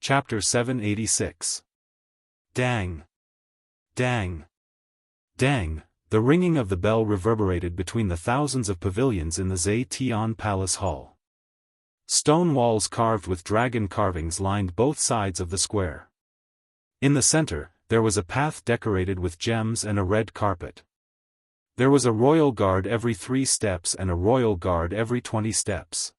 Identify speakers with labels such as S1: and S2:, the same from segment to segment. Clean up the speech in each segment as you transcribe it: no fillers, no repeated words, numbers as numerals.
S1: Chapter 786. Dang! Dang! Dang! The ringing of the bell reverberated between the thousands of pavilions in the Zetian Palace Hall. Stone walls carved with dragon carvings lined both sides of the square. In the center, there was a path decorated with gems and a red carpet. There was a royal guard every 3 steps and a royal guard every 20 steps.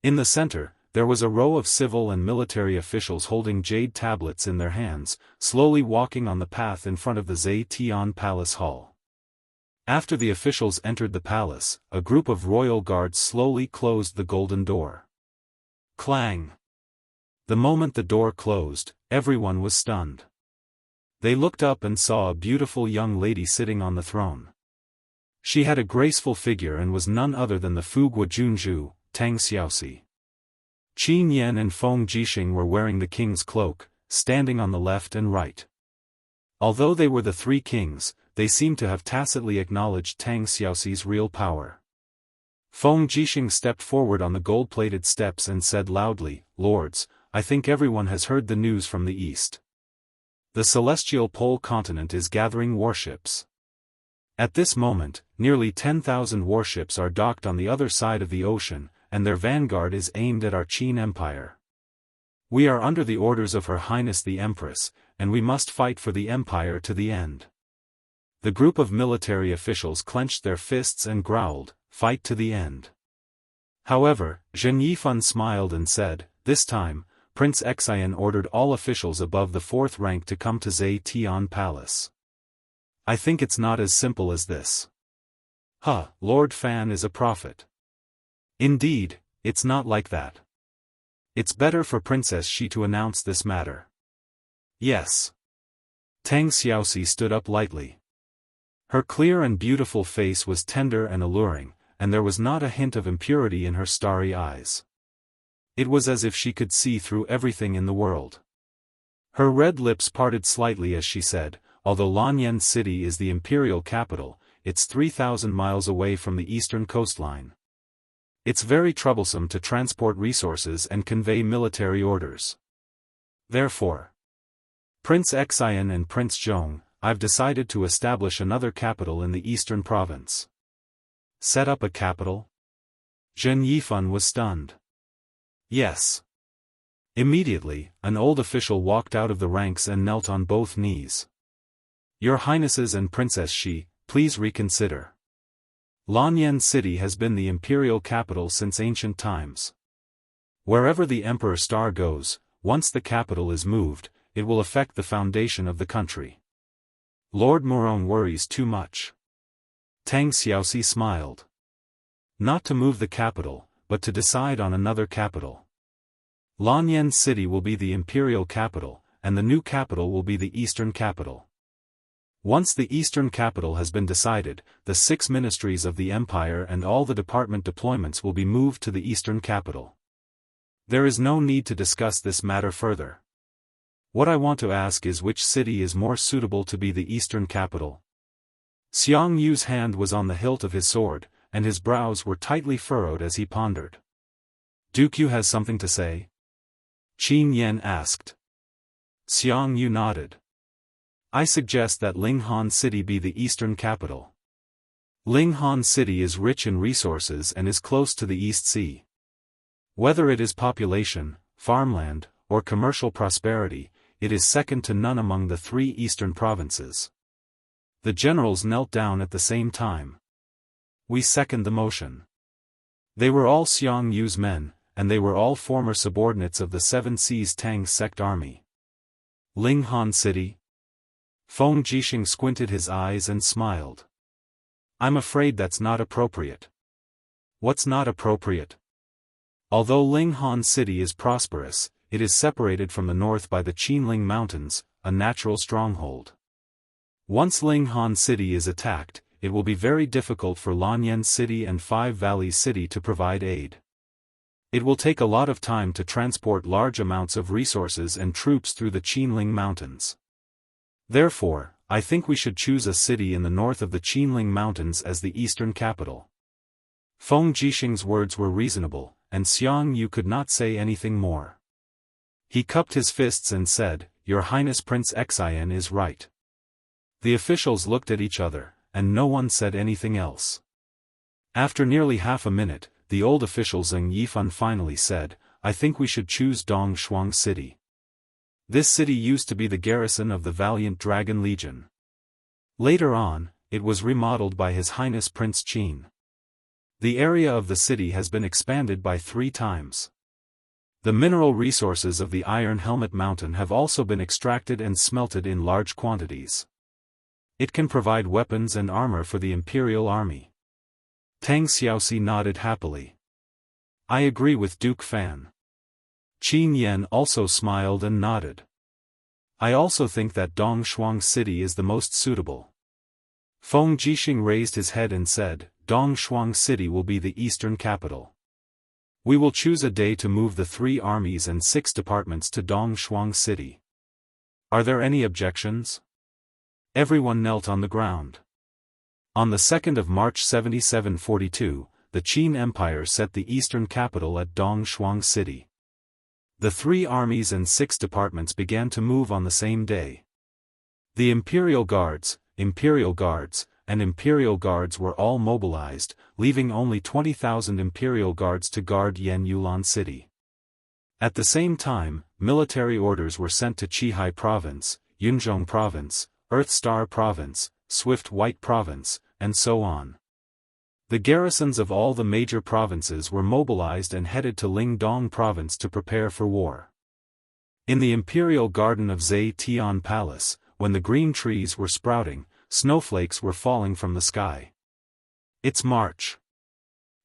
S1: In the center, there was a row of civil and military officials holding jade tablets in their hands, slowly walking on the path in front of the Zetian Palace Hall. After the officials entered the palace, a group of royal guards slowly closed the golden door. Clang! The moment the door closed, everyone was stunned. They looked up and saw a beautiful young lady sitting on the throne. She had a graceful figure and was none other than the Fugua Junju, Tang Xiaoxi. Qin Yan and Feng Jixing were wearing the king's cloak, standing on the left and right. Although they were the 3 kings, they seemed to have tacitly acknowledged Tang Xiaoxi's real power. Feng Jixing stepped forward on the gold-plated steps and said loudly, "Lords, I think everyone has heard the news from the east. The celestial pole continent is gathering warships. At this moment, nearly 10,000 warships are docked on the other side of the ocean, and their vanguard is aimed at our Qin Empire. We are under the orders of Her Highness the Empress, and we must fight for the empire to the end." The group of military officials clenched their fists and growled, "Fight to the end." However, Zhen Yifan smiled and said, "This time, Prince Xian ordered all officials above the 4th rank to come to Zetian Palace. I think it's not as simple as this." Lord Fan is a prophet. Indeed, it's not like that. It's better for Princess Shi to announce this matter. Yes. Tang Xiaoxi stood up lightly. Her clear and beautiful face was tender and alluring, and there was not a hint of impurity in her starry eyes. It was as if she could see through everything in the world. Her red lips parted slightly as she said, "Although Lanyan City is the imperial capital, it's 3,000 miles away from the eastern coastline. It's very troublesome to transport resources and convey military orders. Therefore, Prince Xian and Prince Zhong, I've decided to establish another capital in the eastern province." Set up a capital? Zhen Yifan was stunned. Yes. Immediately, an old official walked out of the ranks and knelt on both knees. "Your Highnesses and Princess Shi, please reconsider. Lanyan City has been the imperial capital since ancient times. Wherever the Emperor Star goes, once the capital is moved, it will affect the foundation of the country. Lord Morone worries too much." Tang Xiaoxi smiled. "Not to move the capital, but to decide on another capital. Lanyan City will be the imperial capital, and the new capital will be the eastern capital. Once the eastern capital has been decided, the 6 ministries of the empire and all the department deployments will be moved to the eastern capital. There is no need to discuss this matter further. What I want to ask is which city is more suitable to be the eastern capital?" Xiang Yu's hand was on the hilt of his sword, and his brows were tightly furrowed as he pondered. "Duke Yu has something to say?" Qin Yan asked. Xiang Yu nodded. "I suggest that Linghan City be the eastern capital. Linghan City is rich in resources and is close to the East Sea. Whether it is population, farmland, or commercial prosperity, it is second to none among the 3 eastern provinces." The generals knelt down at the same time. "We second the motion." They were all Xiang Yu's men, and they were all former subordinates of the 7 Seas Tang sect army. Linghan City? Feng Jixing squinted his eyes and smiled. "I'm afraid that's not appropriate." "What's not appropriate?" "Although Linghan City is prosperous, it is separated from the north by the Qinling Mountains, a natural stronghold. Once Linghan City is attacked, it will be very difficult for Lanyan City and 5 Valleys City to provide aid. It will take a lot of time to transport large amounts of resources and troops through the Qinling Mountains. Therefore, I think we should choose a city in the north of the Qinling Mountains as the eastern capital." Feng Jixing's words were reasonable, and Xiang Yu could not say anything more. He cupped his fists and said, "Your Highness Prince Xian is right." The officials looked at each other, and no one said anything else. After nearly half a minute, the old official Zheng Yifan finally said, "I think we should choose Dongshuang City. This city used to be the garrison of the valiant Dragon Legion. Later on, it was remodeled by His Highness Prince Qin. The area of the city has been expanded by 3 times. The mineral resources of the Iron Helmet Mountain have also been extracted and smelted in large quantities. It can provide weapons and armor for the Imperial Army." Tang Xiaoxi nodded happily. "I agree with Duke Fan." Qin Yan also smiled and nodded. "I also think that Dongshuang City is the most suitable." Feng Jixing raised his head and said, "Dongshuang City will be the eastern capital. We will choose a day to move the 3 armies and 6 departments to Dongshuang City. Are there any objections?" Everyone knelt on the ground. On the 2nd of March 7742, the Qin Empire set the eastern capital at Dongshuang City. The 3 armies and 6 departments began to move on the same day. The Imperial Guards, and Imperial Guards were all mobilized, leaving only 20,000 Imperial Guards to guard Yan Yulan City. At the same time, military orders were sent to Qihai Province, Yunzhong Province, Earth Star Province, Swift White Province, and so on. The garrisons of all the major provinces were mobilized and headed to Lingdong Province to prepare for war. In the Imperial Garden of Zai Tian Palace, when the green trees were sprouting, snowflakes were falling from the sky. "It's March."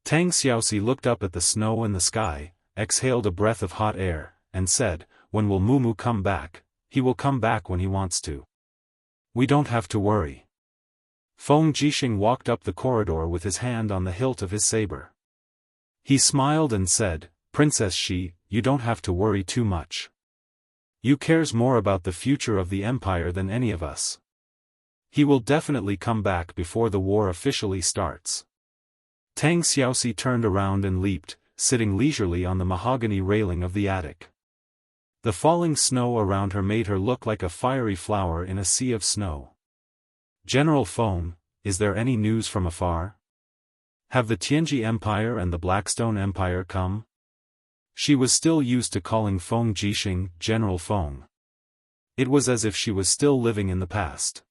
S1: Tang Xiaoxi looked up at the snow and the sky, exhaled a breath of hot air, and said, "When will Mumu come back? He will come back when he wants to. We don't have to worry." Feng Jixing walked up the corridor with his hand on the hilt of his saber. He smiled and said, "Princess Shi, you don't have to worry too much. You cares more about the future of the empire than any of us. He will definitely come back before the war officially starts." Tang Xiaoxi turned around and leaped, sitting leisurely on the mahogany railing of the attic. The falling snow around her made her look like a fiery flower in a sea of snow. "General Feng, is there any news from afar? Have the Tianji Empire and the Blackstone Empire come?" She was still used to calling Feng Jixing General Feng. It was as if she was still living in the past.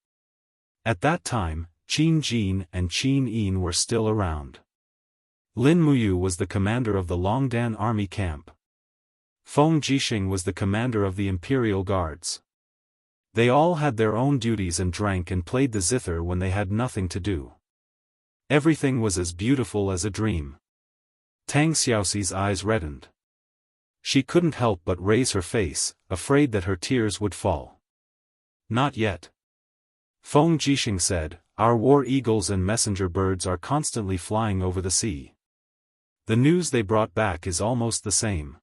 S1: At that time, Qin Jin and Qin Yin were still around. Lin Muyu was the commander of the Longdan army camp. Feng Jixing was the commander of the Imperial Guards. They all had their own duties and drank and played the zither when they had nothing to do. Everything was as beautiful as a dream. Tang Xiaoxi's eyes reddened. She couldn't help but raise her face, afraid that her tears would fall. "Not yet." Feng Jixing said, "Our war eagles and messenger birds are constantly flying over the sea. The news they brought back is almost the same.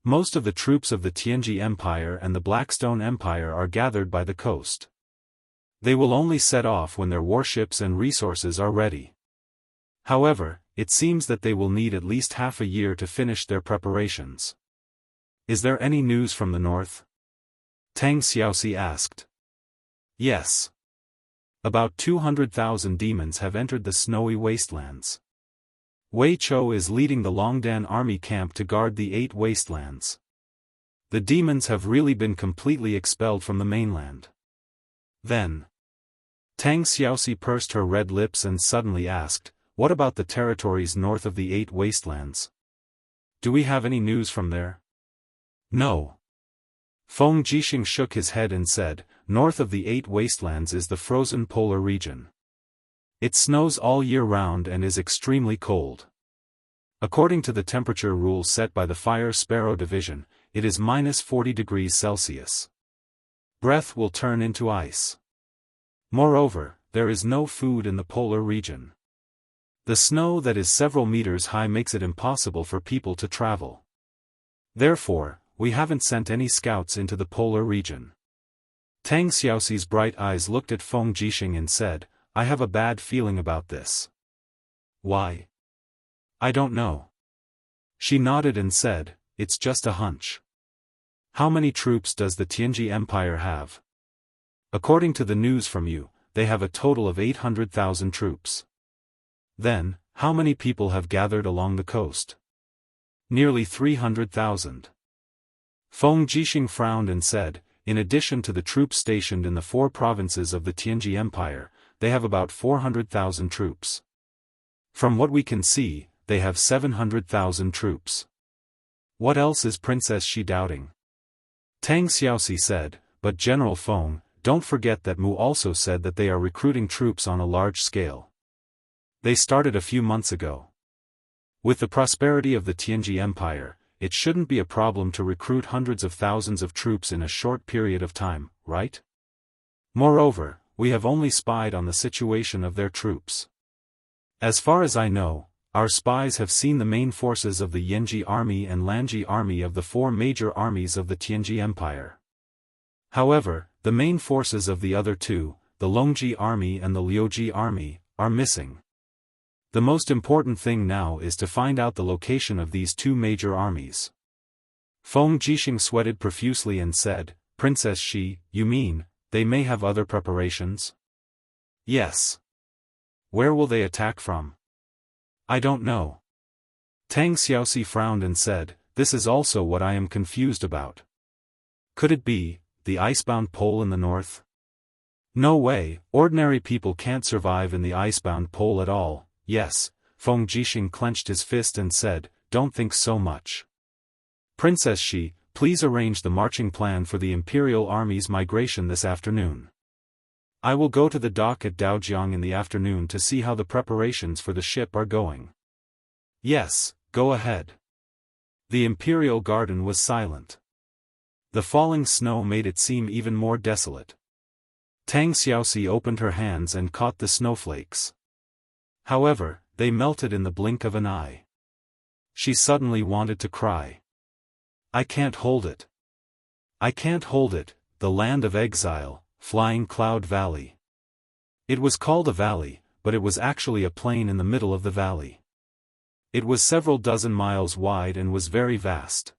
S1: Most of the troops of the Tianji Empire and the Blackstone Empire are gathered by the coast. They will only set off when their warships and resources are ready. However, it seems that they will need at least half a year to finish their preparations." "Is there any news from the north?" Tang Xiaoxi asked. "Yes. About 200,000 demons have entered the snowy wastelands. Wei Chou is leading the Longdan army camp to guard the 8 wastelands. The demons have really been completely expelled from the mainland." Then, Tang Xiaoxi pursed her red lips and suddenly asked, "What about the territories north of the 8 wastelands? Do we have any news from there?" "No." Feng Jixing shook his head and said, "North of the 8 wastelands is the frozen polar region. It snows all year round and is extremely cold. According to the temperature rules set by the Fire Sparrow Division, it is -40 degrees Celsius. Breath will turn into ice. Moreover, there is no food in the polar region. The snow that is several meters high makes it impossible for people to travel. Therefore, we haven't sent any scouts into the polar region." Tang Xiaoxi's bright eyes looked at Feng Jixing and said, "I have a bad feeling about this." "Why?" "I don't know." She nodded and said, "It's just a hunch. How many troops does the Tianji Empire have? According to the news from you, they have a total of 800,000 troops. Then, how many people have gathered along the coast? Nearly 300,000. Feng Jixing frowned and said, in addition to the troops stationed in the 4 provinces of the Tianji Empire, they have about 400,000 troops. From what we can see, they have 700,000 troops. What else is Princess Xi doubting? Tang Xiaoxi said, but General Feng, don't forget that Mu also said that they are recruiting troops on a large scale. They started a few months ago. With the prosperity of the Tianji Empire, it shouldn't be a problem to recruit hundreds of thousands of troops in a short period of time, right? Moreover, we have only spied on the situation of their troops. As far as I know, our spies have seen the main forces of the Yanji army and Lanji army of the 4 major armies of the Tianji Empire. However, the main forces of the other 2, the Longji army and the Liuji army, are missing. The most important thing now is to find out the location of these 2 major armies. Feng Jixing sweated profusely and said, Princess Xi, you mean, they may have other preparations? Yes. Where will they attack from? I don't know. Tang Xiaoxi frowned and said, this is also what I am confused about. Could it be the icebound pole in the north? No way, ordinary people can't survive in the icebound pole at all. Yes, Feng Jixing clenched his fist and said, don't think so much. Princess Xi, please arrange the marching plan for the Imperial Army's migration this afternoon. I will go to the dock at Daojiang in the afternoon to see how the preparations for the ship are going. Yes, go ahead. The Imperial Garden was silent. The falling snow made it seem even more desolate. Tang Xiaoxi opened her hands and caught the snowflakes. However, they melted in the blink of an eye. She suddenly wanted to cry. I can't hold it. I can't hold it, the land of exile, Flying Cloud Valley. It was called a valley, but it was actually a plain in the middle of the valley. It was several dozen miles wide and was very vast.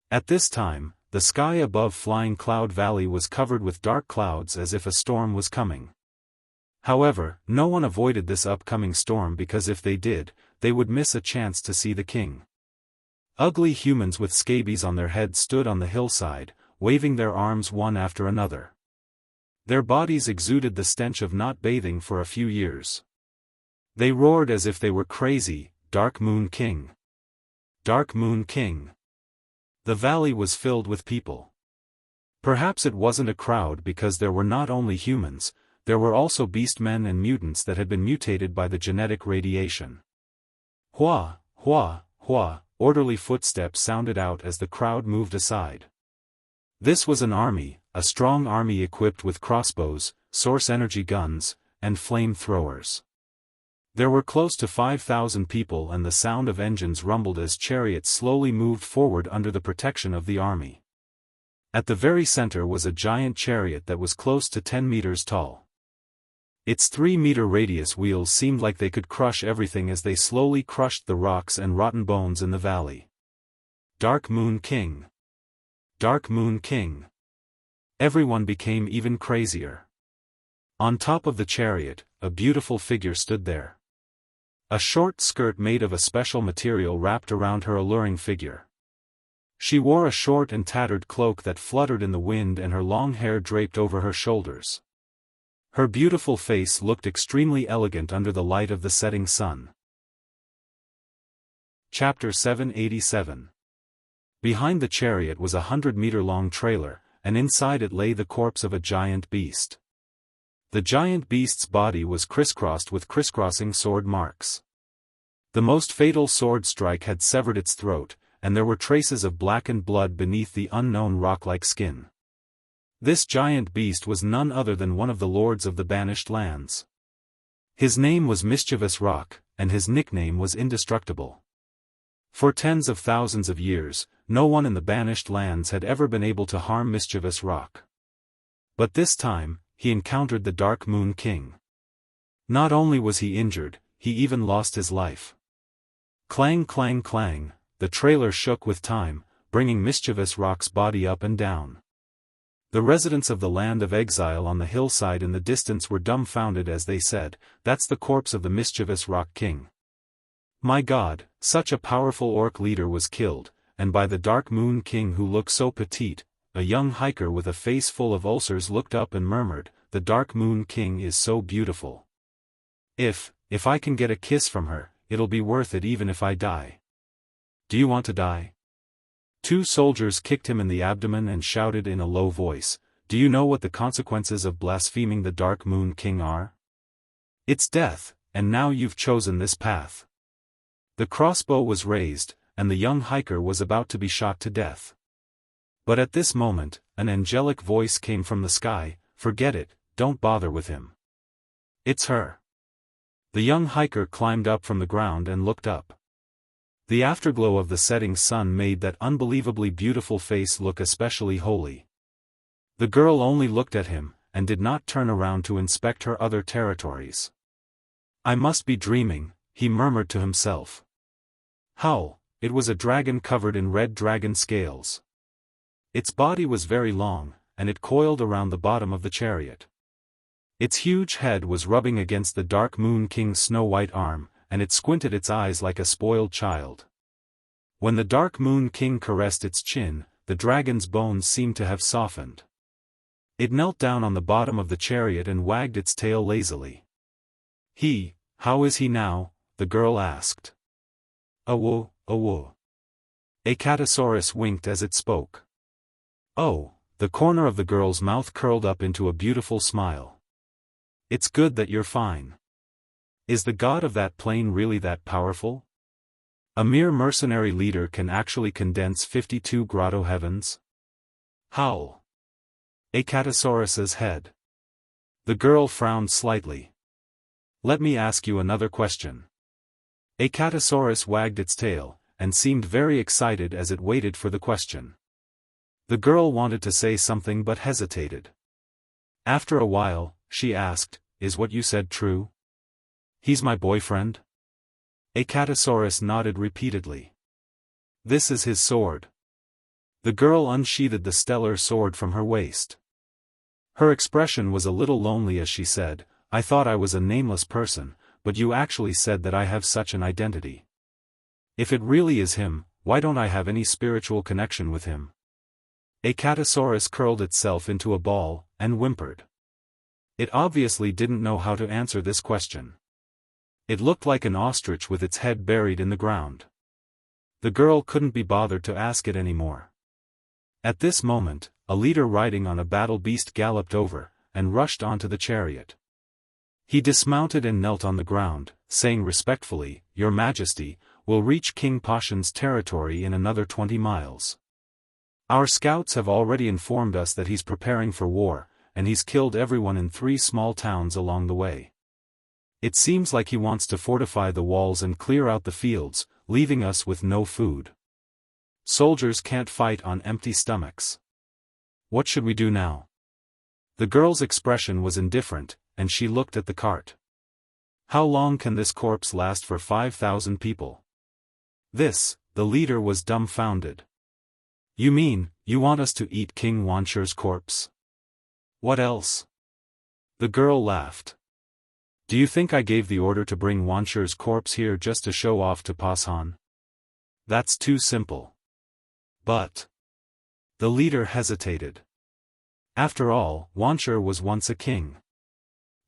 S1: At this time, the sky above Flying Cloud Valley was covered with dark clouds as if a storm was coming. However, no one avoided this upcoming storm because if they did, they would miss a chance to see the king. Ugly humans with scabies on their heads stood on the hillside, waving their arms one after another. Their bodies exuded the stench of not bathing for a few years. They roared as if they were crazy, Dark Moon King. Dark Moon King. The valley was filled with people. Perhaps it wasn't a crowd because there were not only humans, there were also beastmen and mutants that had been mutated by the genetic radiation. Hua, hua, hua, orderly footsteps sounded out as the crowd moved aside. This was an army, a strong army equipped with crossbows, source energy guns, and flame-throwers. There were close to 5,000 people and the sound of engines rumbled as chariots slowly moved forward under the protection of the army. At the very center was a giant chariot that was close to 10 meters tall. Its 3-meter radius wheels seemed like they could crush everything as they slowly crushed the rocks and rotten bones in the valley. Dark Moon King. Dark Moon King. Everyone became even crazier. On top of the chariot, a beautiful figure stood there. A short skirt made of a special material wrapped around her alluring figure. She wore a short and tattered cloak that fluttered in the wind and her long hair draped over her shoulders. Her beautiful face looked extremely elegant under the light of the setting sun. Chapter 787. Behind the chariot was a 100-meter-long trailer, and inside it lay the corpse of a giant beast. The giant beast's body was crisscrossed with crisscrossing sword marks. The most fatal sword strike had severed its throat, and there were traces of blackened blood beneath the unknown rock-like skin. This giant beast was none other than one of the lords of the banished lands. His name was Mischievous Rock, and his nickname was Indestructible. For tens of thousands of years, no one in the banished lands had ever been able to harm Mischievous Rock. But this time, he encountered the Dark Moon King. Not only was he injured, he even lost his life. Clang clang clang, the trailer shook with time, bringing mischievous Rock's body up and down. The residents of the land of exile on the hillside in the distance were dumbfounded as they said, "That's the corpse of the mischievous Rock King." My God, such a powerful orc leader was killed, and by the Dark Moon King who looked so petite. A young hiker with a face full of ulcers looked up and murmured, "The Dark Moon King is so beautiful. If I can get a kiss from her, it'll be worth it even if I die." "Do you want to die?" Two soldiers kicked him in the abdomen and shouted in a low voice, "Do you know what the consequences of blaspheming the Dark Moon King are? It's death, and now you've chosen this path." The crossbow was raised, and the young hiker was about to be shot to death. But at this moment, an angelic voice came from the sky, "Forget it, don't bother with him. It's her." The young hiker climbed up from the ground and looked up. The afterglow of the setting sun made that unbelievably beautiful face look especially holy. The girl only looked at him, and did not turn around to inspect her other territories. "I must be dreaming," he murmured to himself. How? It was a dragon covered in red dragon scales. Its body was very long, and it coiled around the bottom of the chariot. Its huge head was rubbing against the Dark Moon King's snow-white arm, and it squinted its eyes like a spoiled child. When the Dark Moon King caressed its chin, the dragon's bones seemed to have softened. It knelt down on the bottom of the chariot and wagged its tail lazily. How is he now?" the girl asked. "Awo, awo." A Catasaurus winked as it spoke. "Oh," the corner of the girl's mouth curled up into a beautiful smile. "It's good that you're fine. Is the god of that plane really that powerful? A mere mercenary leader can actually condense 52 grotto heavens?" "Howl." A Catasaurus's head. The girl frowned slightly. "Let me ask you another question." A Catasaurus wagged its tail, and seemed very excited as it waited for the question. The girl wanted to say something but hesitated. After a while, she asked, "Is what you said true? He's my boyfriend?" A Catasaurus nodded repeatedly. "This is his sword." The girl unsheathed the stellar sword from her waist. Her expression was a little lonely as she said, "I thought I was a nameless person, but you actually said that I have such an identity. If it really is him, why don't I have any spiritual connection with him?" A Catasaurus curled itself into a ball, and whimpered. It obviously didn't know how to answer this question. It looked like an ostrich with its head buried in the ground. The girl couldn't be bothered to ask it anymore. At this moment, a leader riding on a battle beast galloped over, and rushed onto the chariot. He dismounted and knelt on the ground, saying respectfully, "Your Majesty, we'll reach King Pashan's territory in another 20 miles. Our scouts have already informed us that he's preparing for war, and he's killed everyone in 3 small towns along the way. It seems like he wants to fortify the walls and clear out the fields, leaving us with no food. Soldiers can't fight on empty stomachs. What should we do now?" The girl's expression was indifferent, and she looked at the cart. "How long can this corpse last for 5,000 people?" The leader was dumbfounded. "You mean, you want us to eat King Wancher's corpse? What else?" The girl laughed. "Do you think I gave the order to bring Wancher's corpse here just to show off to Pashan? That's too simple." "But..." The leader hesitated. "After all, Wancher was once a king.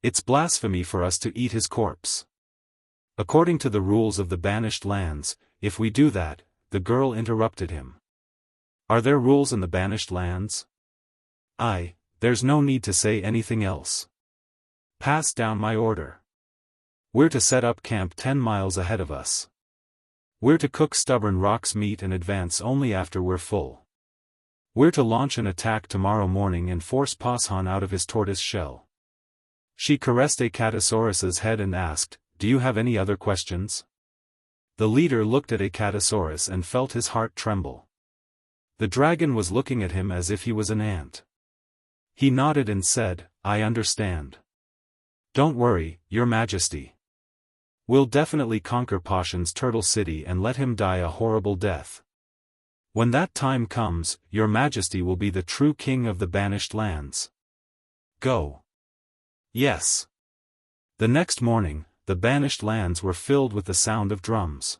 S1: It's blasphemy for us to eat his corpse. According to the rules of the banished lands, if we do that," the girl interrupted him. "Are there rules in the banished lands?" There's no need to say anything else. Pass down my order. We're to set up camp 10 miles ahead of us. We're to cook stubborn Rock's meat and advance only after we're full. We're to launch an attack tomorrow morning and force Pashan out of his tortoise shell." She caressed a Catasaurus's head and asked, "Do you have any other questions?" The leader looked at a Catasaurus and felt his heart tremble. The dragon was looking at him as if he was an ant. He nodded and said, "I understand. Don't worry, Your Majesty. We'll definitely conquer Pashan's turtle city and let him die a horrible death." When that time comes, your majesty will be the true king of the banished lands. Go. Yes. The next morning, the banished lands were filled with the sound of drums.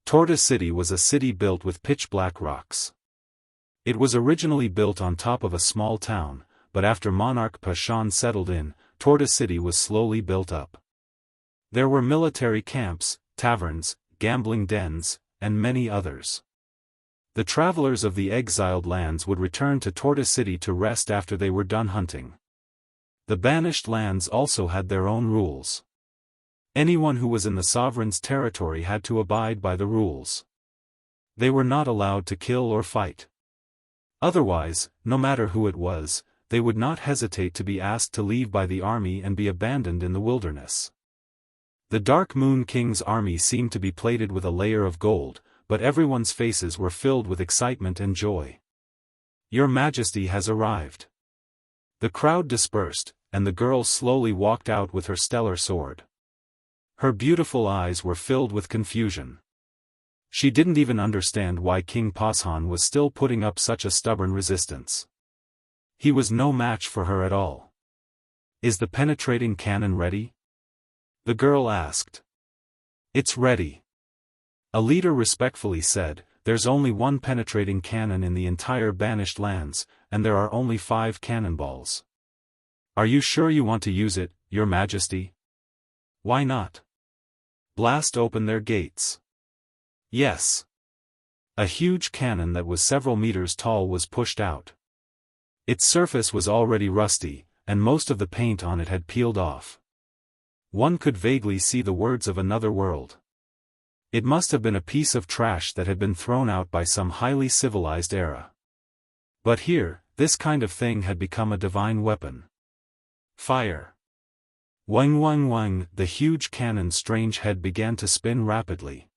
S1: Tortoise City was a city built with pitch-black rocks. It was originally built on top of a small town, but after monarch Pashan settled in, Tortoise City was slowly built up. There were military camps, taverns, gambling dens, and many others. The travelers of the exiled lands would return to Tortoise City to rest after they were done hunting. The banished lands also had their own rules. Anyone who was in the sovereign's territory had to abide by the rules. They were not allowed to kill or fight. Otherwise, no matter who it was, they would not hesitate to be asked to leave by the army and be abandoned in the wilderness. The Dark Moon King's army seemed to be plated with a layer of gold, but everyone's faces were filled with excitement and joy. Your Majesty has arrived. The crowd dispersed, and the girl slowly walked out with her stellar sword. Her beautiful eyes were filled with confusion. She didn't even understand why King Pashan was still putting up such a stubborn resistance. He was no match for her at all. Is the penetrating cannon ready? The girl asked. It's ready. A leader respectfully said, there's only one penetrating cannon in the entire banished lands, and there are only 5 cannonballs. Are you sure you want to use it, Your Majesty? Why not? Blast open their gates. Yes. A huge cannon that was several meters tall was pushed out. Its surface was already rusty, and most of the paint on it had peeled off. One could vaguely see the words of another world. It must have been a piece of trash that had been thrown out by some highly civilized era. But here, this kind of thing had become a divine weapon. Fire. Wang wang wang, the huge cannon's strange head began to spin rapidly.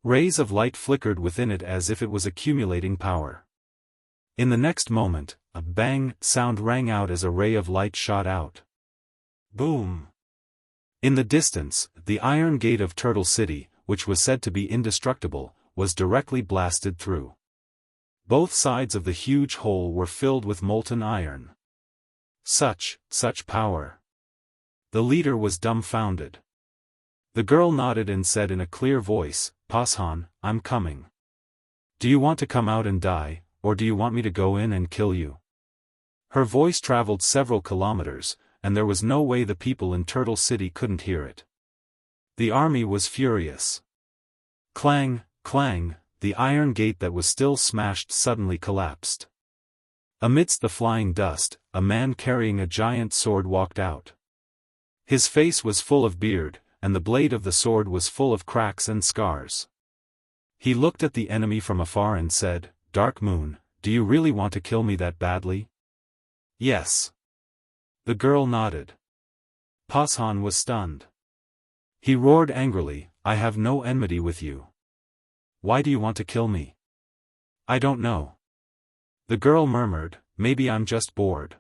S1: Rays of light flickered within it as if it was accumulating power. In the next moment, a bang sound rang out as a ray of light shot out. Boom! In the distance, the iron gate of Turtle City, which was said to be indestructible, was directly blasted through. Both sides of the huge hole were filled with molten iron. Such power! The leader was dumbfounded. The girl nodded and said in a clear voice, Pashan, I'm coming. Do you want to come out and die, or do you want me to go in and kill you? Her voice traveled several kilometers, and there was no way the people in Turtle City couldn't hear it. The army was furious. Clang, clang, the iron gate that was still smashed suddenly collapsed. Amidst the flying dust, a man carrying a giant sword walked out. His face was full of beard, and the blade of the sword was full of cracks and scars. He looked at the enemy from afar and said, Dark Moon, do you really want to kill me that badly? Yes. The girl nodded. Pashan was stunned. He roared angrily, I have no enmity with you. Why do you want to kill me? I don't know. The girl murmured, maybe I'm just bored.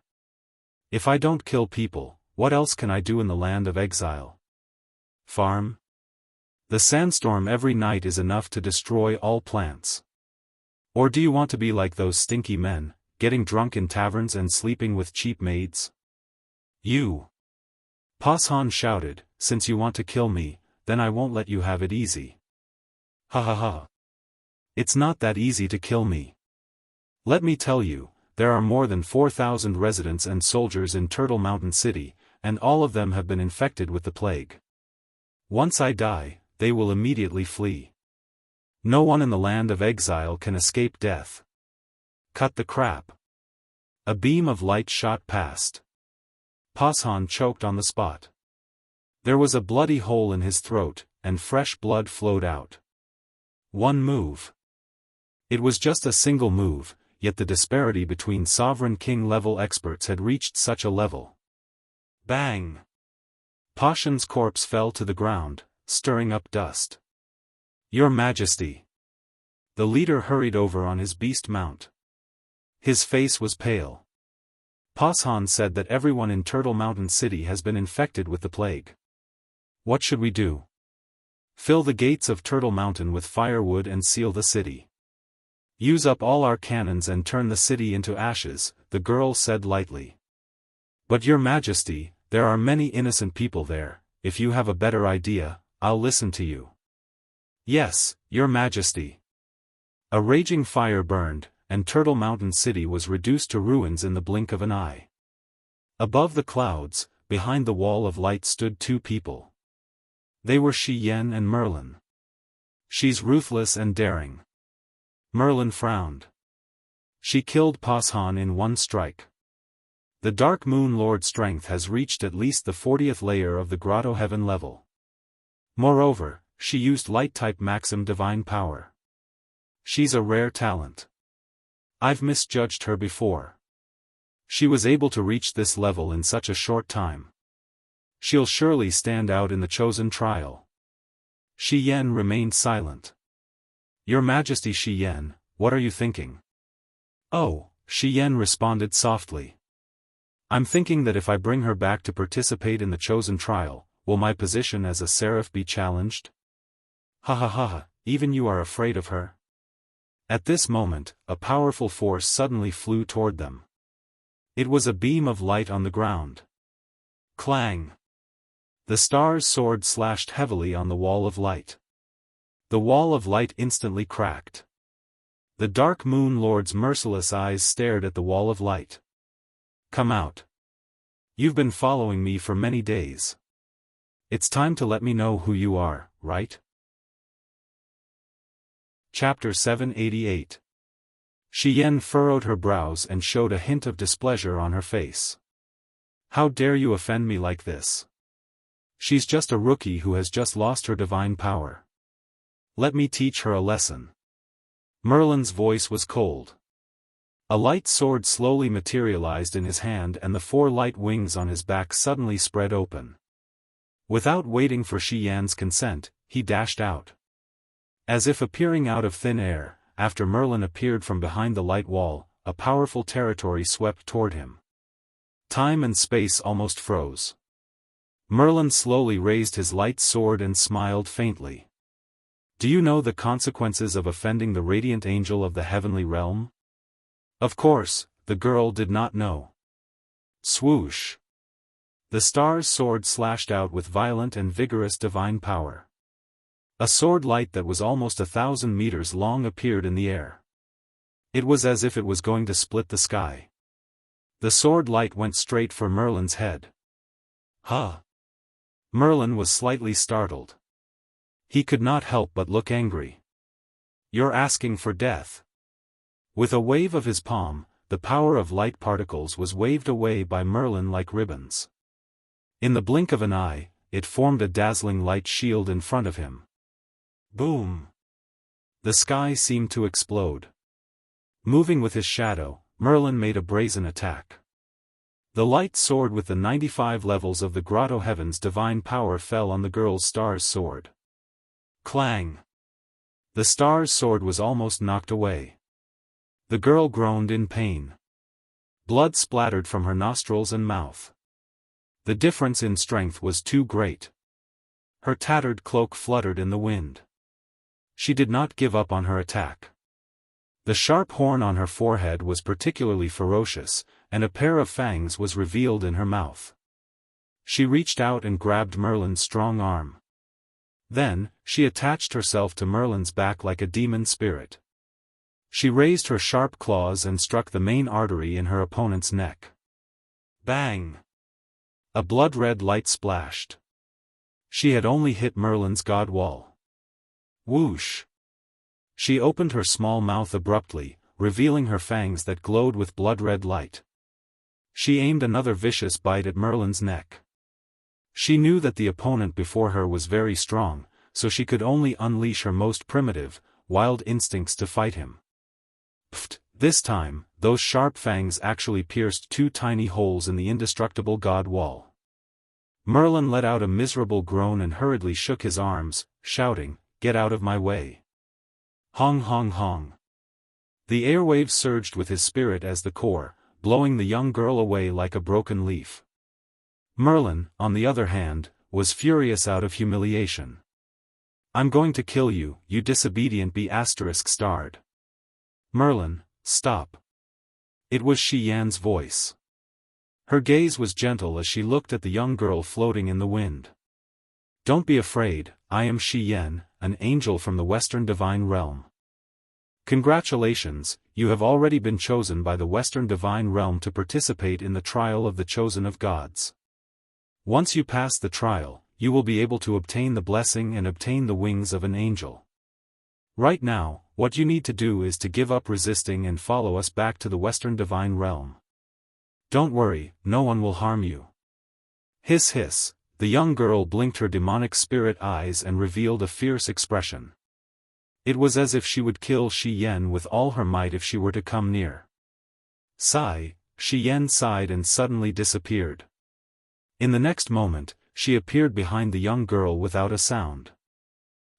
S1: If I don't kill people, what else can I do in the land of exile? Farm? The sandstorm every night is enough to destroy all plants. Or do you want to be like those stinky men, getting drunk in taverns and sleeping with cheap maids? You! Pashan shouted, since you want to kill me, then I won't let you have it easy. Ha ha ha. It's not that easy to kill me. Let me tell you, there are more than 4,000 residents and soldiers in Turtle Mountain City, and all of them have been infected with the plague. Once I die, they will immediately flee. No one in the land of exile can escape death. Cut the crap. A beam of light shot past. Pashan choked on the spot. There was a bloody hole in his throat, and fresh blood flowed out. One move. It was just a single move, yet the disparity between sovereign king-level experts had reached such a level. Bang! Pashan's corpse fell to the ground, stirring up dust. Your Majesty! The leader hurried over on his beast mount. His face was pale. Pashan said that everyone in Turtle Mountain City has been infected with the plague. What should we do? Fill the gates of Turtle Mountain with firewood and seal the city. Use up all our cannons and turn the city into ashes, the girl said lightly. But your majesty, there are many innocent people there. If you have a better idea, I'll listen to you. Yes, your majesty. A raging fire burned, and Turtle Mountain City was reduced to ruins in the blink of an eye. Above the clouds, behind the wall of light stood two people. They were Shi Yan and Merlin. She's ruthless and daring. Merlin frowned. She killed Pashan in one strike. The Dark Moon Lord's strength has reached at least the 40th layer of the Grotto Heaven level. Moreover, she used Light-type Maxim Divine Power. She's a rare talent. I've misjudged her before. She was able to reach this level in such a short time. She'll surely stand out in the chosen trial. Shi Yan remained silent. Your Majesty Shi Yan, what are you thinking? Oh, Shi Yan responded softly. I'm thinking that if I bring her back to participate in the chosen trial, will my position as a seraph be challenged? Ha ha ha ha, even you are afraid of her? At this moment, a powerful force suddenly flew toward them. It was a beam of light on the ground. Clang! The star's sword slashed heavily on the wall of light. The wall of light instantly cracked. The Dark Moon Lord's merciless eyes stared at the wall of light. Come out. You've been following me for many days. It's time to let me know who you are, right? Chapter 788. Shi Yan furrowed her brows and showed a hint of displeasure on her face. How dare you offend me like this? She's just a rookie who has just lost her divine power. Let me teach her a lesson. Merlin's voice was cold. A light sword slowly materialized in his hand and the 4 light wings on his back suddenly spread open. Without waiting for Shi Yan's consent, he dashed out. As if appearing out of thin air, after Merlin appeared from behind the light wall, a powerful territory swept toward him. Time and space almost froze. Merlin slowly raised his light sword and smiled faintly. Do you know the consequences of offending the radiant angel of the heavenly realm? Of course, the girl did not know. Swoosh! The star's sword slashed out with violent and vigorous divine power. A sword light that was almost 1,000 meters long appeared in the air. It was as if it was going to split the sky. The sword light went straight for Merlin's head. Huh! Merlin was slightly startled. He could not help but look angry. You're asking for death. With a wave of his palm, the power of light particles was waved away by Merlin like ribbons. In the blink of an eye, it formed a dazzling light shield in front of him. Boom! The sky seemed to explode. Moving with his shadow, Merlin made a brazen attack. The light sword with the 95 levels of the Grotto Heaven's divine power fell on the girl's star's sword. Clang! The star's sword was almost knocked away. The girl groaned in pain. Blood splattered from her nostrils and mouth. The difference in strength was too great. Her tattered cloak fluttered in the wind. She did not give up on her attack. The sharp horn on her forehead was particularly ferocious, and a pair of fangs was revealed in her mouth. She reached out and grabbed Merlin's strong arm. Then, she attached herself to Merlin's back like a demon spirit. She raised her sharp claws and struck the main artery in her opponent's neck. Bang! A blood-red light splashed. She had only hit Merlin's god wall. Whoosh! She opened her small mouth abruptly, revealing her fangs that glowed with blood-red light. She aimed another vicious bite at Merlin's neck. She knew that the opponent before her was very strong, so she could only unleash her most primitive, wild instincts to fight him. Pfft! This time, those sharp fangs actually pierced 2 tiny holes in the indestructible god wall. Merlin let out a miserable groan and hurriedly shook his arms, shouting, "Get out of my way!" Hong hong hong. The airwaves surged with his spirit as the core, blowing the young girl away like a broken leaf. Merlin, on the other hand, was furious out of humiliation. I'm going to kill you, you disobedient be******. Merlin, stop. It was Shi Yan's voice. Her gaze was gentle as she looked at the young girl floating in the wind. Don't be afraid, I am Shi Yan, an angel from the Western Divine Realm. Congratulations, you have already been chosen by the Western Divine Realm to participate in the trial of the chosen of gods. Once you pass the trial, you will be able to obtain the blessing and obtain the wings of an angel. Right now, what you need to do is to give up resisting and follow us back to the Western Divine Realm. Don't worry, no one will harm you. Hiss hiss, the young girl blinked her demonic spirit eyes and revealed a fierce expression. It was as if she would kill Shi Yan with all her might if she were to come near. Sigh, Shi Yan sighed and suddenly disappeared. In the next moment, she appeared behind the young girl without a sound.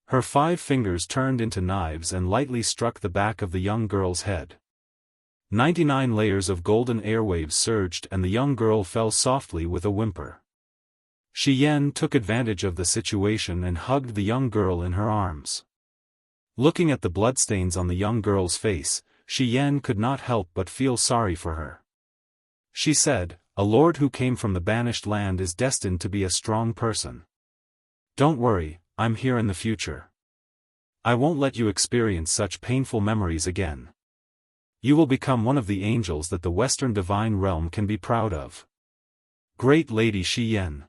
S1: Her 5 fingers turned into knives and lightly struck the back of the young girl's head. 99 layers of golden airwaves surged and the young girl fell softly with a whimper. Shi Yan took advantage of the situation and hugged the young girl in her arms. Looking at the bloodstains on the young girl's face, Shi Yan could not help but feel sorry for her. She said, "A lord who came from the banished land is destined to be a strong person. Don't worry, I'm here in the future. I won't let you experience such painful memories again. You will become one of the angels that the Western Divine Realm can be proud of." Great Lady Shi Yan.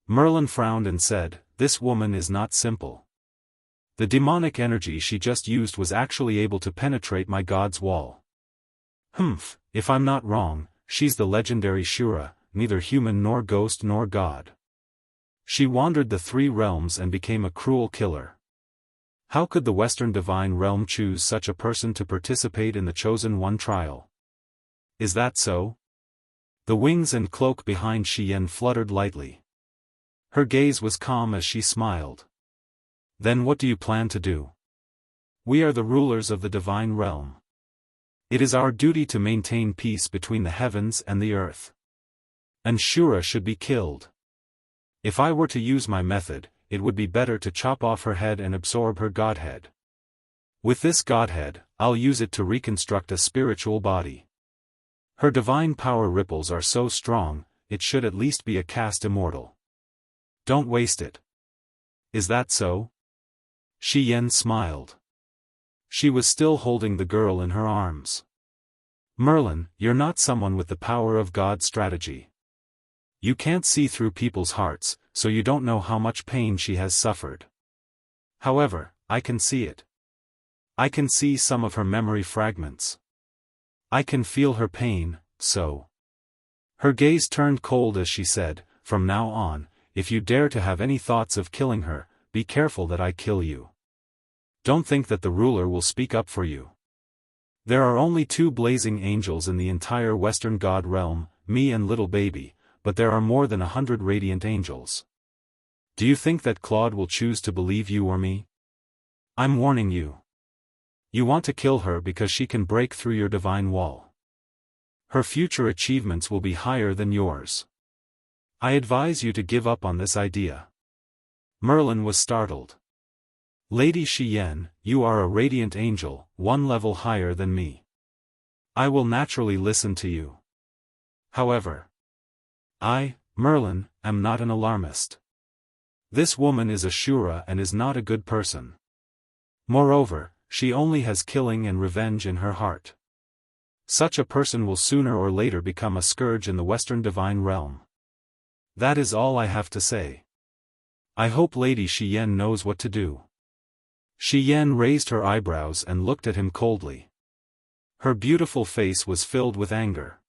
S1: Merlin frowned and said, "This woman is not simple. The demonic energy she just used was actually able to penetrate my god's wall. Humph, if I'm not wrong, she's the legendary Shura, neither human nor ghost nor god. She wandered the 3 realms and became a cruel killer. How could the Western Divine Realm choose such a person to participate in the Chosen One trial? Is that so?" The wings and cloak behind Shi Yan fluttered lightly. Her gaze was calm as she smiled. "Then what do you plan to do? We are the rulers of the Divine Realm. It is our duty to maintain peace between the heavens and the earth. And Shura should be killed. If I were to use my method, it would be better to chop off her head and absorb her godhead. With this godhead, I'll use it to reconstruct a spiritual body. Her divine power ripples are so strong, it should at least be a caste immortal. Don't waste it. Is that so?" Shi Yan smiled. She was still holding the girl in her arms. "Merlin, you're not someone with the power of God's strategy. You can't see through people's hearts, so you don't know how much pain she has suffered. However, I can see it. I can see some of her memory fragments. I can feel her pain, so." Her gaze turned cold as she said, "From now on, if you dare to have any thoughts of killing her, be careful that I kill you. Don't think that the ruler will speak up for you. There are only 2 blazing angels in the entire Western God realm, me and little baby, but there are more than 100 radiant angels. Do you think that Claude will choose to believe you or me? I'm warning you. You want to kill her because she can break through your divine wall. Her future achievements will be higher than yours. I advise you to give up on this idea." Merlin was startled. "Lady Shi Yan, you are a radiant angel, 1 level higher than me. I will naturally listen to you. However, I, Merlin, am not an alarmist. This woman is a Shura and is not a good person. Moreover, she only has killing and revenge in her heart. Such a person will sooner or later become a scourge in the Western Divine Realm. That is all I have to say. I hope Lady Shi Yan knows what to do." Shi Yan raised her eyebrows and looked at him coldly. Her beautiful face was filled with anger.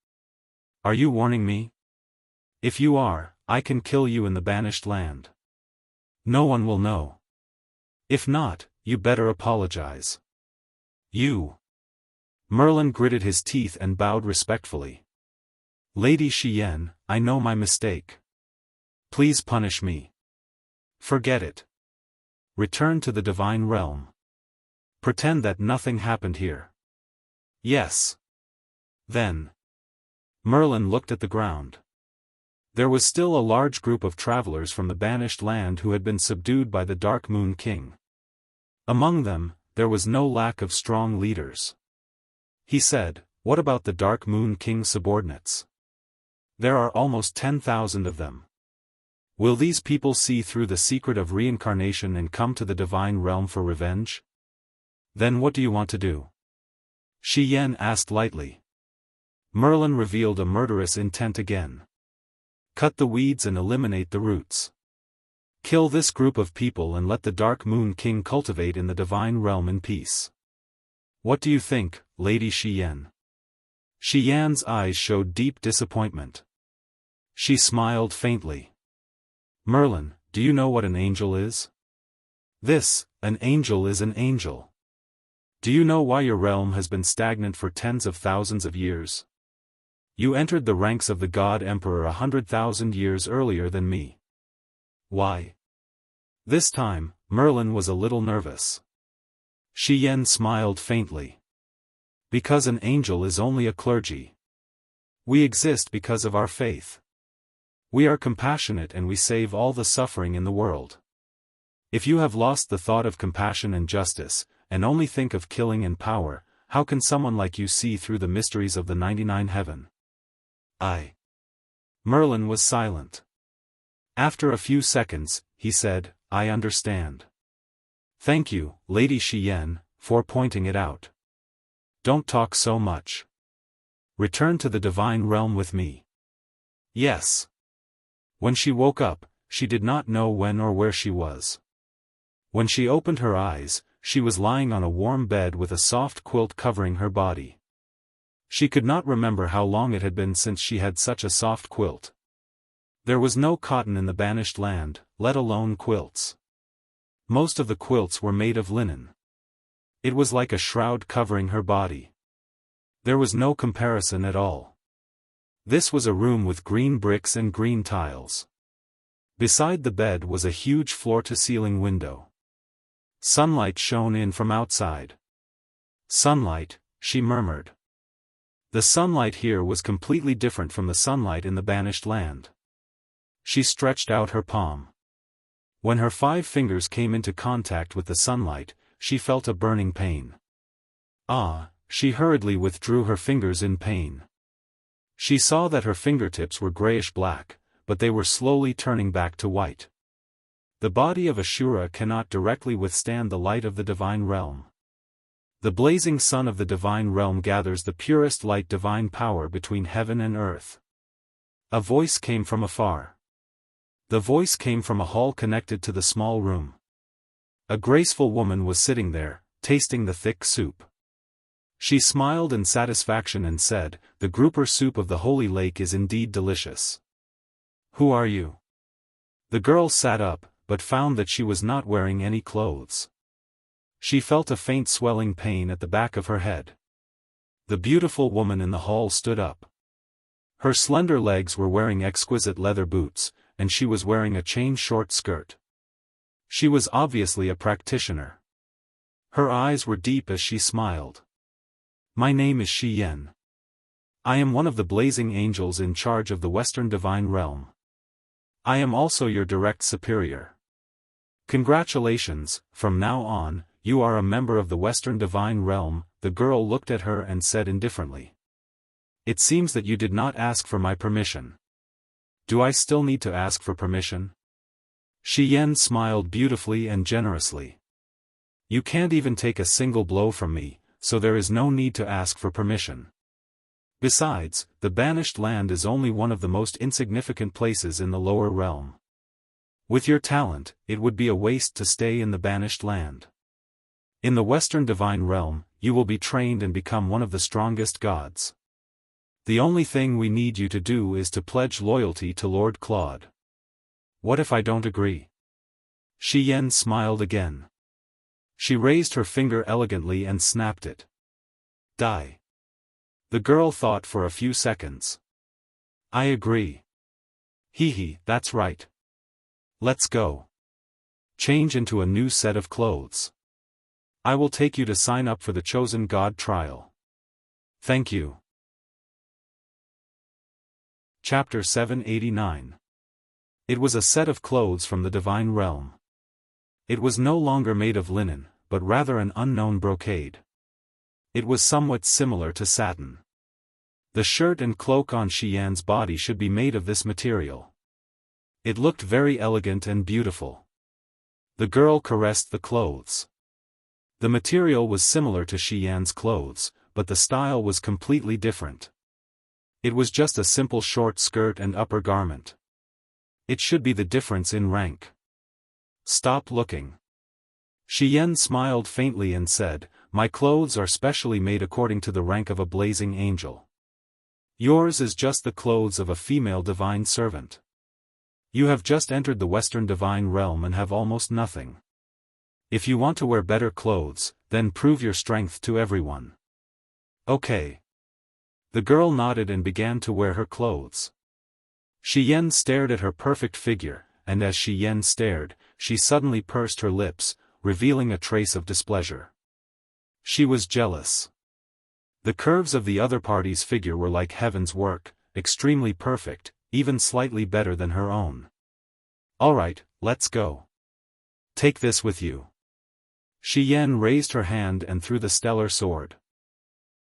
S1: "Are you warning me? If you are, I can kill you in the banished land. No one will know. If not, you better apologize." "You." Merlin gritted his teeth and bowed respectfully. "Lady Shi Yan, I know my mistake. Please punish me. Forget it. Return to the Divine Realm. Pretend that nothing happened here." "Yes." "Then." Merlin looked at the ground. There was still a large group of travelers from the banished land who had been subdued by the Dark Moon King. Among them, there was no lack of strong leaders. He said, "What about the Dark Moon King's subordinates? There are almost 10,000 of them. Will these people see through the secret of reincarnation and come to the divine realm for revenge? Then what do you want to do?" Shi Yan asked lightly. Merlin revealed a murderous intent again. "Cut the weeds and eliminate the roots. Kill this group of people and let the Dark Moon King cultivate in the divine realm in peace. What do you think, Lady Shi Yan?" Shi Yan's eyes showed deep disappointment. She smiled faintly. "Merlin, do you know what an angel is? An angel is an angel. Do you know why your realm has been stagnant for tens of thousands of years? You entered the ranks of the God Emperor 100,000 years earlier than me. Why?" This time, Merlin was a little nervous. Shi Yan smiled faintly. "Because an angel is only a clergy. We exist because of our faith. We are compassionate and we save all the suffering in the world. If you have lost the thought of compassion and justice, and only think of killing and power, how can someone like you see through the mysteries of the 99 heaven?" Merlin was silent. After a few seconds, he said, "I understand. Thank you, Lady Shi Yan, for pointing it out. Don't talk so much. Return to the divine realm with me." "Yes." When she woke up, she did not know when or where she was. When she opened her eyes, she was lying on a warm bed with a soft quilt covering her body. She could not remember how long it had been since she had such a soft quilt. There was no cotton in the banished land, let alone quilts. Most of the quilts were made of linen. It was like a shroud covering her body. There was no comparison at all. This was a room with green bricks and green tiles. Beside the bed was a huge floor-to-ceiling window. Sunlight shone in from outside. "Sunlight," she murmured. The sunlight here was completely different from the sunlight in the banished land. She stretched out her palm. When her 5 fingers came into contact with the sunlight, she felt a burning pain. She hurriedly withdrew her fingers in pain. She saw that her fingertips were grayish-black, but they were slowly turning back to white. The body of Ashura cannot directly withstand the light of the divine realm. The blazing sun of the divine realm gathers the purest light divine power between heaven and earth. A voice came from afar. The voice came from a hall connected to the small room. A graceful woman was sitting there, tasting the thick soup. She smiled in satisfaction and said, "The grouper soup of the holy lake is indeed delicious." "Who are you?" The girl sat up, but found that she was not wearing any clothes. She felt a faint swelling pain at the back of her head. The beautiful woman in the hall stood up. Her slender legs were wearing exquisite leather boots, and she was wearing a chain-short skirt. She was obviously a practitioner. Her eyes were deep as she smiled. "My name is Shi Yan. I am one of the blazing angels in charge of the Western Divine Realm. I am also your direct superior. Congratulations, from now on, you are a member of the Western Divine Realm." The girl looked at her and said indifferently. "It seems that you did not ask for my permission. Do I still need to ask for permission?" Shi Yan smiled beautifully and generously. "You can't even take a single blow from me, so there is no need to ask for permission. Besides, the banished land is only one of the most insignificant places in the lower realm. With your talent, it would be a waste to stay in the banished land. In the Western Divine Realm, you will be trained and become one of the strongest gods. The only thing we need you to do is to pledge loyalty to Lord Claude." "What if I don't agree?" Shi Yan smiled again. She raised her finger elegantly and snapped it. "Die." The girl thought for a few seconds. "I agree." That's right. Let's go. Change into a new set of clothes. I will take you to sign up for the Chosen God trial." "Thank you." Chapter 789. It was a set of clothes from the divine realm. It was no longer made of linen, but rather an unknown brocade. It was somewhat similar to satin. The shirt and cloak on Xian's body should be made of this material. It looked very elegant and beautiful. The girl caressed the clothes. The material was similar to Xian's clothes, but the style was completely different. It was just a simple short skirt and upper garment. It should be the difference in rank. Stop looking. Xian smiled faintly and said, "My clothes are specially made according to the rank of a blazing angel. Yours is just the clothes of a female divine servant. You have just entered the Western divine realm and have almost nothing. If you want to wear better clothes, then prove your strength to everyone." Okay. The girl nodded and began to wear her clothes. Xian stared at her perfect figure, and as Xian stared, she suddenly pursed her lips, revealing a trace of displeasure. She was jealous. The curves of the other party's figure were like heaven's work, extremely perfect, even slightly better than her own. "Alright, let's go. Take this with you." Xian raised her hand and threw the stellar sword.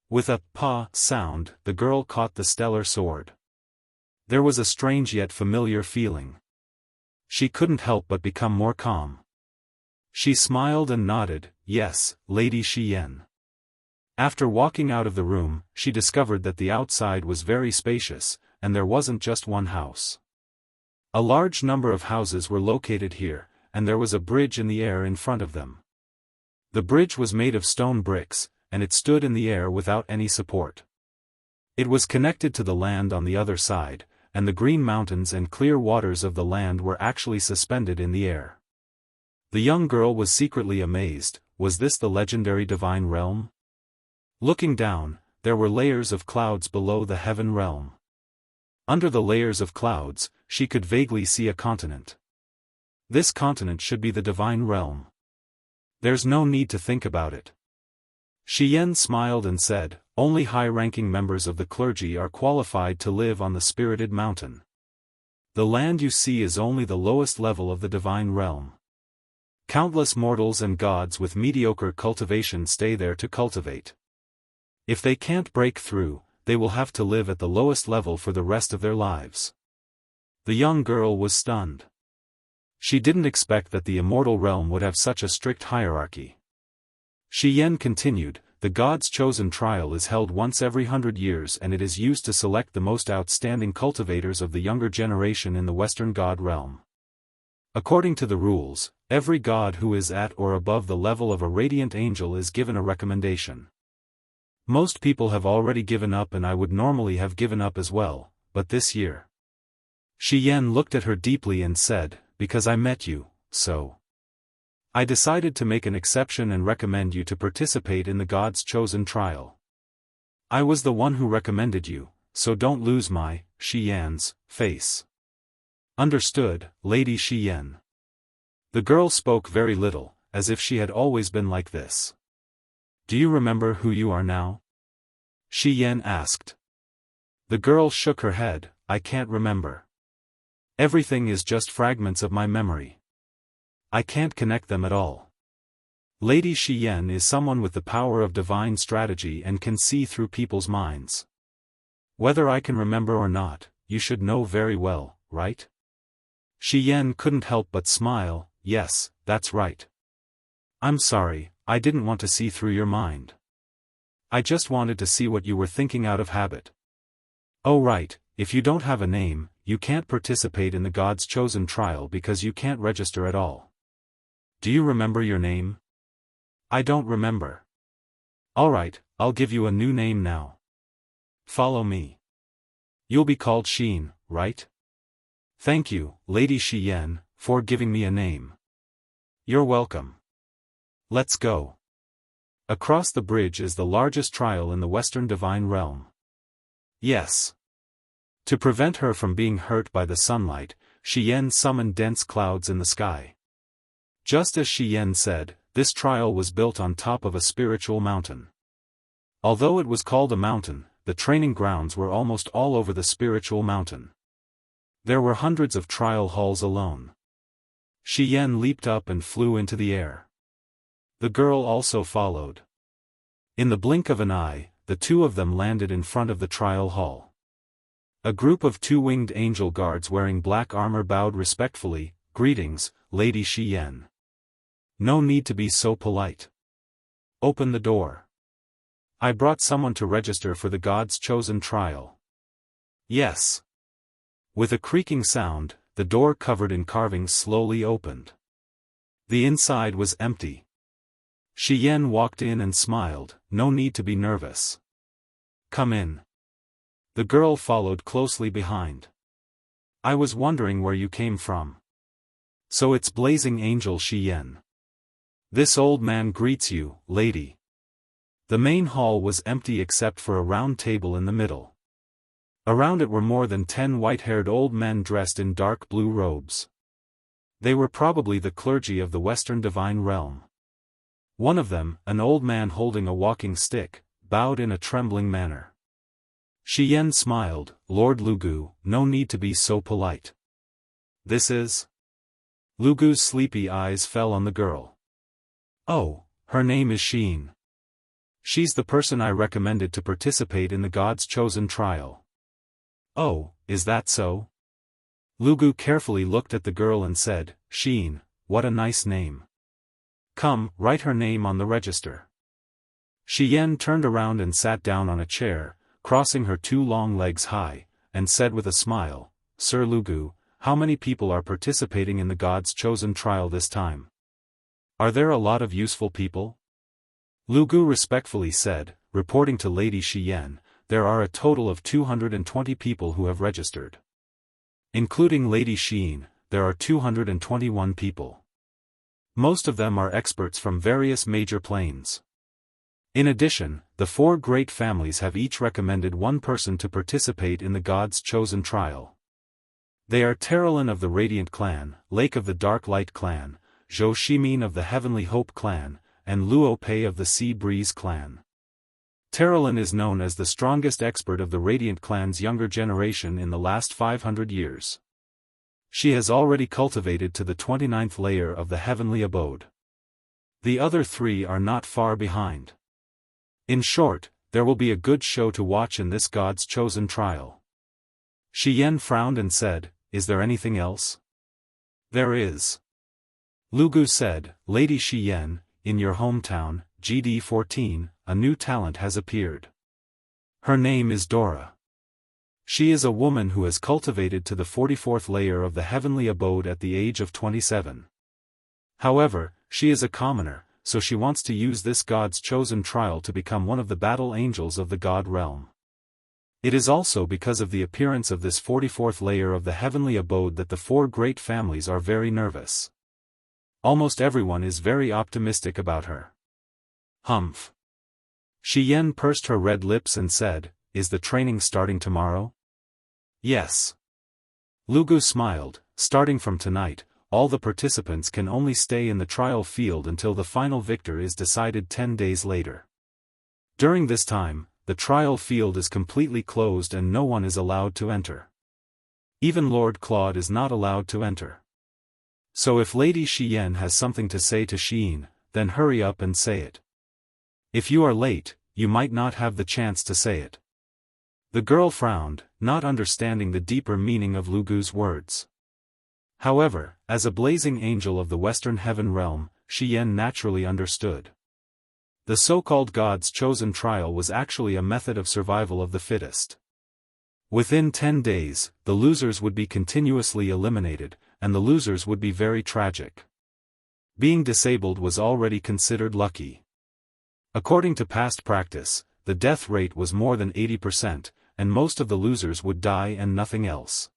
S1: With a "pa" sound, the girl caught the stellar sword. There was a strange yet familiar feeling. She couldn't help but become more calm. She smiled and nodded, "Yes, Lady Xian." After walking out of the room, she discovered that the outside was very spacious, and there wasn't just one house. A large number of houses were located here, and there was a bridge in the air in front of them. The bridge was made of stone bricks, and it stood in the air without any support. It was connected to the land on the other side, and the green mountains and clear waters of the land were actually suspended in the air. The young girl was secretly amazed. Was this the legendary divine realm? Looking down, there were layers of clouds below the heaven realm. Under the layers of clouds, she could vaguely see a continent. This continent should be the divine realm. There's no need to think about it. Xian smiled and said, "Only high-ranking members of the clergy are qualified to live on the spirited mountain. The land you see is only the lowest level of the divine realm. Countless mortals and gods with mediocre cultivation stay there to cultivate. If they can't break through, they will have to live at the lowest level for the rest of their lives." The young girl was stunned. She didn't expect that the immortal realm would have such a strict hierarchy. Xian continued, "The God's chosen trial is held once every 100 years and it is used to select the most outstanding cultivators of the younger generation in the Western God realm. According to the rules, every god who is at or above the level of a radiant angel is given a recommendation. Most people have already given up and I would normally have given up as well, but this year." Xian looked at her deeply and said, "Because I met you, so I decided to make an exception and recommend you to participate in the God's chosen trial. I was the one who recommended you, so don't lose my, Xian's, face." "Understood, Lady Xian." The girl spoke very little, as if she had always been like this. "Do you remember who you are now?" Xian asked. The girl shook her head, "I can't remember. Everything is just fragments of my memory. I can't connect them at all." Lady Xian is someone with the power of divine strategy and can see through people's minds. Whether I can remember or not, you should know very well, right? Xian couldn't help but smile, "Yes, that's right. I'm sorry, I didn't want to see through your mind. I just wanted to see what you were thinking out of habit. Oh right, if you don't have a name, you can't participate in the God's chosen trial because you can't register at all. Do you remember your name?" "I don't remember." "Alright, I'll give you a new name now. Follow me. You'll be called Xin, right?" "Thank you, Lady Xian, for giving me a name." "You're welcome. Let's go." Across the bridge is the largest trial in the Western divine realm. Yes. To prevent her from being hurt by the sunlight, Xian summoned dense clouds in the sky. Just as Xian said, this trial was built on top of a spiritual mountain. Although it was called a mountain, the training grounds were almost all over the spiritual mountain. There were hundreds of trial halls alone. Xian leaped up and flew into the air. The girl also followed. In the blink of an eye, the two of them landed in front of the trial hall. A group of two-winged angel guards wearing black armor bowed respectfully. "Greetings, Lady Xian. No need to be so polite. Open the door. I brought someone to register for the God's chosen trial." "Yes." With a creaking sound, the door covered in carvings slowly opened. The inside was empty. Xian walked in and smiled. "No need to be nervous. Come in." The girl followed closely behind. "I was wondering where you came from." "So it's Blazing Angel Xian. This old man greets you, lady." The main hall was empty except for a round table in the middle. Around it were more than 10 white-haired old men dressed in dark blue robes. They were probably the clergy of the Western Divine Realm. One of them, an old man holding a walking stick, bowed in a trembling manner. Xian smiled. "Lord Lugu, no need to be so polite. This is..." Lugu's sleepy eyes fell on the girl. "Oh, her name is Xian. She's the person I recommended to participate in the God's chosen trial." "Oh, is that so?" Lugu carefully looked at the girl and said, "Xian, what a nice name. Come, write her name on the register." Xian turned around and sat down on a chair, crossing her two long legs high, and said with a smile, "Sir Lugu, how many people are participating in the God's chosen trial this time? Are there a lot of useful people?" Lugu respectfully said, "Reporting to Lady Xian, there are a total of 220 people who have registered. Including Lady Xian, there are 221 people. Most of them are experts from various major planes. In addition, the 4 great families have each recommended one person to participate in the God's chosen trial. They are Terralin of the Radiant Clan, Lake of the Dark Light Clan, Zhou Shimin of the Heavenly Hope Clan, and Luo Pei of the Sea Breeze Clan. Terralin is known as the strongest expert of the Radiant Clan's younger generation in the last 500 years. She has already cultivated to the 29th layer of the Heavenly Abode. The other 3 are not far behind. In short, there will be a good show to watch in this God's chosen trial." Xian frowned and said, "Is there anything else?" "There is." Lugu said, "Lady Xian, in your hometown, GD14, a new talent has appeared. Her name is Dora. She is a woman who has cultivated to the 44th layer of the Heavenly Abode at the age of 27. However, she is a commoner, so she wants to use this God's chosen trial to become one of the battle angels of the God realm. It is also because of the appearance of this 44th layer of the Heavenly Abode that the 4 great families are very nervous. Almost everyone is very optimistic about her." "Humph." Xian pursed her red lips and said, "Is the training starting tomorrow?" "Yes." Lugu smiled. "Starting from tonight, all the participants can only stay in the trial field until the final victor is decided 10 days later. During this time, the trial field is completely closed and no one is allowed to enter. Even Lord Claude is not allowed to enter. So if Lady Xian has something to say to Xian, then hurry up and say it. If you are late, you might not have the chance to say it." The girl frowned, not understanding the deeper meaning of Lugu's words. However, as a blazing angel of the Western Heaven realm, Xian naturally understood. The so-called God's chosen trial was actually a method of survival of the fittest. Within 10 days, the losers would be continuously eliminated, and the losers would be very tragic. Being disabled was already considered lucky. According to past practice, the death rate was more than 80%, and most of the losers would die and nothing else.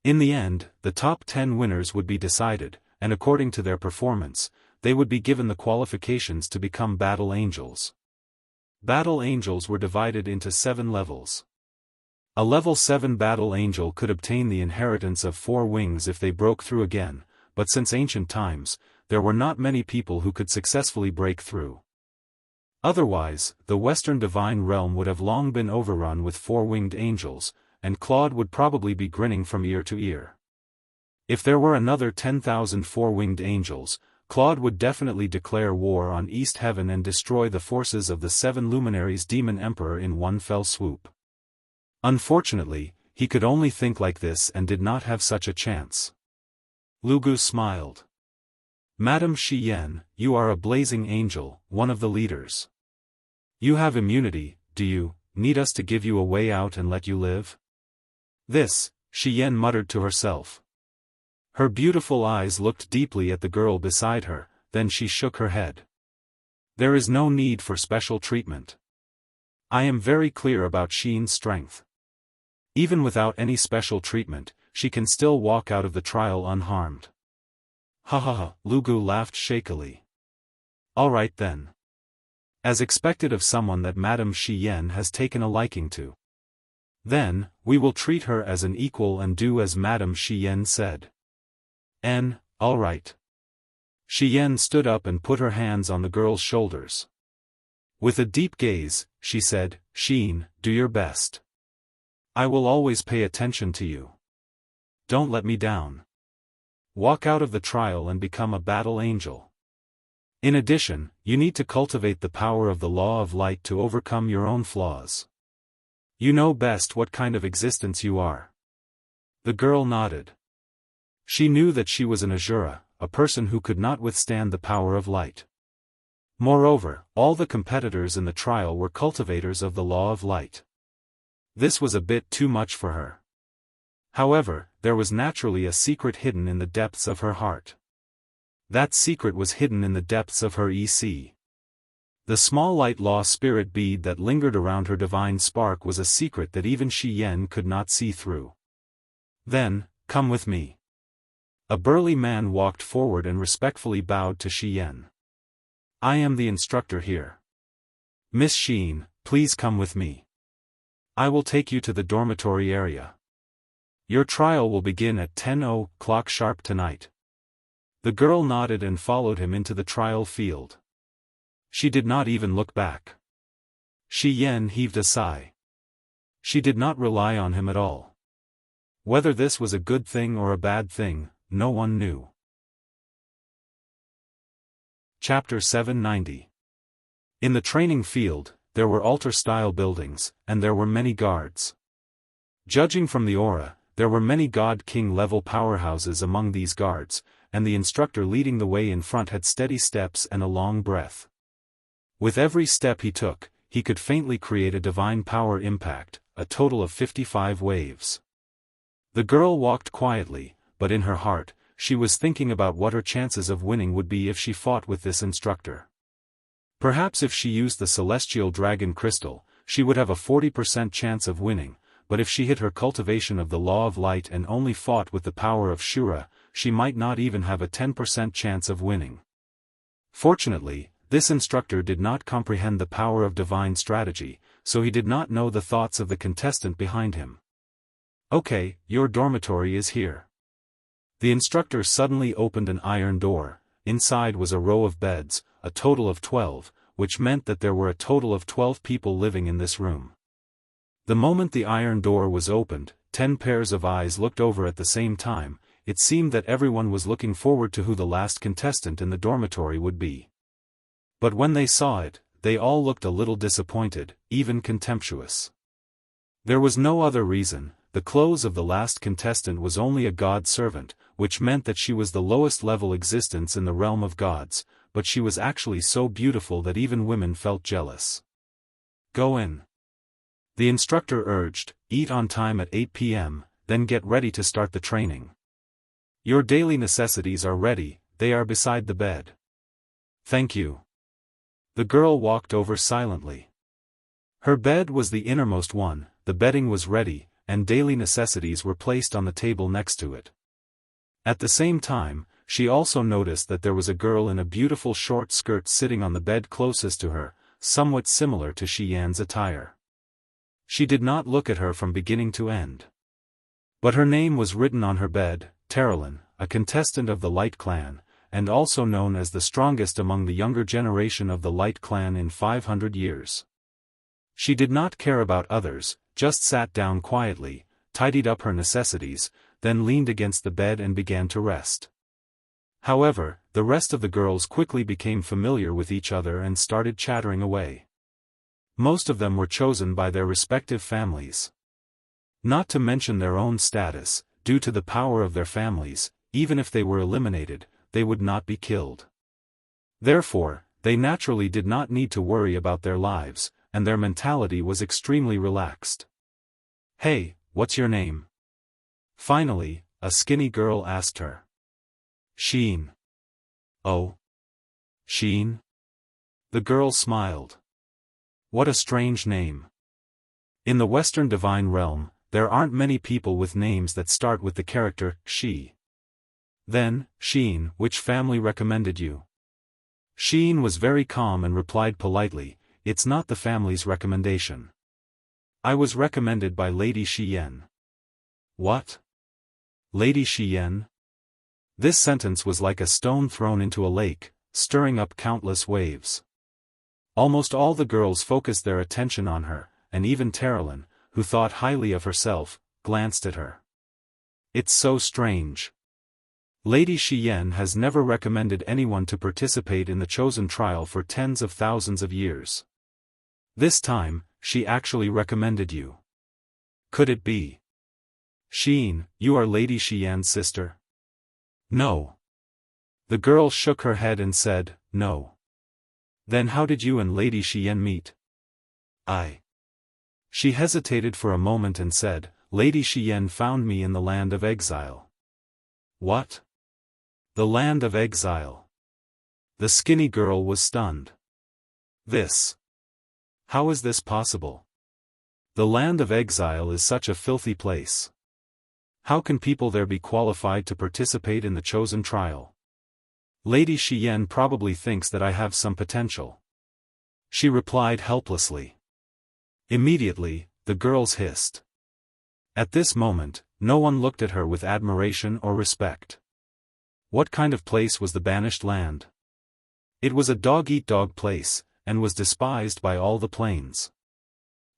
S1: In the end, the top 10 winners would be decided, and according to their performance, they would be given the qualifications to become battle angels. Battle angels were divided into 7 levels. A level 7 battle angel could obtain the inheritance of 4 wings if they broke through again, but since ancient times, there were not many people who could successfully break through. Otherwise, the Western Divine Realm would have long been overrun with 4-winged angels, and Claude would probably be grinning from ear to ear. If there were another 10,000 4-winged angels, Claude would definitely declare war on East Heaven and destroy the forces of the 7 luminaries Demon Emperor in one fell swoop. Unfortunately, he could only think like this and did not have such a chance. Lu Gu smiled. Madame Shi Yan, you are a blazing angel, one of the leaders. You have immunity, do you need us to give you a way out and let you live? This, Shi Yan muttered to herself. Her beautiful eyes looked deeply at the girl beside her, then she shook her head. There is no need for special treatment. I am very clear about Xian's strength. Even without any special treatment, she can still walk out of the trial unharmed. Ha ha ha, Lu Gu laughed shakily. All right then. As expected of someone that Madame Shi Yan has taken a liking to. Then, we will treat her as an equal and do as Madame Shi Yan said. All right. Shi Yan stood up and put her hands on the girl's shoulders. With a deep gaze, she said, Xian, do your best. I will always pay attention to you. Don't let me down. Walk out of the trial and become a battle angel. In addition, you need to cultivate the power of the law of light to overcome your own flaws. You know best what kind of existence you are. The girl nodded. She knew that she was an Azura, a person who could not withstand the power of light. Moreover, all the competitors in the trial were cultivators of the law of light. This was a bit too much for her. However, there was naturally a secret hidden in the depths of her heart. That secret was hidden in the depths of her EC. The small light law spirit bead that lingered around her divine spark was a secret that even Shi Yan could not see through. Then, come with me. A burly man walked forward and respectfully bowed to Shi Yan. I am the instructor here. Miss Xian, please come with me. I will take you to the dormitory area. Your trial will begin at 10:00 sharp tonight. The girl nodded and followed him into the trial field. She did not even look back. Shi Yan heaved a sigh. She did not rely on him at all. Whether this was a good thing or a bad thing, no one knew. Chapter 790. In the training field, there were altar-style buildings, and there were many guards. Judging from the aura, there were many God-King level powerhouses among these guards, and the instructor leading the way in front had steady steps and a long breath. With every step he took, he could faintly create a divine power impact, a total of 55 waves. The girl walked quietly, but in her heart, she was thinking about what her chances of winning would be if she fought with this instructor. Perhaps if she used the celestial dragon crystal, she would have a 40% chance of winning, but if she hid her cultivation of the law of light and only fought with the power of Shura, she might not even have a 10% chance of winning. Fortunately, this instructor did not comprehend the power of divine strategy, so he did not know the thoughts of the contestant behind him. Okay, your dormitory is here. The instructor suddenly opened an iron door. Inside was a row of beds, a total of 12, which meant that there were a total of 12 people living in this room. The moment the iron door was opened, 10 pairs of eyes looked over at the same time. It seemed that everyone was looking forward to who the last contestant in the dormitory would be. But when they saw it, they all looked a little disappointed, even contemptuous. There was no other reason. The clothes of the last contestant was only a god servant, which meant that she was the lowest level existence in the realm of gods, but she was actually so beautiful that even women felt jealous. Go in. The instructor urged, eat on time at 8 p.m., then get ready to start the training. Your daily necessities are ready, they are beside the bed. Thank you. The girl walked over silently. Her bed was the innermost one, the bedding was ready, and daily necessities were placed on the table next to it. At the same time, she also noticed that there was a girl in a beautiful short skirt sitting on the bed closest to her, somewhat similar to Shi Yan's attire. She did not look at her from beginning to end. But her name was written on her bed, Terralyn, a contestant of the Light Clan, and also known as the strongest among the younger generation of the Light Clan in 500 years. She did not care about others, just sat down quietly, tidied up her necessities, then leaned against the bed and began to rest. However, the rest of the girls quickly became familiar with each other and started chattering away. Most of them were chosen by their respective families. Not to mention their own status, due to the power of their families, even if they were eliminated, they would not be killed. Therefore, they naturally did not need to worry about their lives, and their mentality was extremely relaxed. "Hey, what's your name?" Finally, a skinny girl asked her. "Sheen." "Oh? Sheen?" The girl smiled. "What a strange name. In the Western Divine Realm, there aren't many people with names that start with the character she." "Then, Sheen, which family recommended you?" Sheen was very calm and replied politely, "It's not the family's recommendation. I was recommended by Lady Shiyen." "What? Lady Shiyen?" This sentence was like a stone thrown into a lake, stirring up countless waves. Almost all the girls focused their attention on her, and even Terralyn, who thought highly of herself, glanced at her. "It's so strange. Lady Shiyen has never recommended anyone to participate in the chosen trial for tens of thousands of years. This time, she actually recommended you. Could it be? Sheen, you are Lady Shiyen's sister?" "No." The girl shook her head and said, "No." "Then how did you and Lady Shiyen meet?" She hesitated for a moment and said, "Lady Shiyen found me in the land of exile." "What? The land of exile?" The skinny girl was stunned. How is this possible? The land of exile is such a filthy place. How can people there be qualified to participate in the chosen trial? Lady Shiyen probably thinks that I have some potential." She replied helplessly. Immediately, the girls hissed. At this moment, no one looked at her with admiration or respect. What kind of place was the banished land? It was a dog-eat-dog place, and was despised by all the plains.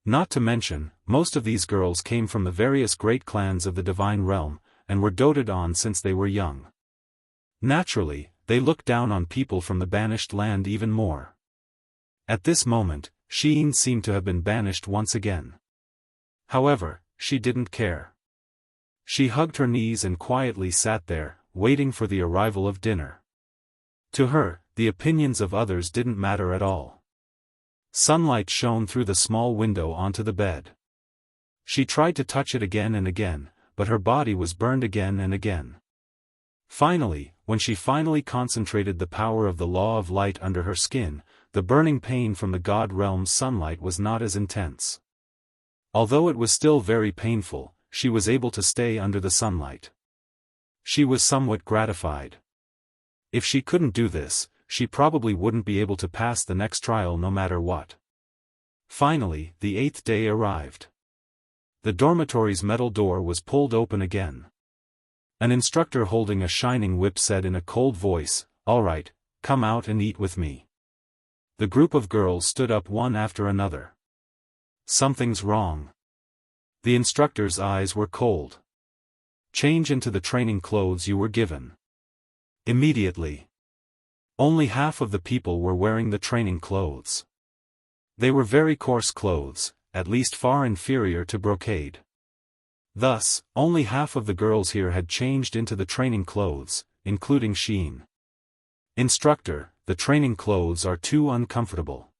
S1: Not to mention, most of these girls came from the various great clans of the divine realm, and were doted on since they were young. Naturally, they looked down on people from the banished land even more. At this moment, Sheen seemed to have been banished once again. However, she didn't care. She hugged her knees and quietly sat there, waiting for the arrival of dinner. To her, the opinions of others didn't matter at all. Sunlight shone through the small window onto the bed. She tried to touch it again and again, but her body was burned again and again. Finally, when she finally concentrated the power of the law of light under her skin, the burning pain from the god realm's sunlight was not as intense. Although it was still very painful, she was able to stay under the sunlight. She was somewhat gratified. If she couldn't do this, she probably wouldn't be able to pass the next trial no matter what. Finally, the 8th day arrived. The dormitory's metal door was pulled open again. An instructor holding a shining whip said in a cold voice, "All right, come out and eat with me." The group of girls stood up one after another. "Something's wrong." The instructor's eyes were cold. "Change into the training clothes you were given." Immediately. Only half of the people were wearing the training clothes. They were very coarse clothes, at least far inferior to brocade. Thus, only half of the girls here had changed into the training clothes, including Sheen. "Instructor, the training clothes are too uncomfortable.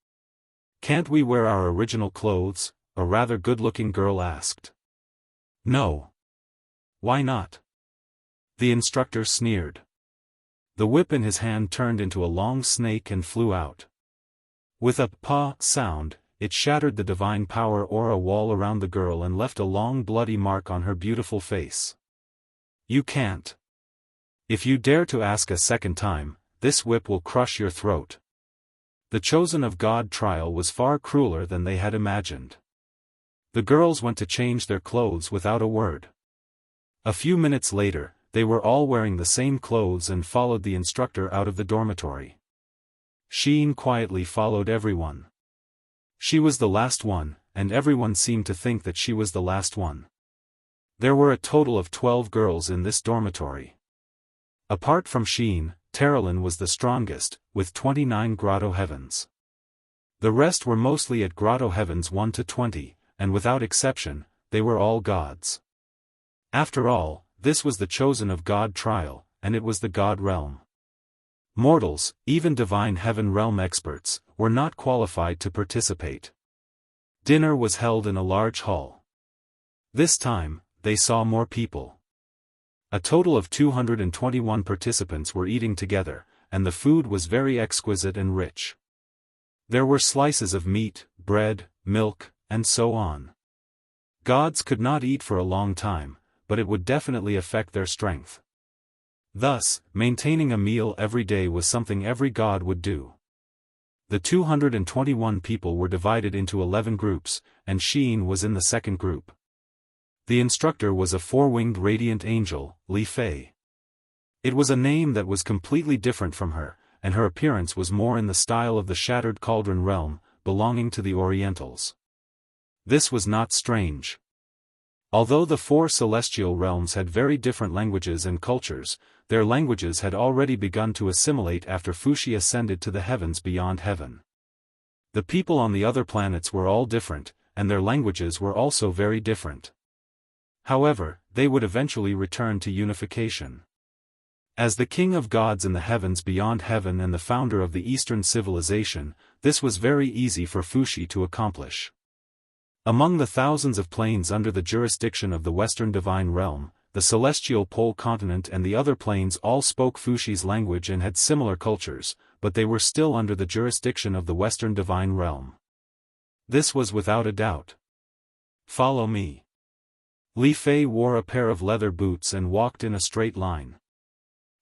S1: Can't we wear our original clothes?" a rather good-looking girl asked. "No." "Why not?" The instructor sneered. The whip in his hand turned into a long snake and flew out. With a "pa" sound, it shattered the divine power aura wall around the girl and left a long bloody mark on her beautiful face. "You can't. If you dare to ask a second time, this whip will crush your throat." The chosen of God trial was far crueler than they had imagined. The girls went to change their clothes without a word. A few minutes later, they were all wearing the same clothes and followed the instructor out of the dormitory. Sheen quietly followed everyone. She was the last one, and everyone seemed to think that she was the last one. There were a total of 12 girls in this dormitory. Apart from Sheen, Terralin was the strongest, with 29 grotto heavens. The rest were mostly at grotto heavens 1 to 20, and without exception, they were all gods. After all, this was the chosen of God trial, and it was the God realm. Mortals, even divine heaven realm experts, were not qualified to participate. Dinner was held in a large hall. This time, they saw more people. A total of 221 participants were eating together, and the food was very exquisite and rich. There were slices of meat, bread, milk, and so on. Gods could not eat for a long time, but it would definitely affect their strength. Thus, maintaining a meal every day was something every god would do. The 221 people were divided into 11 groups, and Xian was in the second group. The instructor was a four-winged radiant angel, Li Fei. It was a name that was completely different from her, and her appearance was more in the style of the Shattered Cauldron realm, belonging to the Orientals. This was not strange. Although the four celestial realms had very different languages and cultures, their languages had already begun to assimilate after Fuxi ascended to the heavens beyond heaven. The people on the other planets were all different, and their languages were also very different. However, they would eventually return to unification. As the king of gods in the heavens beyond heaven and the founder of the Eastern civilization, this was very easy for Fuxi to accomplish. Among the thousands of planes under the jurisdiction of the Western Divine Realm, the Celestial Pole Continent and the other planes all spoke Fuxi's language and had similar cultures, but they were still under the jurisdiction of the Western Divine Realm. This was without a doubt. Follow me. Li Fei wore a pair of leather boots and walked in a straight line.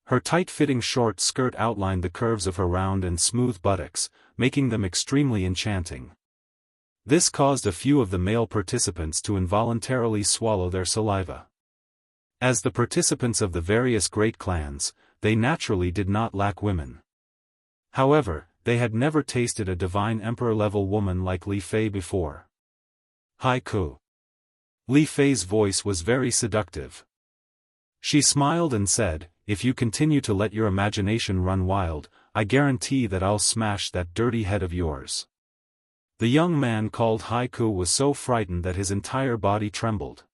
S1: Her tight-fitting short skirt outlined the curves of her round and smooth buttocks, making them extremely enchanting. This caused a few of the male participants to involuntarily swallow their saliva. As the participants of the various great clans, they naturally did not lack women. However, they had never tasted a divine emperor-level woman like Li Fei before. Haiku. Li Fei's voice was very seductive. She smiled and said, "If you continue to let your imagination run wild, I guarantee that I'll smash that dirty head of yours." The young man called Haiku was so frightened that his entire body trembled.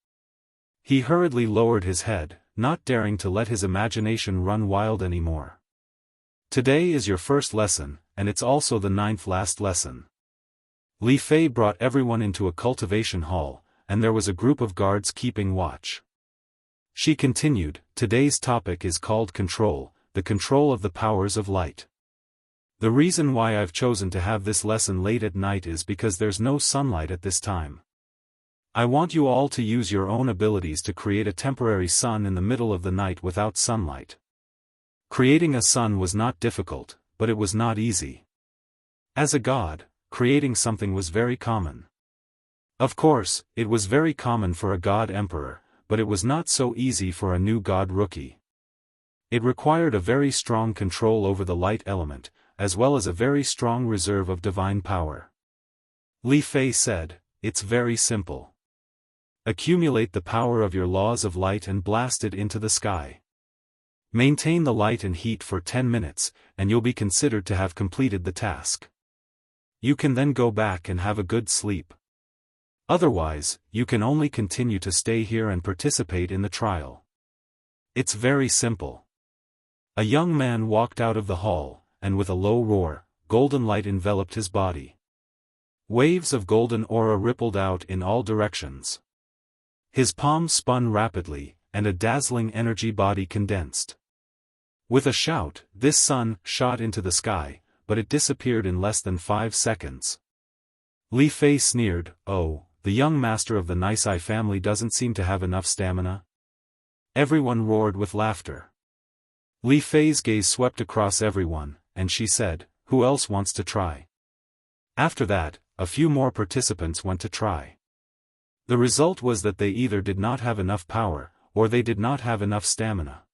S1: He hurriedly lowered his head, not daring to let his imagination run wild anymore. "Today is your first lesson, and it's also the 9th last lesson." Li Fei brought everyone into a cultivation hall, and there was a group of guards keeping watch. She continued, "Today's topic is called control, the control of the powers of light. The reason why I've chosen to have this lesson late at night is because there's no sunlight at this time. I want you all to use your own abilities to create a temporary sun in the middle of the night without sunlight." Creating a sun was not difficult, but it was not easy. As a god, creating something was very common. Of course, it was very common for a god emperor, but it was not so easy for a new god rookie. It required a very strong control over the light element, as well as a very strong reserve of divine power. Li Fei said, "It's very simple. Accumulate the power of your laws of light and blast it into the sky. Maintain the light and heat for 10 minutes, and you'll be considered to have completed the task. You can then go back and have a good sleep. Otherwise, you can only continue to stay here and participate in the trial. It's very simple." A young man walked out of the hall, and with a low roar, golden light enveloped his body. Waves of golden aura rippled out in all directions. His palms spun rapidly, and a dazzling energy body condensed. With a shout, this sun shot into the sky, but it disappeared in less than 5 seconds. Li Fei sneered, "Oh, the young master of the Nisei family doesn't seem to have enough stamina." Everyone roared with laughter. Li Fei's gaze swept across everyone, and she said, "Who else wants to try?" After that, a few more participants went to try. The result was that they either did not have enough power, or they did not have enough stamina.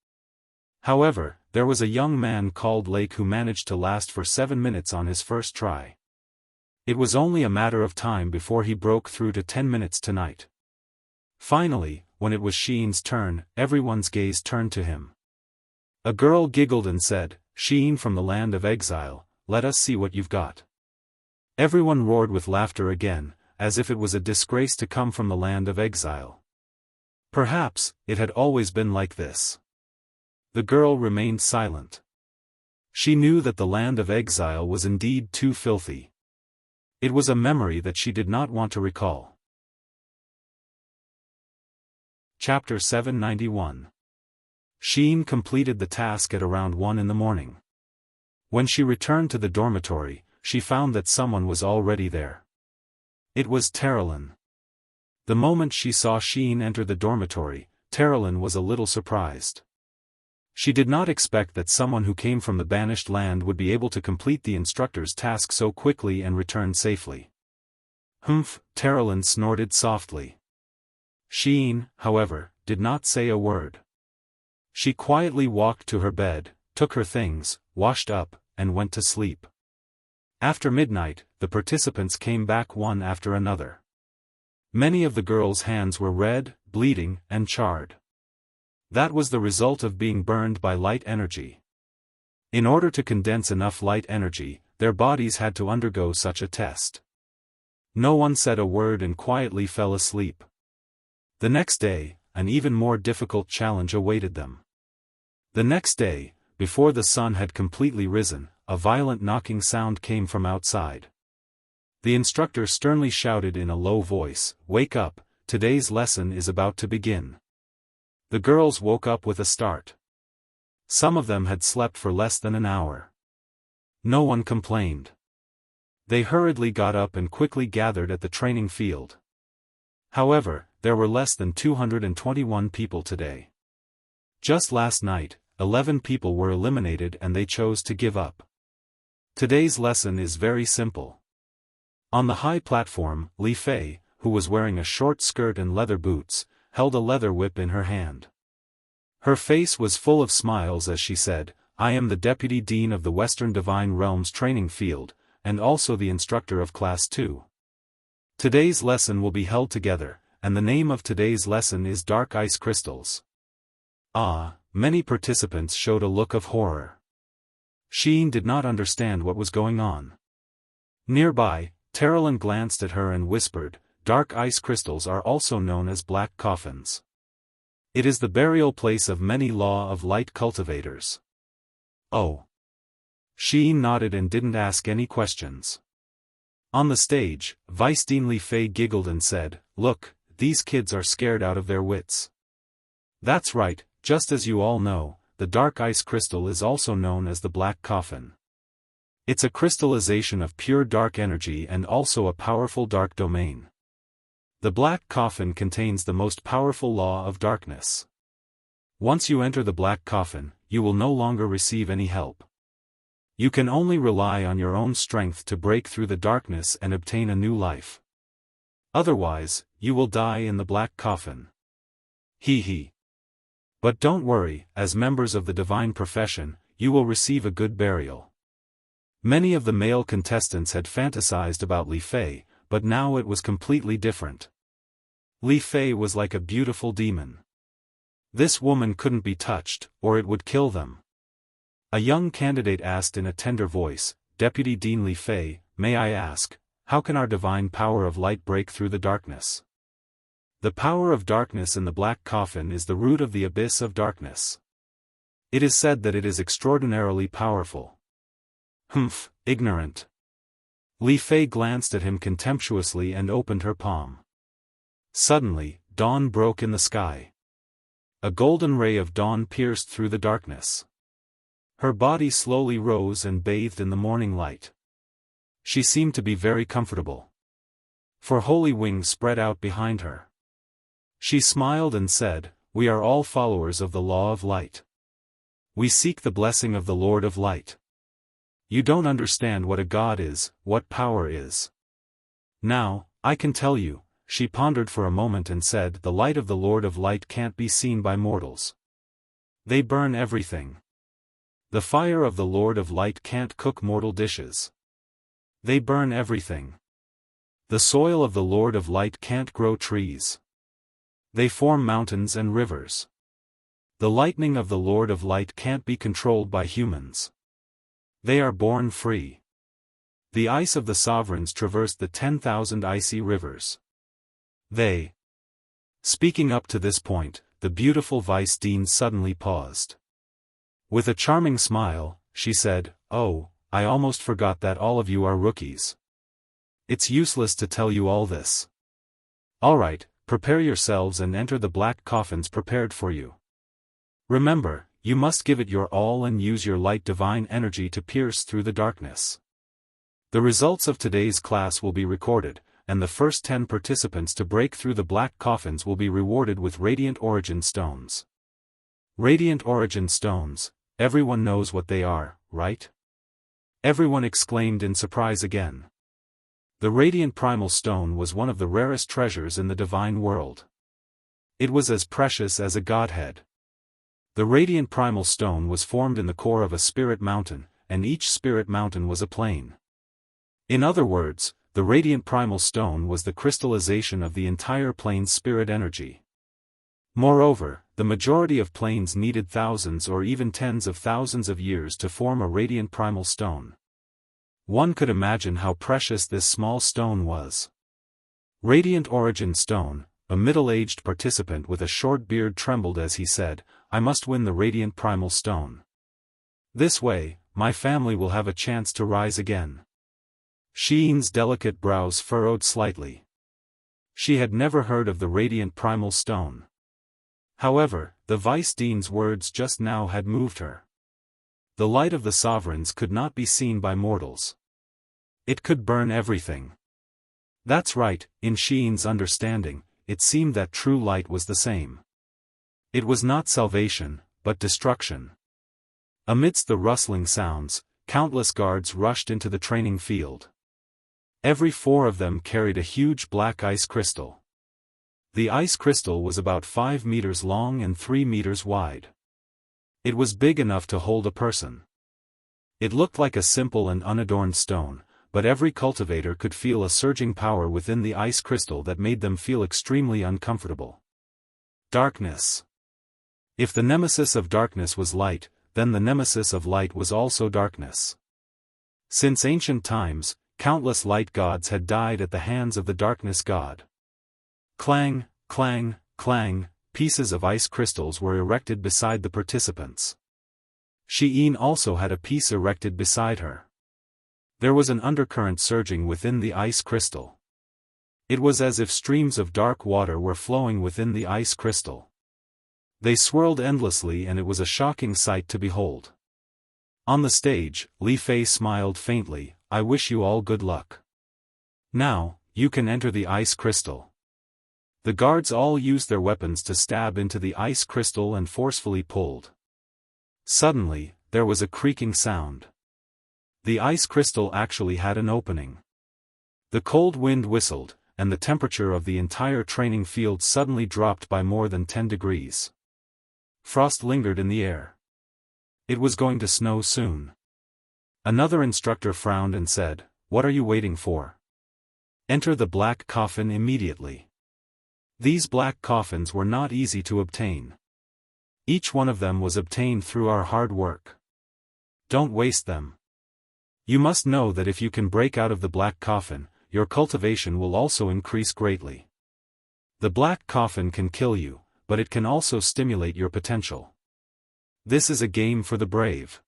S1: However, there was a young man called Lake who managed to last for 7 minutes on his first try. It was only a matter of time before he broke through to 10 minutes tonight. Finally, when it was Xian's turn, everyone's gaze turned to him. A girl giggled and said, Sheen from the land of exile, let us see what you've got." Everyone roared with laughter again, as if it was a disgrace to come from the land of exile. Perhaps, it had always been like this. The girl remained silent. She knew that the land of exile was indeed too filthy. It was a memory that she did not want to recall. Chapter 791. Sheen completed the task at around 1 in the morning. When she returned to the dormitory, she found that someone was already there. It was Terrelin. The moment she saw Sheen enter the dormitory, Terrelin was a little surprised. She did not expect that someone who came from the banished land would be able to complete the instructor's task so quickly and return safely. "Humph," Terrelin snorted softly. Sheen, however, did not say a word. She quietly walked to her bed, took her things, washed up, and went to sleep. After midnight, the participants came back one after another. Many of the girls' hands were red, bleeding, and charred. That was the result of being burned by light energy. In order to condense enough light energy, their bodies had to undergo such a test. No one said a word and quietly fell asleep. The next day, an even more difficult challenge awaited them. The next day, before the sun had completely risen, a violent knocking sound came from outside. The instructor sternly shouted in a low voice, "Wake up, today's lesson is about to begin." The girls woke up with a start. Some of them had slept for less than an hour. No one complained. They hurriedly got up and quickly gathered at the training field. However, there were less than 221 people today. Just last night, 11 people were eliminated and they chose to give up. Today's lesson is very simple. On the high platform, Li Fei, who was wearing a short skirt and leather boots, held a leather whip in her hand. Her face was full of smiles as she said, "I am the Deputy Dean of the Western Divine Realms Training Field, and also the instructor of Class 2. Today's lesson will be held together, and the name of today's lesson is Dark Ice Crystals." Many participants showed a look of horror. Sheen did not understand what was going on. Nearby, Terrelin glanced at her and whispered, "Dark ice crystals are also known as black coffins. It is the burial place of many Law of Light cultivators." "Oh." Sheen nodded and didn't ask any questions. On the stage, Vice Dean Li Fei giggled and said, "Look, these kids are scared out of their wits." "That's right, just as you all know, the dark ice crystal is also known as the black coffin. It's a crystallization of pure dark energy and also a powerful dark domain. The black coffin contains the most powerful law of darkness. Once you enter the black coffin, you will no longer receive any help. You can only rely on your own strength to break through the darkness and obtain a new life. Otherwise, you will die in the black coffin. Hee hee. But don't worry, as members of the divine profession, you will receive a good burial." Many of the male contestants had fantasized about Li Fei, but now it was completely different. Li Fei was like a beautiful demon. This woman couldn't be touched, or it would kill them. A young candidate asked in a tender voice, "Deputy Dean Li Fei, may I ask, how can our divine power of light break through the darkness?" "The power of darkness in the black coffin is the root of the abyss of darkness. It is said that it is extraordinarily powerful." "Humph, ignorant." Li Fei glanced at him contemptuously and opened her palm. Suddenly, dawn broke in the sky. A golden ray of dawn pierced through the darkness. Her body slowly rose and bathed in the morning light. She seemed to be very comfortable. For holy wings spread out behind her. She smiled and said, "We are all followers of the law of light. We seek the blessing of the Lord of Light. You don't understand what a god is, what power is. Now, I can tell you." She pondered for a moment and said, "The light of the Lord of Light can't be seen by mortals. They burn everything. The fire of the Lord of Light can't cook mortal dishes. They burn everything. The soil of the Lord of Light can't grow trees. They form mountains and rivers. The lightning of the Lord of Light can't be controlled by humans. They are born free. The ice of the sovereigns traversed the 10,000 icy rivers. They. Speaking up to this point, the beautiful Vice Dean suddenly paused. With a charming smile, she said, "Oh, I almost forgot that all of you are rookies. It's useless to tell you all this. Alright, prepare yourselves and enter the black coffins prepared for you. Remember, you must give it your all and use your light divine energy to pierce through the darkness. The results of today's class will be recorded, and the first 10 participants to break through the black coffins will be rewarded with Radiant Origin Stones." Radiant Origin Stones, everyone knows what they are, right? Everyone exclaimed in surprise again. The Radiant Primal Stone was one of the rarest treasures in the divine world. It was as precious as a godhead. The Radiant Primal Stone was formed in the core of a spirit mountain, and each spirit mountain was a plane. In other words, the Radiant Primal Stone was the crystallization of the entire plane's spirit energy. Moreover, the majority of planes needed thousands or even tens of thousands of years to form a Radiant Primal Stone. One could imagine how precious this small stone was. Radiant Origin Stone, a middle-aged participant with a short beard trembled as he said, "I must win the Radiant Primal Stone. This way, my family will have a chance to rise again." Sheen's delicate brows furrowed slightly. She had never heard of the Radiant Primal Stone. However, the Vice Dean's words just now had moved her. The light of the sovereigns could not be seen by mortals. It could burn everything. That's right, in Sheen's understanding, it seemed that true light was the same. It was not salvation, but destruction. Amidst the rustling sounds, countless guards rushed into the training field. Every 4 of them carried a huge black ice crystal. The ice crystal was about 5 meters long and 3 meters wide. It was big enough to hold a person. It looked like a simple and unadorned stone, but every cultivator could feel a surging power within the ice crystal that made them feel extremely uncomfortable. Darkness. If the nemesis of darkness was light, then the nemesis of light was also darkness. Since ancient times, countless light gods had died at the hands of the darkness god. Clang, clang, clang, pieces of ice crystals were erected beside the participants. Sheen also had a piece erected beside her. There was an undercurrent surging within the ice crystal. It was as if streams of dark water were flowing within the ice crystal. They swirled endlessly and it was a shocking sight to behold. On the stage, Li Fei smiled faintly, "I wish you all good luck. Now, you can enter the ice crystal." The guards all used their weapons to stab into the ice crystal and forcefully pulled. Suddenly, there was a creaking sound. The ice crystal actually had an opening. The cold wind whistled, and the temperature of the entire training field suddenly dropped by more than 10 degrees. Frost lingered in the air. It was going to snow soon. Another instructor frowned and said, "What are you waiting for? Enter the black coffin immediately." These black coffins were not easy to obtain. Each one of them was obtained through our hard work. Don't waste them. You must know that if you can break out of the black coffin, your cultivation will also increase greatly. The black coffin can kill you, but it can also stimulate your potential. This is a game for the brave.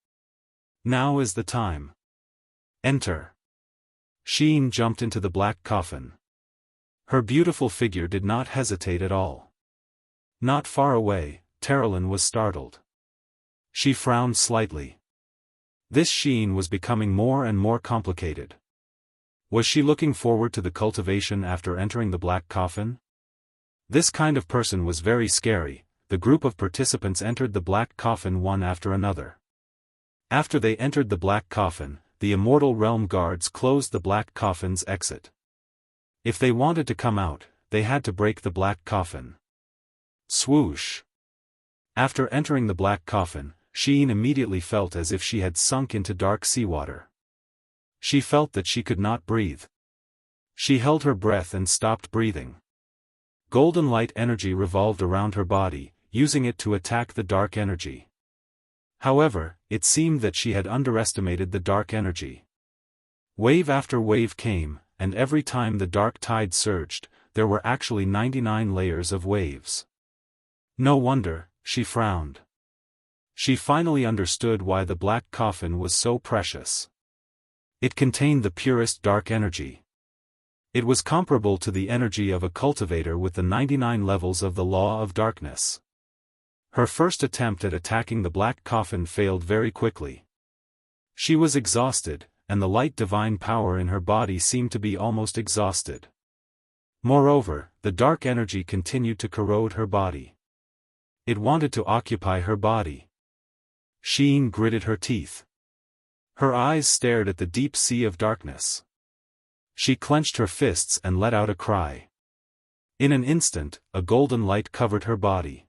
S1: Now is the time. Enter. Sheen jumped into the black coffin. Her beautiful figure did not hesitate at all. Not far away, Terralyn was startled. She frowned slightly. This Sheen was becoming more and more complicated. Was she looking forward to the cultivation after entering the black coffin? This kind of person was very scary. The group of participants entered the black coffin one after another. After they entered the black coffin, the Immortal Realm guards closed the black coffin's exit. If they wanted to come out, they had to break the black coffin. Swoosh! After entering the black coffin, Sheen immediately felt as if she had sunk into dark seawater. She felt that she could not breathe. She held her breath and stopped breathing. Golden light energy revolved around her body, using it to attack the dark energy. However, it seemed that she had underestimated the dark energy. Wave after wave came, and every time the dark tide surged, there were actually 99 layers of waves. No wonder, she frowned. She finally understood why the black coffin was so precious. It contained the purest dark energy. It was comparable to the energy of a cultivator with the 99 levels of the law of darkness. Her first attempt at attacking the black coffin failed very quickly. She was exhausted, and the light divine power in her body seemed to be almost exhausted. Moreover, the dark energy continued to corrode her body. It wanted to occupy her body. Xian gritted her teeth. Her eyes stared at the deep sea of darkness. She clenched her fists and let out a cry. In an instant, a golden light covered her body.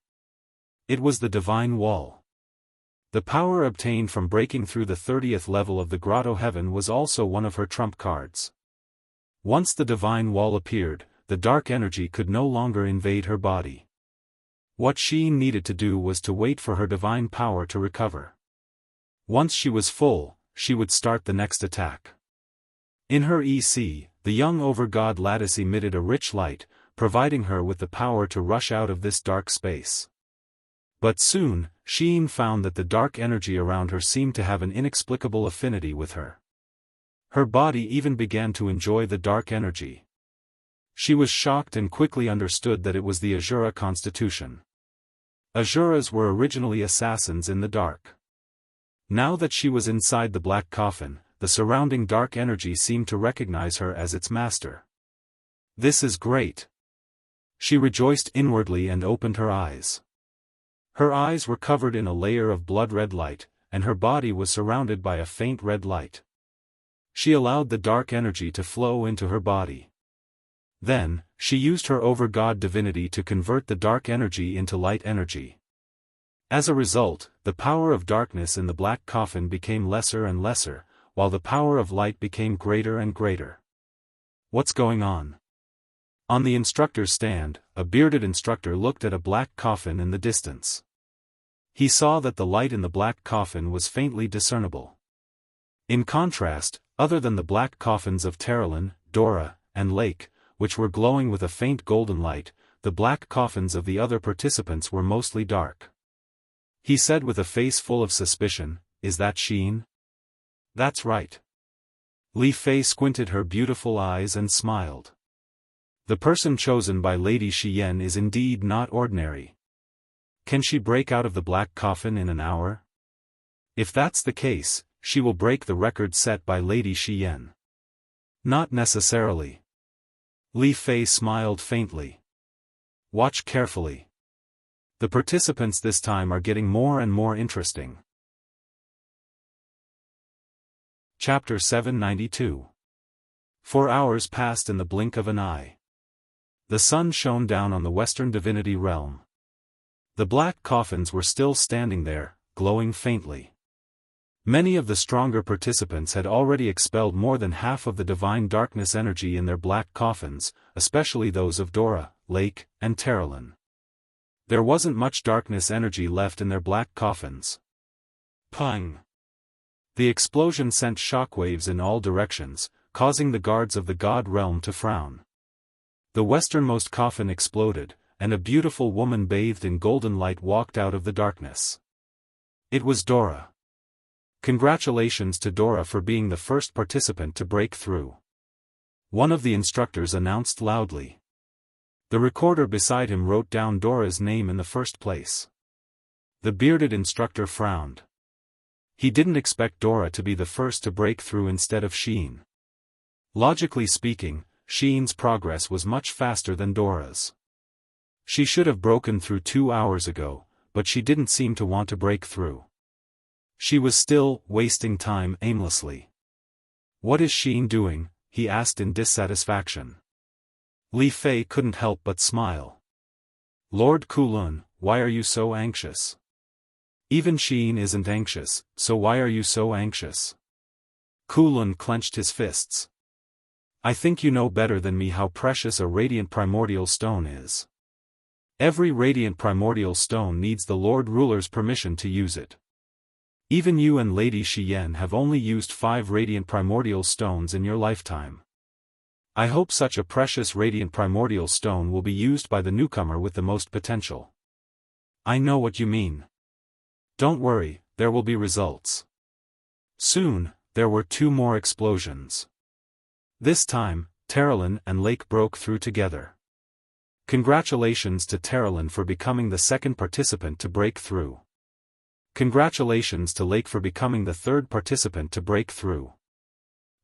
S1: It was the divine wall. The power obtained from breaking through the 30th level of the grotto heaven was also one of her trump cards. Once the divine wall appeared, the dark energy could no longer invade her body. What Xian needed to do was to wait for her divine power to recover. Once she was full, she would start the next attack. In her EC, the young overgod lattice emitted a rich light, providing her with the power to rush out of this dark space. But soon, Xian found that the dark energy around her seemed to have an inexplicable affinity with her. Her body even began to enjoy the dark energy. She was shocked and quickly understood that it was the Asura constitution. Asuras were originally assassins in the dark. Now that she was inside the black coffin, the surrounding dark energy seemed to recognize her as its master. This is great. She rejoiced inwardly and opened her eyes. Her eyes were covered in a layer of blood-red light, and her body was surrounded by a faint red light. She allowed the dark energy to flow into her body. Then, she used her overgod divinity to convert the dark energy into light energy. As a result, the power of darkness in the black coffin became lesser and lesser, while the power of light became greater and greater. What's going on? On the instructor's stand, a bearded instructor looked at a black coffin in the distance. He saw that the light in the black coffin was faintly discernible. In contrast, other than the black coffins of Terralyn, Dora, and Lake, which were glowing with a faint golden light, the black coffins of the other participants were mostly dark. He said with a face full of suspicion, "Is that Xian?" "That's right." Li Fei squinted her beautiful eyes and smiled. The person chosen by Lady Xian is indeed not ordinary. Can she break out of the black coffin in an hour? If that's the case, she will break the record set by Lady Xian. Not necessarily. Li Fei smiled faintly. Watch carefully. The participants this time are getting more and more interesting. Chapter 792. 4 hours passed in the blink of an eye. The sun shone down on the western divinity realm. The black coffins were still standing there, glowing faintly. Many of the stronger participants had already expelled more than half of the divine darkness energy in their black coffins, especially those of Dora, Lake, and Terralyn. There wasn't much darkness energy left in their black coffins. Pang! The explosion sent shockwaves in all directions, causing the guards of the god realm to frown. The westernmost coffin exploded, and a beautiful woman bathed in golden light walked out of the darkness. It was Dora. Congratulations to Dora for being the first participant to break through. One of the instructors announced loudly. The recorder beside him wrote down Dora's name in the first place. The bearded instructor frowned. He didn't expect Dora to be the first to break through instead of Xian. Logically speaking, Xian's progress was much faster than Dora's. She should have broken through 2 hours ago, but she didn't seem to want to break through. She was still wasting time aimlessly. "What is Xian doing?" he asked in dissatisfaction. Li Fei couldn't help but smile. "Lord Kulun, why are you so anxious? Even Xian isn't anxious, so why are you so anxious?" Kulun clenched his fists. "I think you know better than me how precious a radiant primordial stone is. Every radiant primordial stone needs the Lord Ruler's permission to use it. Even you and Lady Xian have only used 5 radiant primordial stones in your lifetime. I hope such a precious radiant primordial stone will be used by the newcomer with the most potential. I know what you mean. Don't worry, there will be results. Soon, there were 2 more explosions. This time, Terralyn and Lake broke through together. Congratulations to Terralyn for becoming the 2nd participant to break through. Congratulations to Lake for becoming the 3rd participant to break through.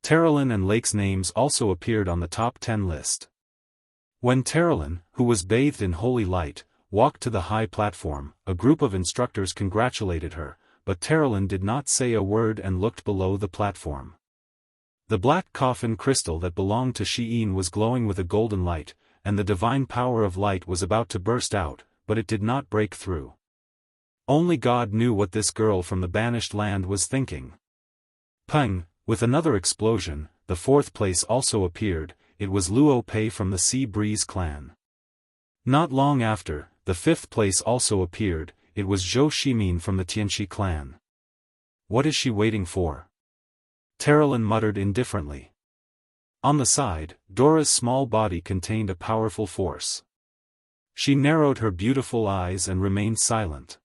S1: Terralyn and Lake's names also appeared on the top 10 list. When Terralyn, who was bathed in holy light, walked to the high platform, a group of instructors congratulated her, but Terralyn did not say a word and looked below the platform. The black coffin crystal that belonged to Xian was glowing with a golden light, and the divine power of light was about to burst out, but it did not break through. Only God knew what this girl from the banished land was thinking. Peng, with another explosion, the 4th place also appeared. It was Luo Pei from the Sea Breeze clan. Not long after, the 5th place also appeared. It was Zhou Shimin from the Tianxi clan. What is she waiting for? Terralyn muttered indifferently. On the side, Dora's small body contained a powerful force. She narrowed her beautiful eyes and remained silent.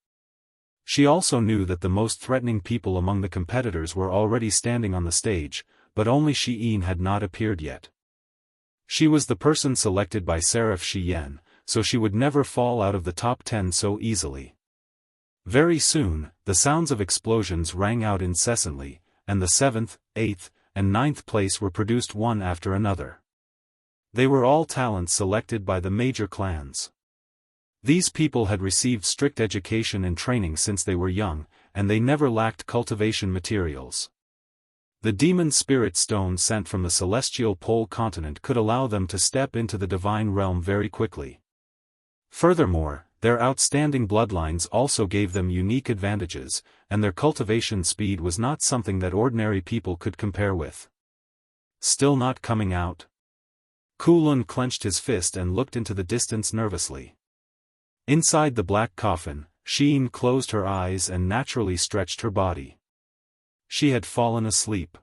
S1: She also knew that the most threatening people among the competitors were already standing on the stage, but only Xian had not appeared yet. She was the person selected by Seraph Xian, so she would never fall out of the top 10 so easily. Very soon, the sounds of explosions rang out incessantly, and the 7th, 8th, and 9th place were produced one after another. They were all talents selected by the major clans. These people had received strict education and training since they were young, and they never lacked cultivation materials. The demon spirit stone sent from the celestial pole continent could allow them to step into the divine realm very quickly. Furthermore, their outstanding bloodlines also gave them unique advantages, and their cultivation speed was not something that ordinary people could compare with. Still not coming out? Kulun clenched his fist and looked into the distance nervously. Inside the black coffin, Xian closed her eyes and naturally stretched her body. She had fallen asleep.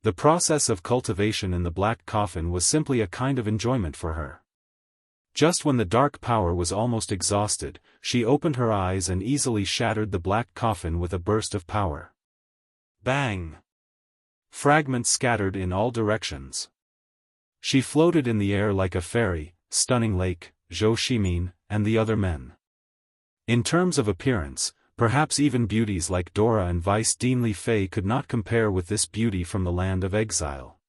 S1: The process of cultivation in the black coffin was simply a kind of enjoyment for her. Just when the dark power was almost exhausted, she opened her eyes and easily shattered the black coffin with a burst of power. Bang! Fragments scattered in all directions. She floated in the air like a fairy, stunning Lake, Zhou Shimin, and the other men. In terms of appearance, perhaps even beauties like Dora and Vice Dean Li Fei could not compare with this beauty from the land of exile.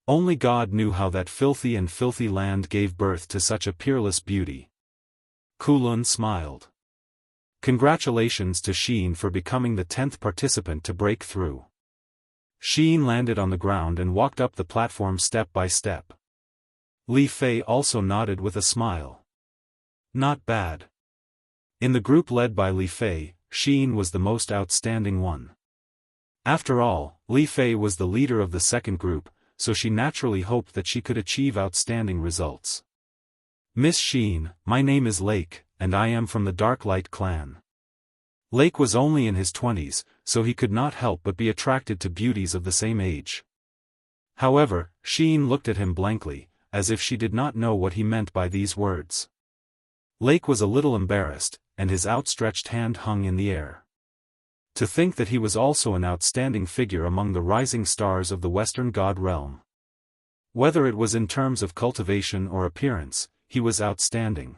S1: Only God knew how that filthy land gave birth to such a peerless beauty. Kulun smiled. Congratulations to Xian for becoming the 10th participant to break through. Xian landed on the ground and walked up the platform step by step. Li Fei also nodded with a smile. Not bad. In the group led by Li Fei, Xian was the most outstanding one. After all, Li Fei was the leader of the 2nd group, so she naturally hoped that she could achieve outstanding results. Miss Xian, my name is Lake, and I am from the Dark Light clan. Lake was only in his 20s, so he could not help but be attracted to beauties of the same age. However, Xian looked at him blankly, as if she did not know what he meant by these words. Lake was a little embarrassed, and his outstretched hand hung in the air. To think that he was also an outstanding figure among the rising stars of the Western God realm. Whether it was in terms of cultivation or appearance, he was outstanding.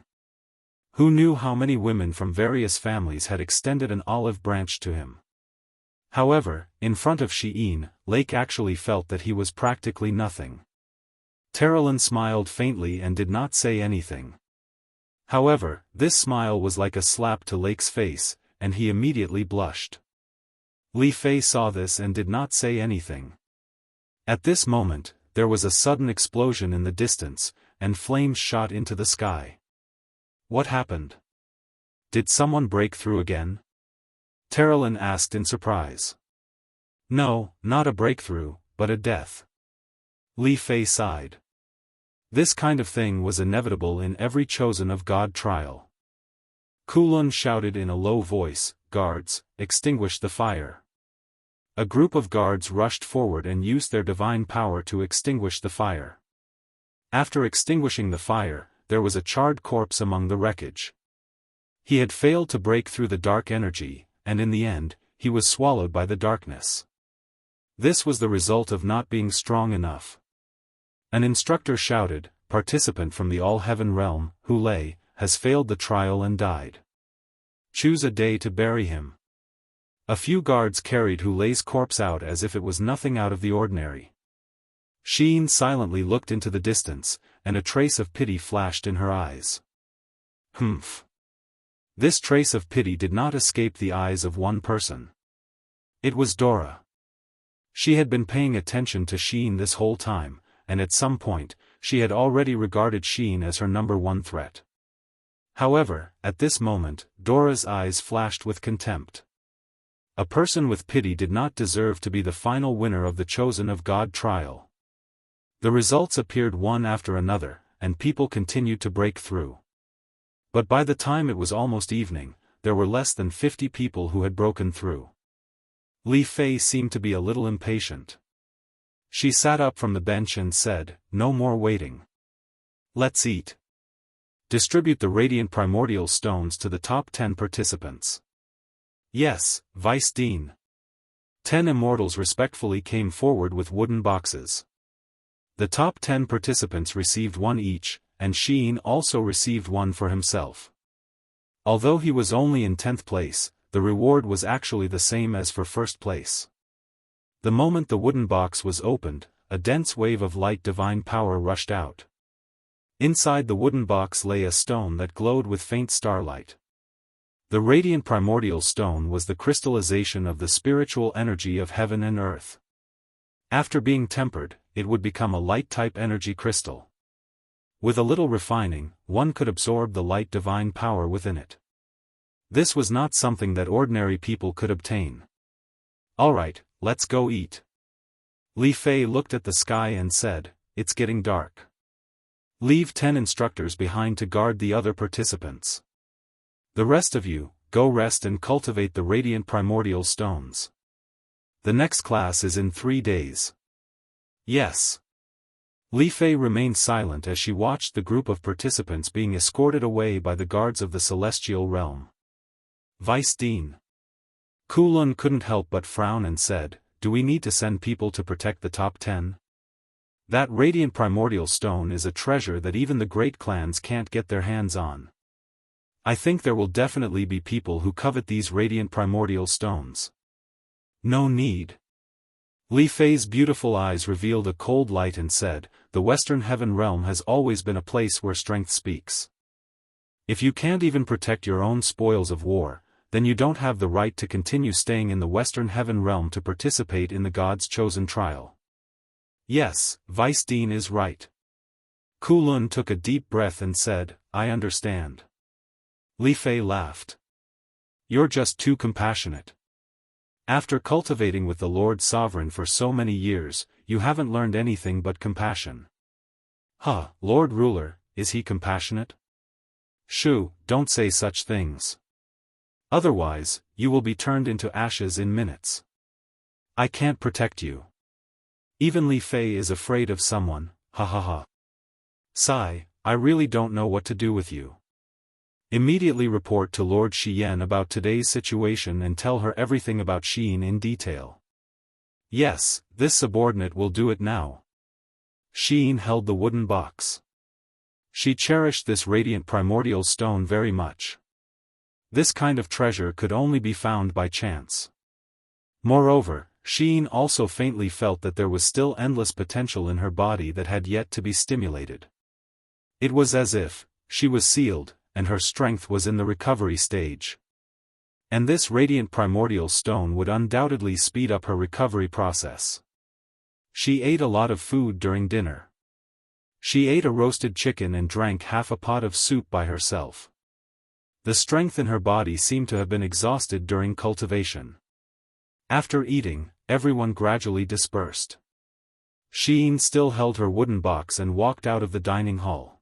S1: Who knew how many women from various families had extended an olive branch to him? However, in front of Xian, Lake actually felt that he was practically nothing. Terralyn smiled faintly and did not say anything. However, this smile was like a slap to Lake's face, and he immediately blushed. Li Fei saw this and did not say anything. At this moment, there was a sudden explosion in the distance, and flames shot into the sky. What happened? Did someone break through again? Terralyn asked in surprise. No, not a breakthrough, but a death. Li Fei sighed. This kind of thing was inevitable in every chosen of God trial. Kulun shouted in a low voice, guards, extinguish the fire." A group of guards rushed forward and used their divine power to extinguish the fire. After extinguishing the fire, there was a charred corpse among the wreckage. He had failed to break through the dark energy, and in the end, he was swallowed by the darkness. This was the result of not being strong enough. An instructor shouted, "Participant from the All-Heaven realm, Hu Lei, has failed the trial and died. Choose a day to bury him." A few guards carried Hu Lei's corpse out as if it was nothing out of the ordinary. Xin silently looked into the distance, and a trace of pity flashed in her eyes. Humph. This trace of pity did not escape the eyes of one person. It was Dora. She had been paying attention to Xin this whole time, and at some point, she had already regarded Xin as her number one threat. However, at this moment, Dora's eyes flashed with contempt. A person with pity did not deserve to be the final winner of the Chosen of God trial. The results appeared one after another, and people continued to break through. But by the time it was almost evening, there were less than 50 people who had broken through. Li Fei seemed to be a little impatient. She sat up from the bench and said, "No more waiting. Let's eat. Distribute the radiant primordial stones to the top 10 participants." "Yes, Vice Dean." 10 immortals respectfully came forward with wooden boxes. The top 10 participants received one each, and Xin also received one for himself. Although he was only in 10th place, the reward was actually the same as for first place. The moment the wooden box was opened, a dense wave of light divine power rushed out. Inside the wooden box lay a stone that glowed with faint starlight. The radiant primordial stone was the crystallization of the spiritual energy of heaven and earth. After being tempered, it would become a light-type energy crystal. With a little refining, one could absorb the light divine power within it. This was not something that ordinary people could obtain. "Alright, let's go eat." Li Fei looked at the sky and said, "It's getting dark. Leave 10 instructors behind to guard the other participants. The rest of you, go rest and cultivate the radiant primordial stones. The next class is in 3 days." "Yes." Li Fei remained silent as she watched the group of participants being escorted away by the guards of the celestial realm. "Vice Dean." Kulun couldn't help but frown and said, "Do we need to send people to protect the top 10? That radiant primordial stone is a treasure that even the great clans can't get their hands on. I think there will definitely be people who covet these radiant primordial stones." "No need." Li Fei's beautiful eyes revealed a cold light and said, "The Western Heaven Realm has always been a place where strength speaks. If you can't even protect your own spoils of war, then you don't have the right to continue staying in the Western Heaven Realm to participate in the God's chosen trial." "Yes, Vice Dean is right." Kulun took a deep breath and said, "I understand." Li Fei laughed. "You're just too compassionate. After cultivating with the Lord Sovereign for so many years, you haven't learned anything but compassion." "Huh, Lord Ruler, is he compassionate?" "Shoo, don't say such things. Otherwise, you will be turned into ashes in minutes. I can't protect you. Even Li Fei is afraid of someone, ha ha ha. Sigh, I really don't know what to do with you. Immediately report to Lord Xian about today's situation and tell her everything about Xin in detail." "Yes, this subordinate will do it now." Xin held the wooden box. She cherished this radiant primordial stone very much. This kind of treasure could only be found by chance. Moreover, Xin also faintly felt that there was still endless potential in her body that had yet to be stimulated. It was as if she was sealed, and her strength was in the recovery stage. And this radiant primordial stone would undoubtedly speed up her recovery process. She ate a lot of food during dinner. She ate a roasted chicken and drank half a pot of soup by herself. The strength in her body seemed to have been exhausted during cultivation. After eating, everyone gradually dispersed. Xin still held her wooden box and walked out of the dining hall.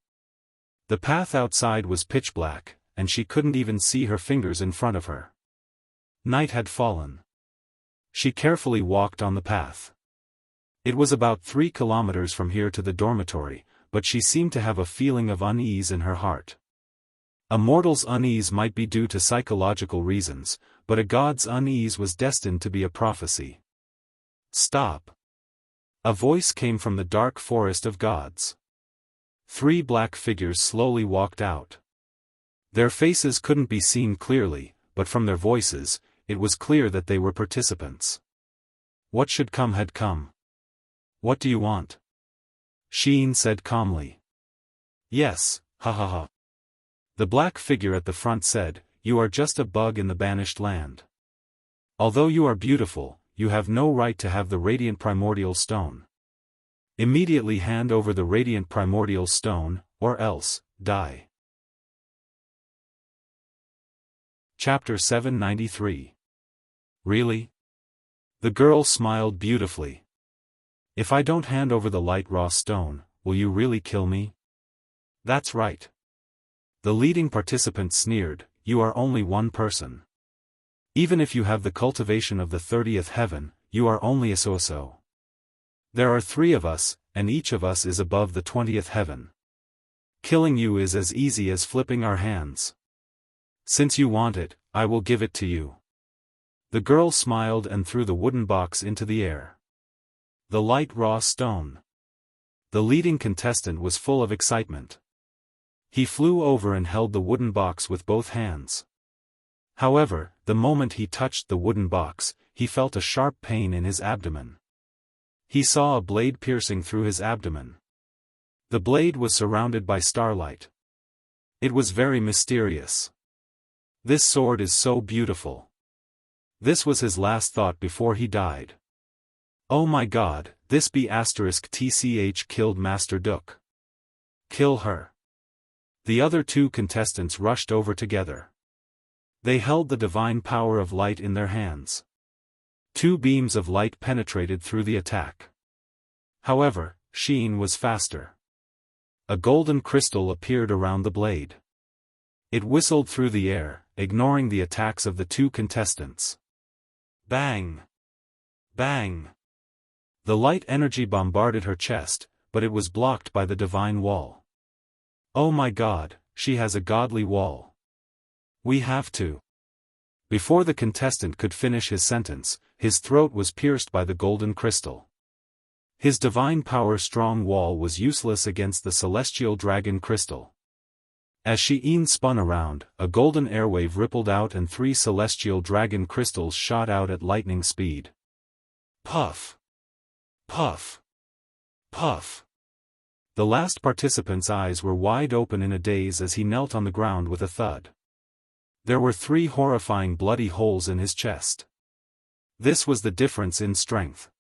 S1: The path outside was pitch black, and she couldn't even see her fingers in front of her. Night had fallen. She carefully walked on the path. It was about 3 kilometers from here to the dormitory, but she seemed to have a feeling of unease in her heart. A mortal's unease might be due to psychological reasons, but a god's unease was destined to be a prophecy. Stop! A voice came from the dark forest of gods. 3 black figures slowly walked out. Their faces couldn't be seen clearly, but from their voices, it was clear that they were participants. What should come had come. What do you want? Xian said calmly. Yes, ha ha ha. The black figure at the front said, you are just a bug in the banished land. Although you are beautiful, you have no right to have the radiant primordial stone. Immediately hand over the radiant primordial stone, or else, die. Chapter 793. Really? The girl smiled beautifully. If I don't hand over the light raw stone, will you really kill me? That's right. The leading participant sneered, you are only one person. Even if you have the cultivation of the 30th heaven, you are only a so-so. There are 3 of us, and each of us is above the 20th heaven. Killing you is as easy as flipping our hands. Since you want it, I will give it to you. The girl smiled and threw the wooden box into the air. The light raw stone. The leading contestant was full of excitement. He flew over and held the wooden box with both hands. However, the moment he touched the wooden box, he felt a sharp pain in his abdomen. He saw a blade piercing through his abdomen. The blade was surrounded by starlight. It was very mysterious. This sword is so beautiful. This was his last thought before he died. Oh my god, this be *tch killed Master Duke. Kill her. The other 2 contestants rushed over together. They held the divine power of light in their hands. 2 beams of light penetrated through the attack. However, Xian was faster. A golden crystal appeared around the blade. It whistled through the air, ignoring the attacks of the 2 contestants. Bang! Bang! The light energy bombarded her chest, but it was blocked by the divine wall. Oh my god, she has a godly wall. We have to. Before the contestant could finish his sentence, his throat was pierced by the golden crystal. His divine power strong wall was useless against the celestial dragon crystal. As Xian spun around, a golden airwave rippled out and 3 celestial dragon crystals shot out at lightning speed. Puff! Puff! Puff! The last participant's eyes were wide open in a daze as he knelt on the ground with a thud. There were 3 horrifying bloody holes in his chest. This was the difference in strength.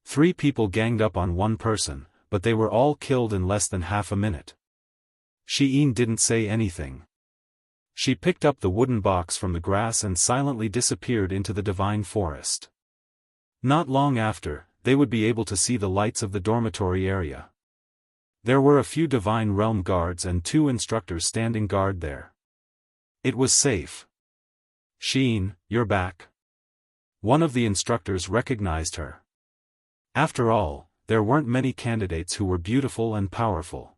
S1: 3 people ganged up on 1 person, but they were all killed in less than half a minute. Xian didn't say anything. She picked up the wooden box from the grass and silently disappeared into the divine forest. Not long after, they would be able to see the lights of the dormitory area. There were a few divine realm guards and 2 instructors standing guard there. It was safe. Xian, you're back. One of the instructors recognized her. After all, there weren't many candidates who were beautiful and powerful.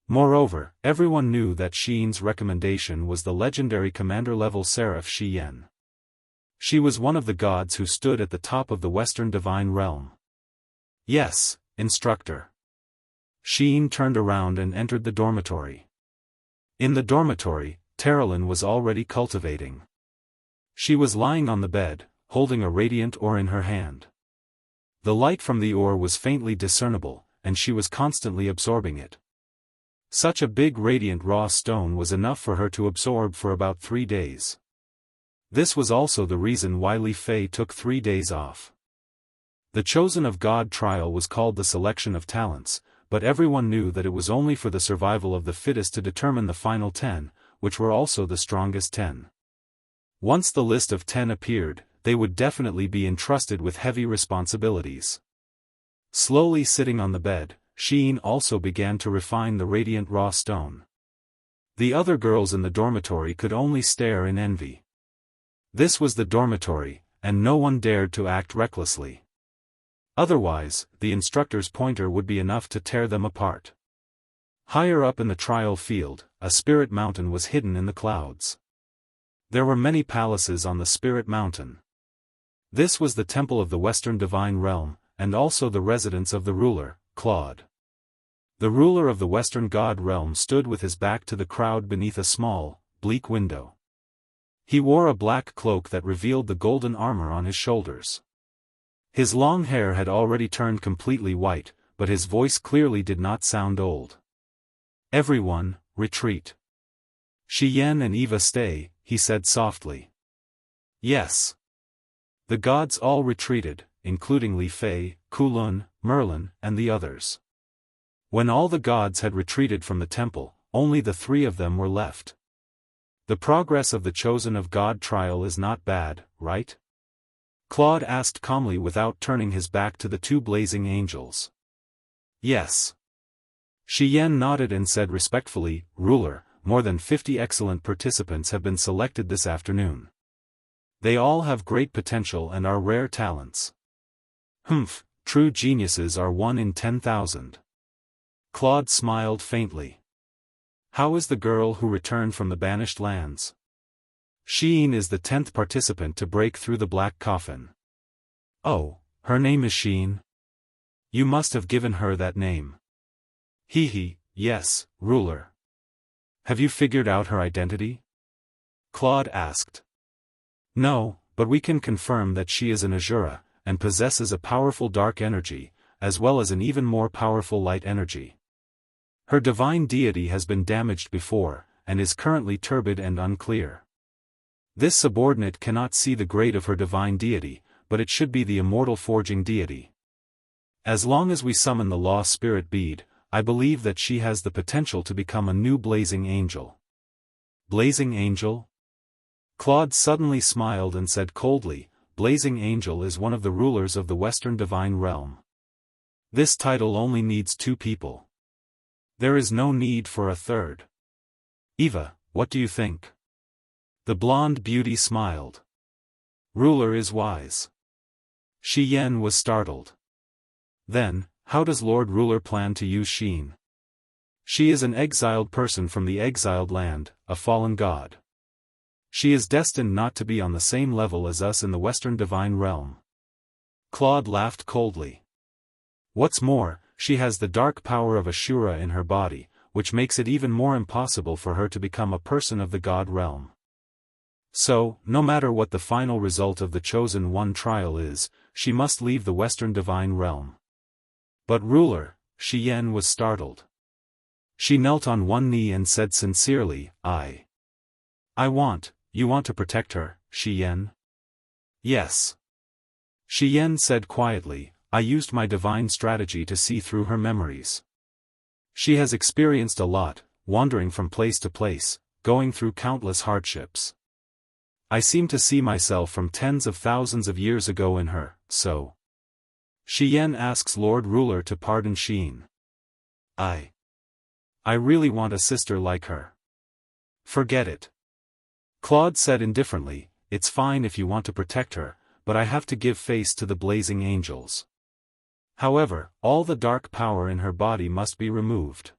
S1: Moreover, everyone knew that Xian's recommendation was the legendary commander-level Seraph Xian. She was one of the gods who stood at the top of the Western Divine Realm. Yes, instructor. Xian turned around and entered the dormitory. In the dormitory, Terralyn was already cultivating. She was lying on the bed, holding a radiant ore in her hand. The light from the ore was faintly discernible, and she was constantly absorbing it. Such a big radiant raw stone was enough for her to absorb for about 3 days. This was also the reason why Li Fei took 3 days off. The Chosen of God trial was called the Selection of Talents, but everyone knew that it was only for the survival of the fittest to determine the final 10, which were also the strongest 10. Once the list of 10 appeared, they would definitely be entrusted with heavy responsibilities. Slowly sitting on the bed, Xian also began to refine the radiant raw stone. The other girls in the dormitory could only stare in envy. This was the dormitory, and no one dared to act recklessly. Otherwise, the instructor's pointer would be enough to tear them apart. Higher up in the trial field, a spirit mountain was hidden in the clouds. There were many palaces on the spirit mountain. This was the temple of the Western Divine Realm, and also the residence of the ruler, Claude. The ruler of the Western God Realm stood with his back to the crowd beneath a small, bleak window. He wore a black cloak that revealed the golden armor on his shoulders. His long hair had already turned completely white, but his voice clearly did not sound old. "Everyone, retreat. Xian and Eva stay," he said softly. Yes. The gods all retreated, including Li Fei, Kulun, Merlin, and the others. When all the gods had retreated from the temple, only the three of them were left. The progress of the Chosen of God trial is not bad, right? Claude asked calmly without turning his back to the two blazing angels. Yes. Xian nodded and said respectfully, "Ruler, more than 50 excellent participants have been selected this afternoon. They all have great potential and are rare talents. Humph, true geniuses are 1 in 10,000. Claude smiled faintly. "How is the girl who returned from the banished lands?" "Sheen is the 10th participant to break through the black coffin." "Oh, her name is Sheen? You must have given her that name." Yes, ruler." "Have you figured out her identity?" Claude asked. "No, but we can confirm that she is an Azura, and possesses a powerful dark energy, as well as an even more powerful light energy. Her divine deity has been damaged before, and is currently turbid and unclear. This subordinate cannot see the grade of her divine deity, but it should be the immortal forging deity. As long as we summon the law spirit bead, I believe that she has the potential to become a new blazing angel." Blazing angel? Claude suddenly smiled and said coldly, "Blazing angel is one of the rulers of the Western Divine Realm. This title only needs 2 people. There is no need for a third. Eva, what do you think?" The blonde beauty smiled. "Ruler is wise." Xian was startled. "Then, how does Lord Ruler plan to use Sheen?" "She is an exiled person from the exiled land, a fallen god. She is destined not to be on the same level as us in the Western Divine Realm." Claude laughed coldly. "What's more, she has the dark power of Ashura in her body, which makes it even more impossible for her to become a person of the God realm. So, no matter what the final result of the Chosen One trial is, she must leave the Western Divine Realm." "But ruler," Xian was startled. She knelt on one knee and said sincerely, You want to protect her, Xian?" "Yes." Xian said quietly, "I used my divine strategy to see through her memories. She has experienced a lot, wandering from place to place, going through countless hardships. I seem to see myself from tens of thousands of years ago in her, so." Xian asks Lord Ruler to pardon Sheen. I really want a sister like her." "Forget it." Claude said indifferently, "It's fine if you want to protect her, but I have to give face to the blazing angels. However, all the dark power in her body must be removed.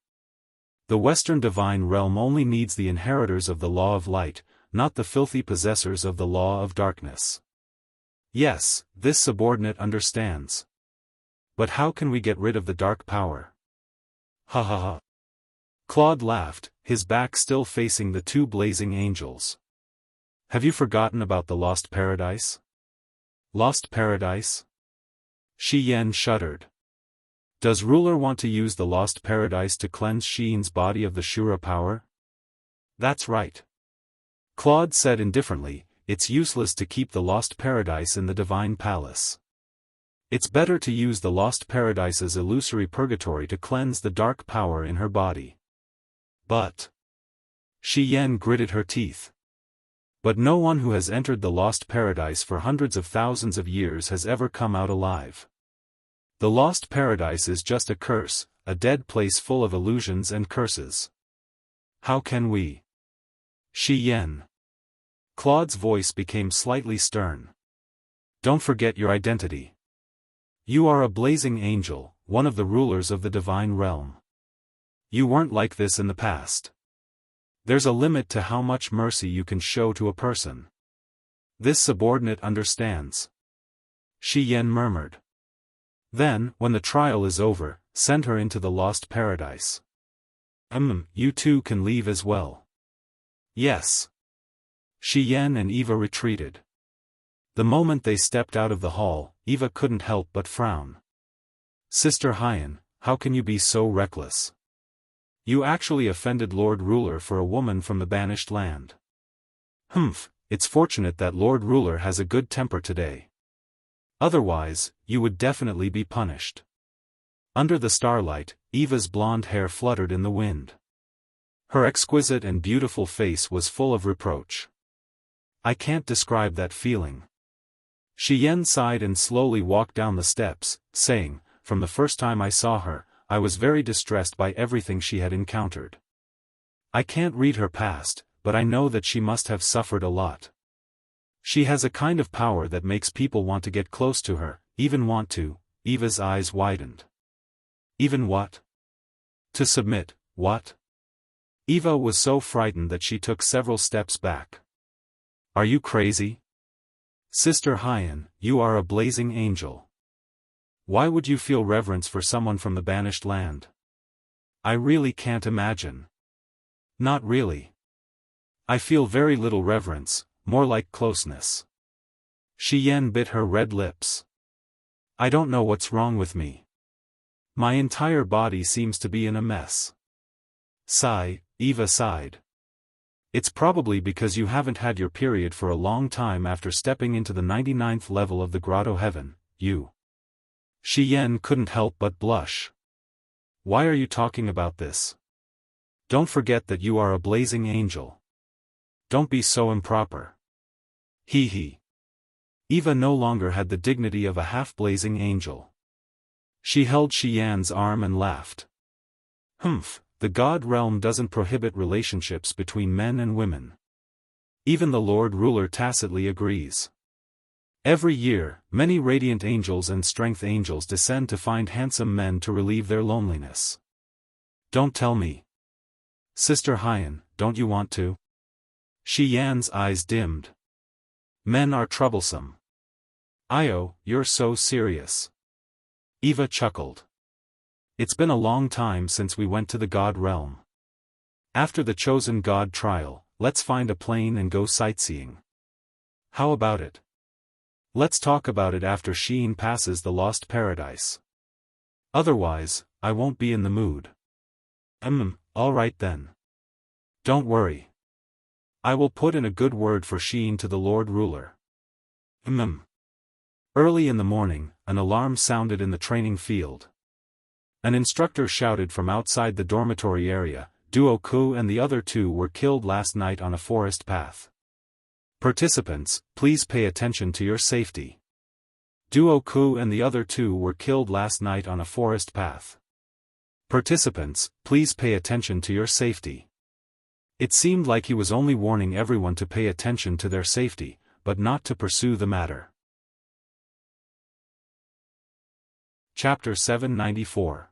S1: The Western Divine Realm only needs the inheritors of the Law of Light, not the filthy possessors of the Law of Darkness." "Yes, this subordinate understands. But how can we get rid of the dark power?" "Ha ha ha." Claude laughed, his back still facing the 2 blazing angels. "Have you forgotten about the Lost Paradise?" "Lost Paradise?" Xian shuddered. "Does Ruler want to use the Lost Paradise to cleanse Sheen's body of the Shura power?" "That's right." Claude said indifferently, "It's useless to keep the Lost Paradise in the Divine Palace. It's better to use the Lost Paradise's illusory purgatory to cleanse the dark power in her body." "But..." Xian gritted her teeth. "But no one who has entered the Lost Paradise for hundreds of thousands of years has ever come out alive. The Lost Paradise is just a curse, a dead place full of illusions and curses. How can we..." "Xian." Claude's voice became slightly stern. Don't forget your identity. You are a blazing angel, one of the rulers of the divine realm. You weren't like this in the past. There's a limit to how much mercy you can show to a person. This subordinate understands. Shi Yan murmured. Then, when the trial is over, send her into the lost paradise. You two can leave as well. Yes. Shi Yan and Eva retreated. The moment they stepped out of the hall, Eva couldn't help but frown. Sister Hyan, how can you be so reckless? You actually offended Lord Ruler for a woman from the banished land. It's fortunate that Lord Ruler has a good temper today. Otherwise, you would definitely be punished. Under the starlight, Eva's blonde hair fluttered in the wind. Her exquisite and beautiful face was full of reproach. I can't describe that feeling. Shi Yan sighed and slowly walked down the steps, saying, from the first time I saw her, I was very distressed by everything she had encountered. I can't read her past, but I know that she must have suffered a lot. She has a kind of power that makes people want to get close to her, even want to. Eva's eyes widened. Even what? To submit, what? Eva was so frightened that she took several steps back. Are you crazy? Sister Hyan, you are a blazing angel. Why would you feel reverence for someone from the banished land? I really can't imagine. Not really. I feel very little reverence, more like closeness. Shi Yan bit her red lips. I don't know what's wrong with me. My entire body seems to be in a mess. Sigh, Eva sighed. It's probably because you haven't had your period for a long time after stepping into the 99th level of the grotto heaven, you. Shi Yan couldn't help but blush. Why are you talking about this? Don't forget that you are a blazing angel. Don't be so improper. Hee. Eva no longer had the dignity of a half-blazing angel. She held Shi Yan's arm and laughed. The God realm doesn't prohibit relationships between men and women. Even the Lord Ruler tacitly agrees. Every year, many radiant angels and strength angels descend to find handsome men to relieve their loneliness. Don't tell me. Sister Hyan, don't you want to? Shi Yan's eyes dimmed. Men are troublesome. Io, you're so serious. Eva chuckled. It's been a long time since we went to the God realm. After the chosen God trial, let's find a plane and go sightseeing. How about it? Let's talk about it after Sheen passes the lost paradise. Otherwise, I won't be in the mood. All right then. Don't worry. I will put in a good word for Sheen to the Lord Ruler. Early in the morning, an alarm sounded in the training field. An instructor shouted from outside the dormitory area, Duo Ku and the other two were killed last night on a forest path. Participants, please pay attention to your safety. Duo Ku and the other two were killed last night on a forest path. Participants, please pay attention to your safety. It seemed like he was only warning everyone to pay attention to their safety, but not to pursue the matter. Chapter 794.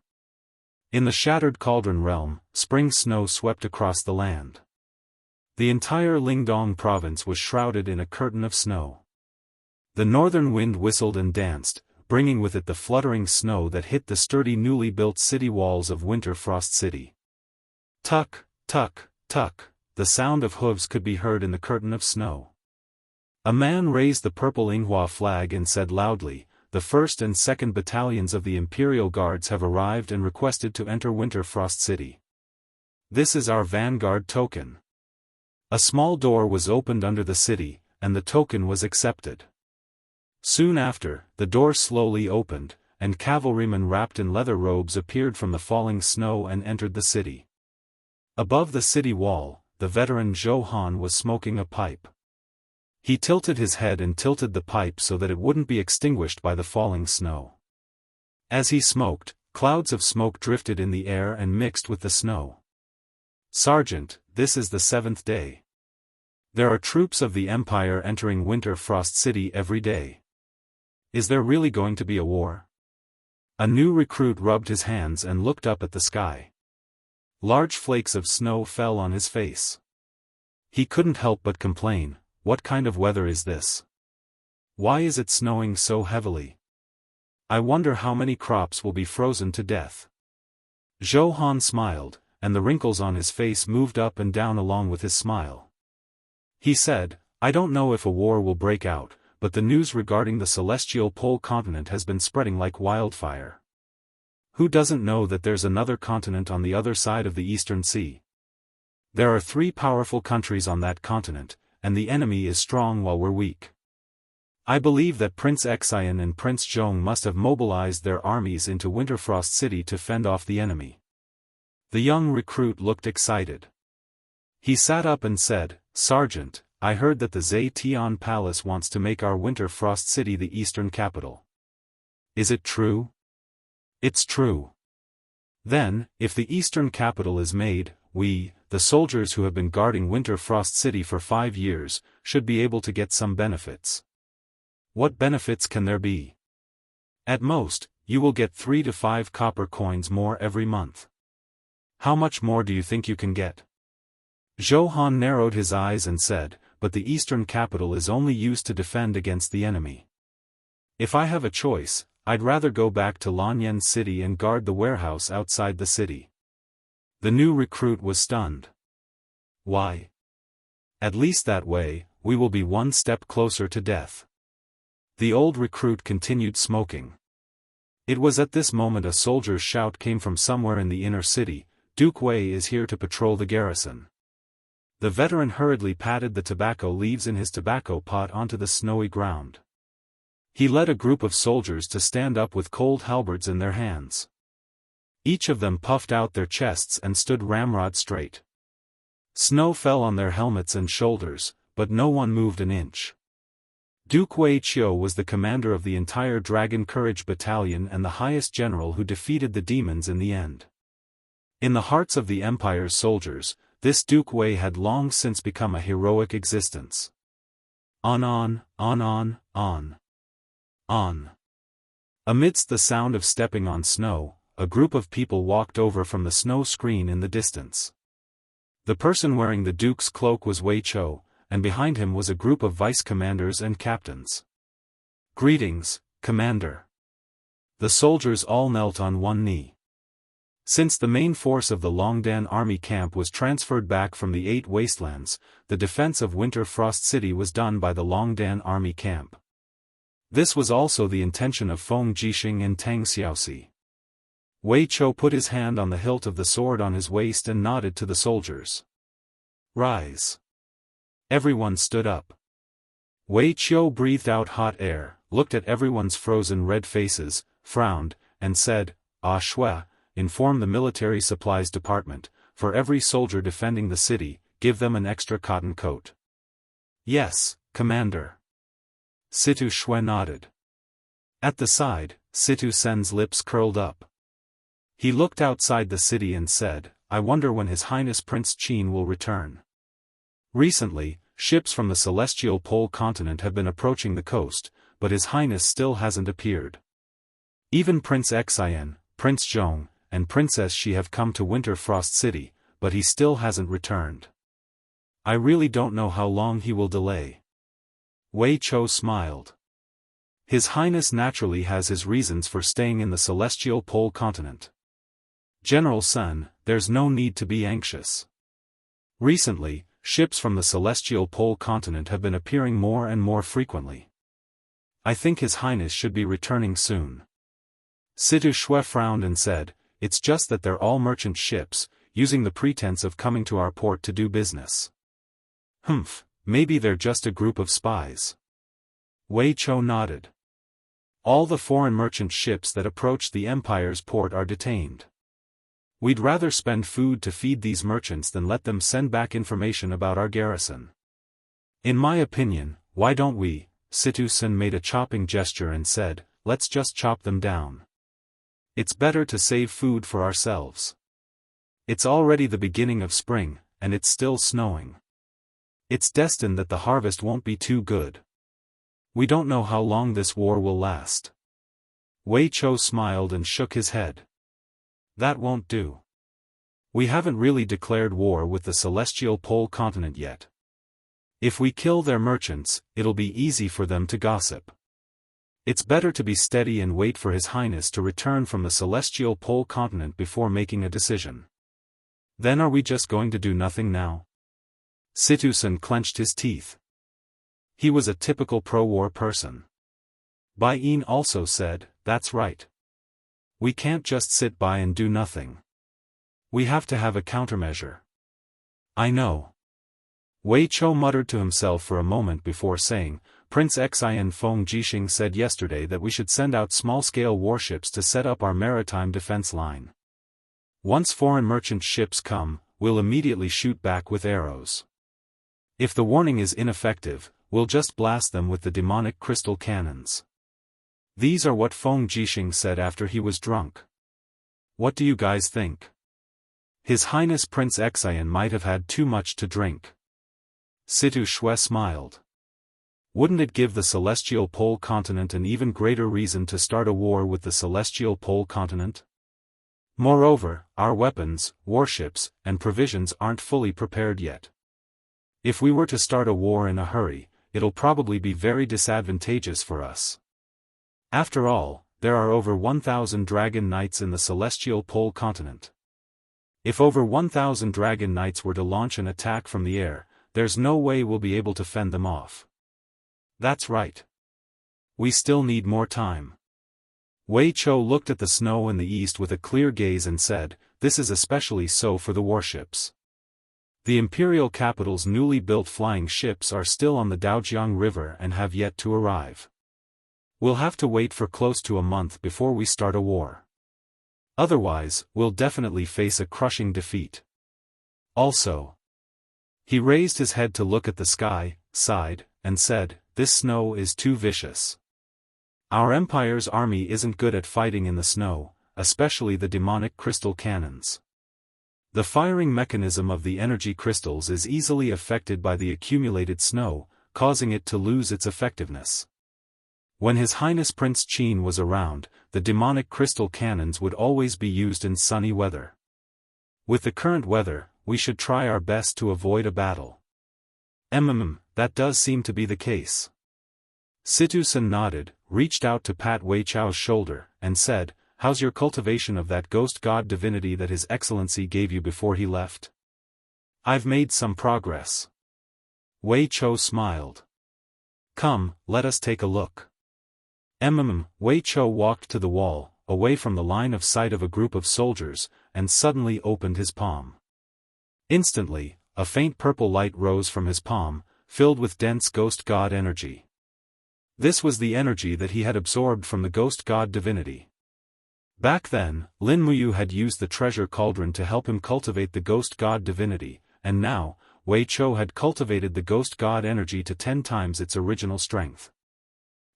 S1: In the Shattered Cauldron Realm, spring snow swept across the land. The entire Lingdong province was shrouded in a curtain of snow. The northern wind whistled and danced, bringing with it the fluttering snow that hit the sturdy newly built city walls of Winter Frost City. Tuck, tuck, tuck, the sound of hooves could be heard in the curtain of snow. A man raised the purple Inghua flag and said loudly, "The 1st and 2nd battalions of the Imperial Guards have arrived and requested to enter Winter Frost City. This is our vanguard token." A small door was opened under the city, and the token was accepted. Soon after, the door slowly opened, and cavalrymen wrapped in leather robes appeared from the falling snow and entered the city. Above the city wall, the veteran Zhou Han was smoking a pipe. He tilted his head and tilted the pipe so that it wouldn't be extinguished by the falling snow. As he smoked, clouds of smoke drifted in the air and mixed with the snow. "Sergeant, this is the 7th day. There are troops of the Empire entering Winter Frost City every day. Is there really going to be a war? A new recruit rubbed his hands and looked up at the sky. Large flakes of snow fell on his face. He couldn't help but complain, what kind of weather is this? Why is it snowing so heavily? I wonder how many crops will be frozen to death. Zhou Han smiled, and the wrinkles on his face moved up and down along with his smile. He said, I don't know if a war will break out, but the news regarding the celestial pole continent has been spreading like wildfire. Who doesn't know that there's another continent on the other side of the Eastern Sea? There are 3 powerful countries on that continent, and the enemy is strong while we're weak. I believe that Prince Xian and Prince Zhong must have mobilized their armies into Winterfrost City to fend off the enemy. The young recruit looked excited. He sat up and said, Sergeant, I heard that the Zetian Palace wants to make our Winter Frost City the eastern capital. Is it true? It's true. Then, if the eastern capital is made, we, the soldiers who have been guarding Winter Frost City for 5 years, should be able to get some benefits. What benefits can there be? At most, you will get 3 to 5 copper coins more every month. How much more do you think you can get? Zhou Han narrowed his eyes and said, but the eastern capital is only used to defend against the enemy. If I have a choice, I'd rather go back to Lanyan City and guard the warehouse outside the city. The new recruit was stunned. Why? At least that way, we will be 1 step closer to death. The old recruit continued smoking. It was at this moment a soldier's shout came from somewhere in the inner city, Duke Wei is here to patrol the garrison. The veteran hurriedly patted the tobacco leaves in his tobacco pot onto the snowy ground. He led a group of soldiers to stand up with cold halberds in their hands. Each of them puffed out their chests and stood ramrod straight. Snow fell on their helmets and shoulders, but no one moved an inch. Duke Wei Qiu was the commander of the entire Dragon Courage Battalion and the highest general who defeated the demons in the end. In the hearts of the Empire's soldiers, this Duke Wei had long since become a heroic existence. On. Amidst the sound of stepping on snow, a group of people walked over from the snow screen in the distance. The person wearing the Duke's cloak was Wei Qiu, and behind him was a group of vice-commanders and captains. Greetings, Commander. The soldiers all knelt on one knee. Since the main force of the Longdan army camp was transferred back from the 8 wastelands, the defense of Winter Frost City was done by the Longdan army camp. This was also the intention of Feng Jixing and Tang Xiaoxi. Wei Qiu put his hand on the hilt of the sword on his waist and nodded to the soldiers. Rise. Everyone stood up. Wei Qiu breathed out hot air, looked at everyone's frozen red faces, frowned, and said, Ah Shui, inform the military supplies department, for every soldier defending the city, give them an extra cotton coat. Yes, Commander. Situ Shui nodded. At the side, Situ Sen's lips curled up. He looked outside the city and said, I wonder when His Highness Prince Qin will return. Recently, ships from the celestial pole continent have been approaching the coast, but His Highness still hasn't appeared. Even Prince Xian, Prince Zhong, and Princess Xi have come to Winter Frost City, but he still hasn't returned. I really don't know how long he will delay. Wei Qiu smiled. His Highness naturally has his reasons for staying in the celestial pole continent. General Sun, there's no need to be anxious. Recently, ships from the celestial pole continent have been appearing more and more frequently. I think His Highness should be returning soon. Situ Shui frowned and said, It's just that they're all merchant ships, using the pretense of coming to our port to do business. Humph, maybe they're just a group of spies. Wei Qiu nodded. All the foreign merchant ships that approach the Empire's port are detained. We'd rather spend food to feed these merchants than let them send back information about our garrison. In my opinion, why don't we? Situ Sen made a chopping gesture and said, let's just chop them down. It's better to save food for ourselves. It's already the beginning of spring, and it's still snowing. It's destined that the harvest won't be too good. We don't know how long this war will last. Wei Chou smiled and shook his head. That won't do. We haven't really declared war with the celestial pole continent yet. If we kill their merchants, it'll be easy for them to gossip. It's better to be steady and wait for His Highness to return from the celestial pole continent before making a decision. Then are we just going to do nothing now? Situsen clenched his teeth. He was a typical pro-war person. Bai Yin also said, that's right. We can't just sit by and do nothing. We have to have a countermeasure. I know. Wei Chou muttered to himself for a moment before saying, Prince Xian Feng Jixing said yesterday that we should send out small-scale warships to set up our maritime defense line. Once foreign merchant ships come, we'll immediately shoot back with arrows. If the warning is ineffective, we'll just blast them with the demonic crystal cannons. These are what Feng Jixing said after he was drunk. What do you guys think? His Highness Prince Xian might have had too much to drink. Situ Shui smiled. Wouldn't it give the celestial pole continent an even greater reason to start a war with the celestial pole continent? Moreover, our weapons, warships, and provisions aren't fully prepared yet. If we were to start a war in a hurry, it'll probably be very disadvantageous for us. After all, there are over 1,000 dragon knights in the celestial pole continent. If over 1,000 dragon knights were to launch an attack from the air, there's no way we'll be able to fend them off. That's right. We still need more time. Wei Chou looked at the snow in the east with a clear gaze and said, this is especially so for the warships. The imperial capital's newly built flying ships are still on the Daojiang River and have yet to arrive. We'll have to wait for close to a month before we start a war. Otherwise, we'll definitely face a crushing defeat. Also, he raised his head to look at the sky, sighed, and said, this snow is too vicious. Our empire's army isn't good at fighting in the snow, especially the demonic crystal cannons. The firing mechanism of the energy crystals is easily affected by the accumulated snow, causing it to lose its effectiveness. When His Highness Prince Qin was around, the demonic crystal cannons would always be used in sunny weather. With the current weather, we should try our best to avoid a battle. That does seem to be the case. Situsen nodded, reached out to pat Wei Chou's shoulder, and said, how's your cultivation of that ghost god divinity that His Excellency gave you before he left? I've made some progress. Wei Chou smiled. Come, let us take a look. Wei Chou walked to the wall, away from the line of sight of a group of soldiers, and suddenly opened his palm. Instantly, a faint purple light rose from his palm, filled with dense ghost god energy. This was the energy that he had absorbed from the ghost god divinity. Back then, Lin Muyu had used the treasure cauldron to help him cultivate the ghost god divinity, and now, Wei Chou had cultivated the ghost god energy to 10 times its original strength.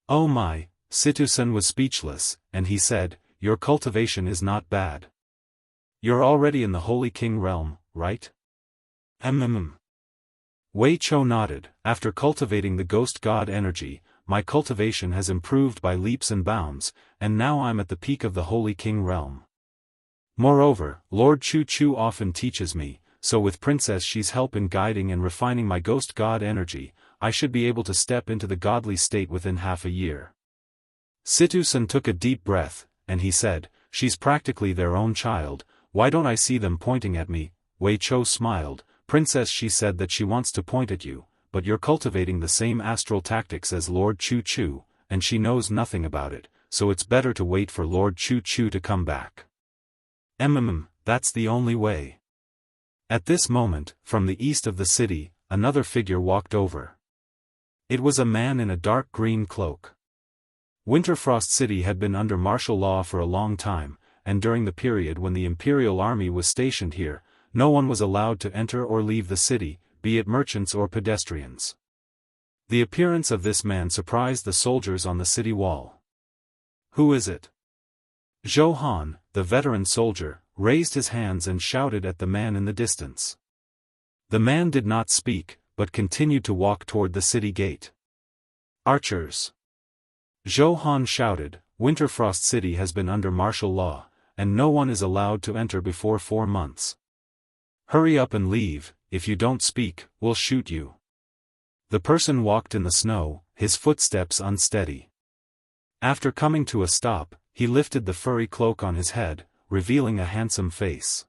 S1: Oh my, Situsen was speechless, and he said, your cultivation is not bad. You're already in the Holy King realm, right? Wei Chou nodded. After cultivating the ghost god energy, my cultivation has improved by leaps and bounds, and now I'm at the peak of the Holy King realm. Moreover, Lord Chu Chu often teaches me, so with Princess Xi's help in guiding and refining my ghost god energy, I should be able to step into the godly state within half a year. Situsen took a deep breath, and he said, she's practically their own child, why don't I see them pointing at me? Wei Chou smiled. Princess Xi said that she wants to point at you, but you're cultivating the same astral tactics as Lord Chu Chu, and she knows nothing about it, so it's better to wait for Lord Chu Chu to come back. That's the only way. At this moment, from the east of the city, another figure walked over. It was a man in a dark green cloak. Winterfrost City had been under martial law for a long time, and during the period when the Imperial Army was stationed here, no one was allowed to enter or leave the city, be it merchants or pedestrians. The appearance of this man surprised the soldiers on the city wall. Who is it? Zhou Han, the veteran soldier, raised his hands and shouted at the man in the distance. The man did not speak, but continued to walk toward the city gate. Archers! Zhou Han shouted, Winterfrost City has been under martial law, and no one is allowed to enter before 4 months. Hurry up and leave, if you don't speak, we'll shoot you. The person walked in the snow, his footsteps unsteady. After coming to a stop, he lifted the furry cloak on his head, revealing a handsome face.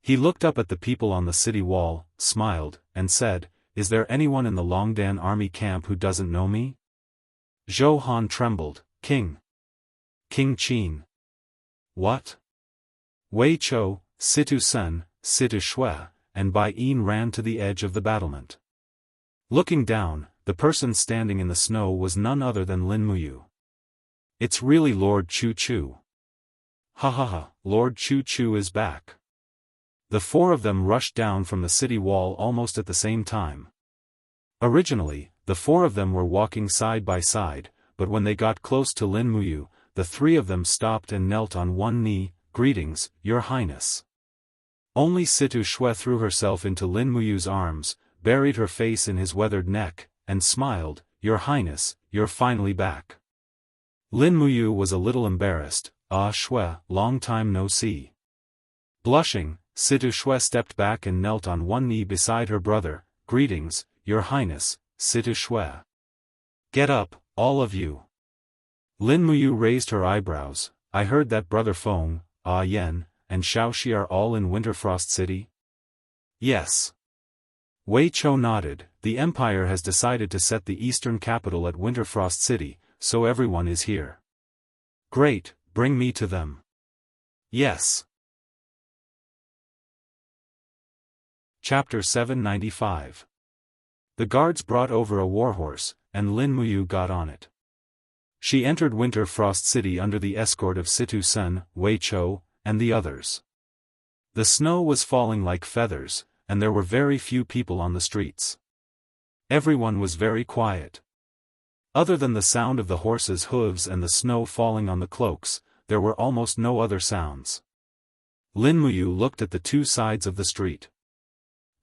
S1: He looked up at the people on the city wall, smiled, and said, Is there anyone in the Longdan army camp who doesn't know me? Zhou Han trembled, King Qin. What? Wei Chou, Situ Sen, Situ Shui, and Bai Yin ran to the edge of the battlement. Looking down, the person standing in the snow was none other than Lin Muyu. It's really Lord Chu Chu. Ha ha ha, Lord Chu Chu is back. The 4 of them rushed down from the city wall almost at the same time. Originally, the 4 of them were walking side by side, but when they got close to Lin Muyu, the 3 of them stopped and knelt on one knee, Greetings, Your Highness. Only Situ Shui threw herself into Lin Muyu's arms, buried her face in his weathered neck, and smiled, Your Highness, you're finally back. Lin Muyu was a little embarrassed, Shui, long time no see. Blushing, Situ Shui stepped back and knelt on one knee beside her brother, Greetings, Your Highness, Situ Shui. Get up, all of you. Lin Muyu raised her eyebrows, I heard that Brother Feng, Yen, and Xiaoxi are all in Winterfrost City? Yes. Wei Chou nodded, the Empire has decided to set the eastern capital at Winterfrost City, so everyone is here. Great, bring me to them. Yes. Chapter 795. The guards brought over a warhorse, and Lin Muyu got on it. She entered Winterfrost City under the escort of Situ Sen, Wei Chou, and the others. The snow was falling like feathers, and there were very few people on the streets. Everyone was very quiet. Other than the sound of the horses' hooves and the snow falling on the cloaks, there were almost no other sounds. Lin Muyu looked at the 2 sides of the street.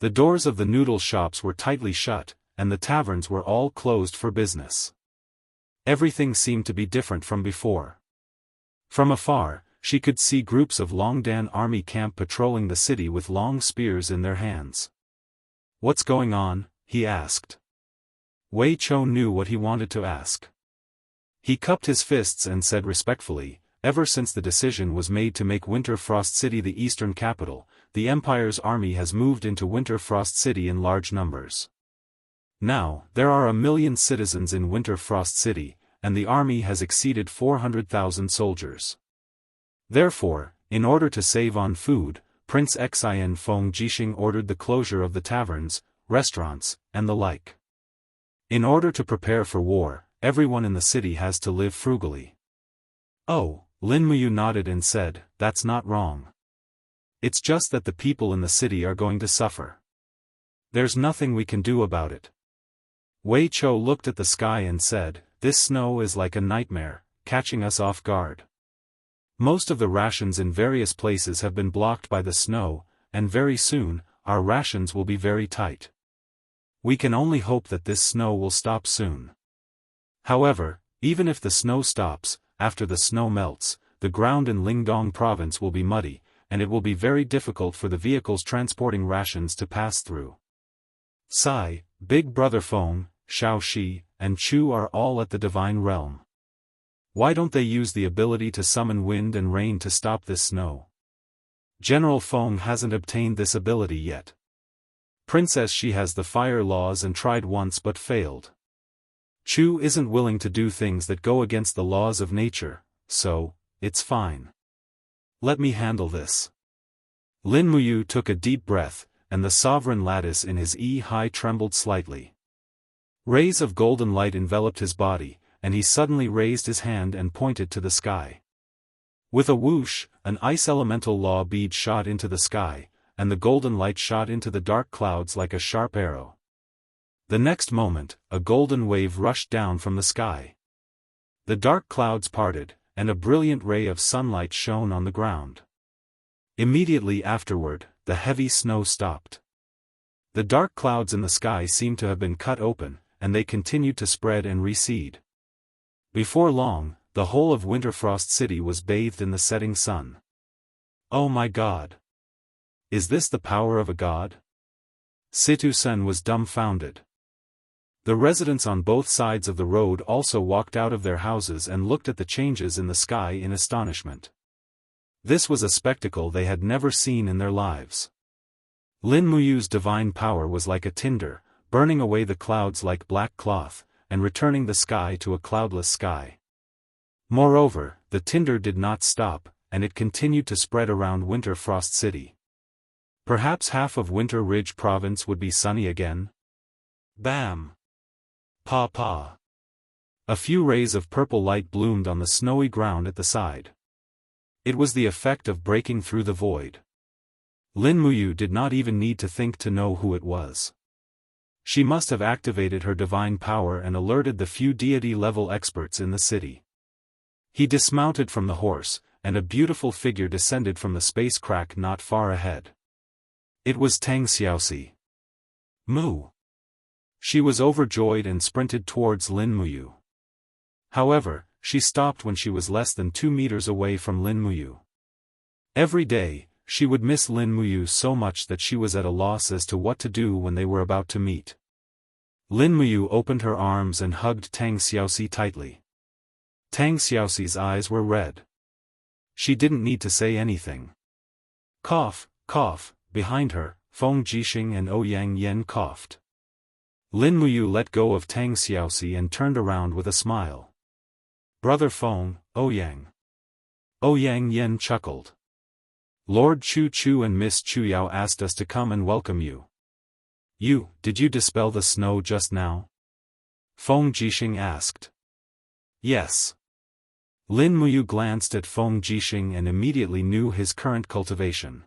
S1: The doors of the noodle shops were tightly shut, and the taverns were all closed for business. Everything seemed to be different from before. From afar, she could see groups of Longdan army camp patrolling the city with long spears in their hands. What's going on? He asked. Wei Chou knew what he wanted to ask. He cupped his fists and said respectfully, Ever since the decision was made to make Winterfrost City the eastern capital, the Empire's army has moved into Winterfrost City in large numbers. Now, there are 1 million citizens in Winterfrost City, and the army has exceeded 400,000 soldiers. Therefore, in order to save on food, Prince Xian Feng Jixing ordered the closure of the taverns, restaurants, and the like. In order to prepare for war, everyone in the city has to live frugally. Oh, Lin Muyu nodded and said, That's not wrong. It's just that the people in the city are going to suffer. There's nothing we can do about it. Wei Chou looked at the sky and said, This snow is like a nightmare, catching us off guard. Most of the rations in various places have been blocked by the snow, and very soon, our rations will be very tight. We can only hope that this snow will stop soon. However, even if the snow stops, after the snow melts, the ground in Lingdong province will be muddy, and it will be very difficult for the vehicles transporting rations to pass through. Sai, Big Brother Feng, Xiaoxi, and Chu are all at the divine realm. Why don't they use the ability to summon wind and rain to stop this snow? General Feng hasn't obtained this ability yet. Princess Shi has the fire laws and tried once but failed. Chu isn't willing to do things that go against the laws of nature, so, it's fine. Let me handle this. Lin Muyu took a deep breath, and the sovereign lattice in his high trembled slightly. Rays of golden light enveloped his body, and he suddenly raised his hand and pointed to the sky. With a whoosh, an ice elemental law bead shot into the sky, and the golden light shot into the dark clouds like a sharp arrow. The next moment, a golden wave rushed down from the sky. The dark clouds parted, and a brilliant ray of sunlight shone on the ground. Immediately afterward, the heavy snow stopped. The dark clouds in the sky seemed to have been cut open, and they continued to spread and recede. Before long, the whole of Winterfrost City was bathed in the setting sun. Oh my God! Is this the power of a god? Situ-sen was dumbfounded. The residents on both sides of the road also walked out of their houses and looked at the changes in the sky in astonishment. This was a spectacle they had never seen in their lives. Lin Muyu's divine power was like a tinder, burning away the clouds like black cloth, and returning the sky to a cloudless sky. Moreover, the tinder did not stop, and it continued to spread around Winter Frost City. Perhaps half of Winter Ridge Province would be sunny again? Bam! Pa-pa! A few rays of purple light bloomed on the snowy ground at the side. It was the effect of breaking through the void. Lin Muyu did not even need to think to know who it was. She must have activated her divine power and alerted the few deity-level experts in the city. He dismounted from the horse, and a beautiful figure descended from the space crack not far ahead. It was Tang Xiaoxi. Moo! She was overjoyed and sprinted towards Lin Muyu. However, she stopped when she was less than 2 meters away from Lin Muyu. Every day, she would miss Lin Muyu so much that she was at a loss as to what to do when they were about to meet. Lin Muyu opened her arms and hugged Tang Xiaoxi tightly. Tang Xiaoxi's eyes were red. She didn't need to say anything. Cough, cough, behind her, Feng Jixing and Ouyang Yen coughed. Lin Muyu let go of Tang Xiaoxi and turned around with a smile. Brother Feng, Ouyang. Ouyang Yen chuckled. Lord Chu Chu and Miss Chu Yao asked us to come and welcome you. Did you dispel the snow just now? Feng Jixing asked. Yes. Lin Muyu glanced at Feng Jixing and immediately knew his current cultivation.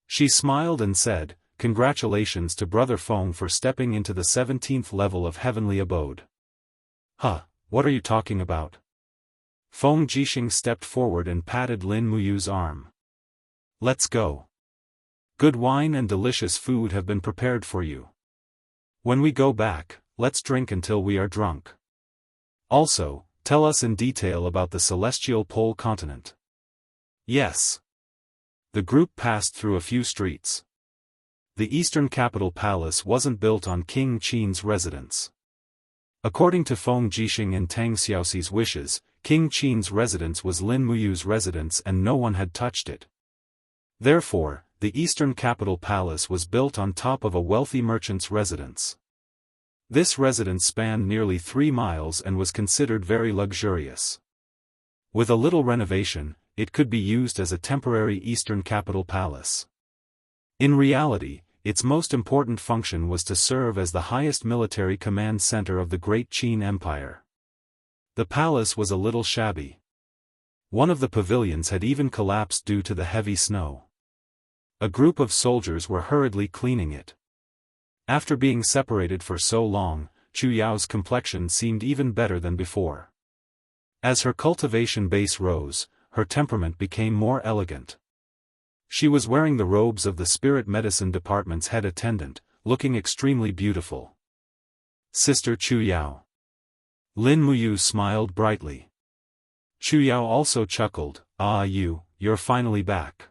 S1: She smiled and said, "Congratulations to Brother Feng for stepping into the 17th level of Heavenly Abode." Huh, what are you talking about? Feng Jixing stepped forward and patted Lin Muyu's arm. Let's go. Good wine and delicious food have been prepared for you. When we go back, let's drink until we are drunk. Also, tell us in detail about the celestial pole continent. Yes. The group passed through a few streets. The Eastern Capital Palace wasn't built on King Qin's residence. According to Feng Jixing and Tang Xiaoxi's wishes, King Qin's residence was Lin Muyu's residence and no one had touched it. Therefore, the Eastern Capital Palace was built on top of a wealthy merchant's residence. This residence spanned nearly 3 miles and was considered very luxurious. With a little renovation, it could be used as a temporary Eastern Capital Palace. In reality, its most important function was to serve as the highest military command center of the Great Qin Empire. The palace was a little shabby. One of the pavilions had even collapsed due to the heavy snow. A group of soldiers were hurriedly cleaning it. After being separated for so long, Chu Yao's complexion seemed even better than before. As her cultivation base rose, her temperament became more elegant. She was wearing the robes of the Spirit Medicine Department's head attendant, looking extremely beautiful. Sister Chu Yao. Lin Muyu smiled brightly. Chu Yao also chuckled, you're finally back.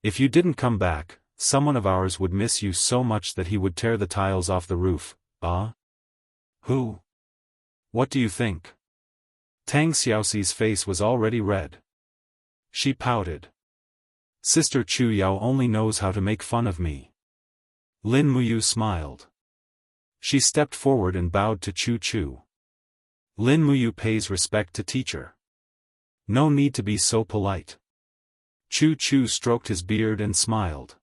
S1: If you didn't come back, someone of ours would miss you so much that he would tear the tiles off the roof. Who? What do you think? Tang Xiaoxi's face was already red. She pouted. Sister Chu Yao only knows how to make fun of me. Lin Muyu smiled. She stepped forward and bowed to Chu Chu. Lin Muyu pays respect to teacher. No need to be so polite. Chu Chu stroked his beard and smiled.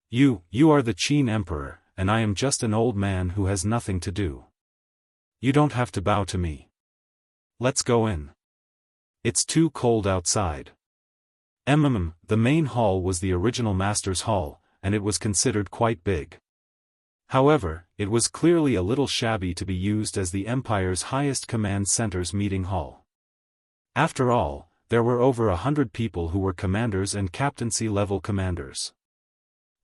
S1: You are the Qin Emperor, and I am just an old man who has nothing to do. You don't have to bow to me. Let's go in. It's too cold outside. The main hall was the original Master's Hall, and it was considered quite big. However, it was clearly a little shabby to be used as the Empire's highest command center's meeting hall. After all, there were over 100 people who were commanders and captaincy-level commanders.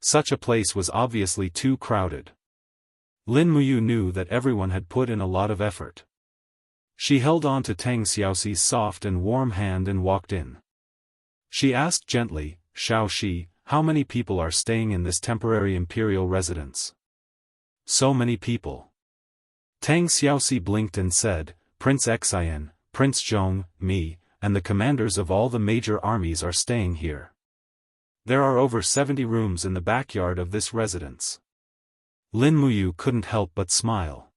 S1: Such a place was obviously too crowded. Lin Muyu knew that everyone had put in a lot of effort. She held on to Tang Xiaoxi's soft and warm hand and walked in. She asked gently, "Xiaoxi, how many people are staying in this temporary imperial residence?" "So many people." Tang Xiaoxi blinked and said, "Prince Xian, Prince Zhong, me, and the commanders of all the major armies are staying here. There are over 70 rooms in the backyard of this residence." Lin Muyu couldn't help but smile.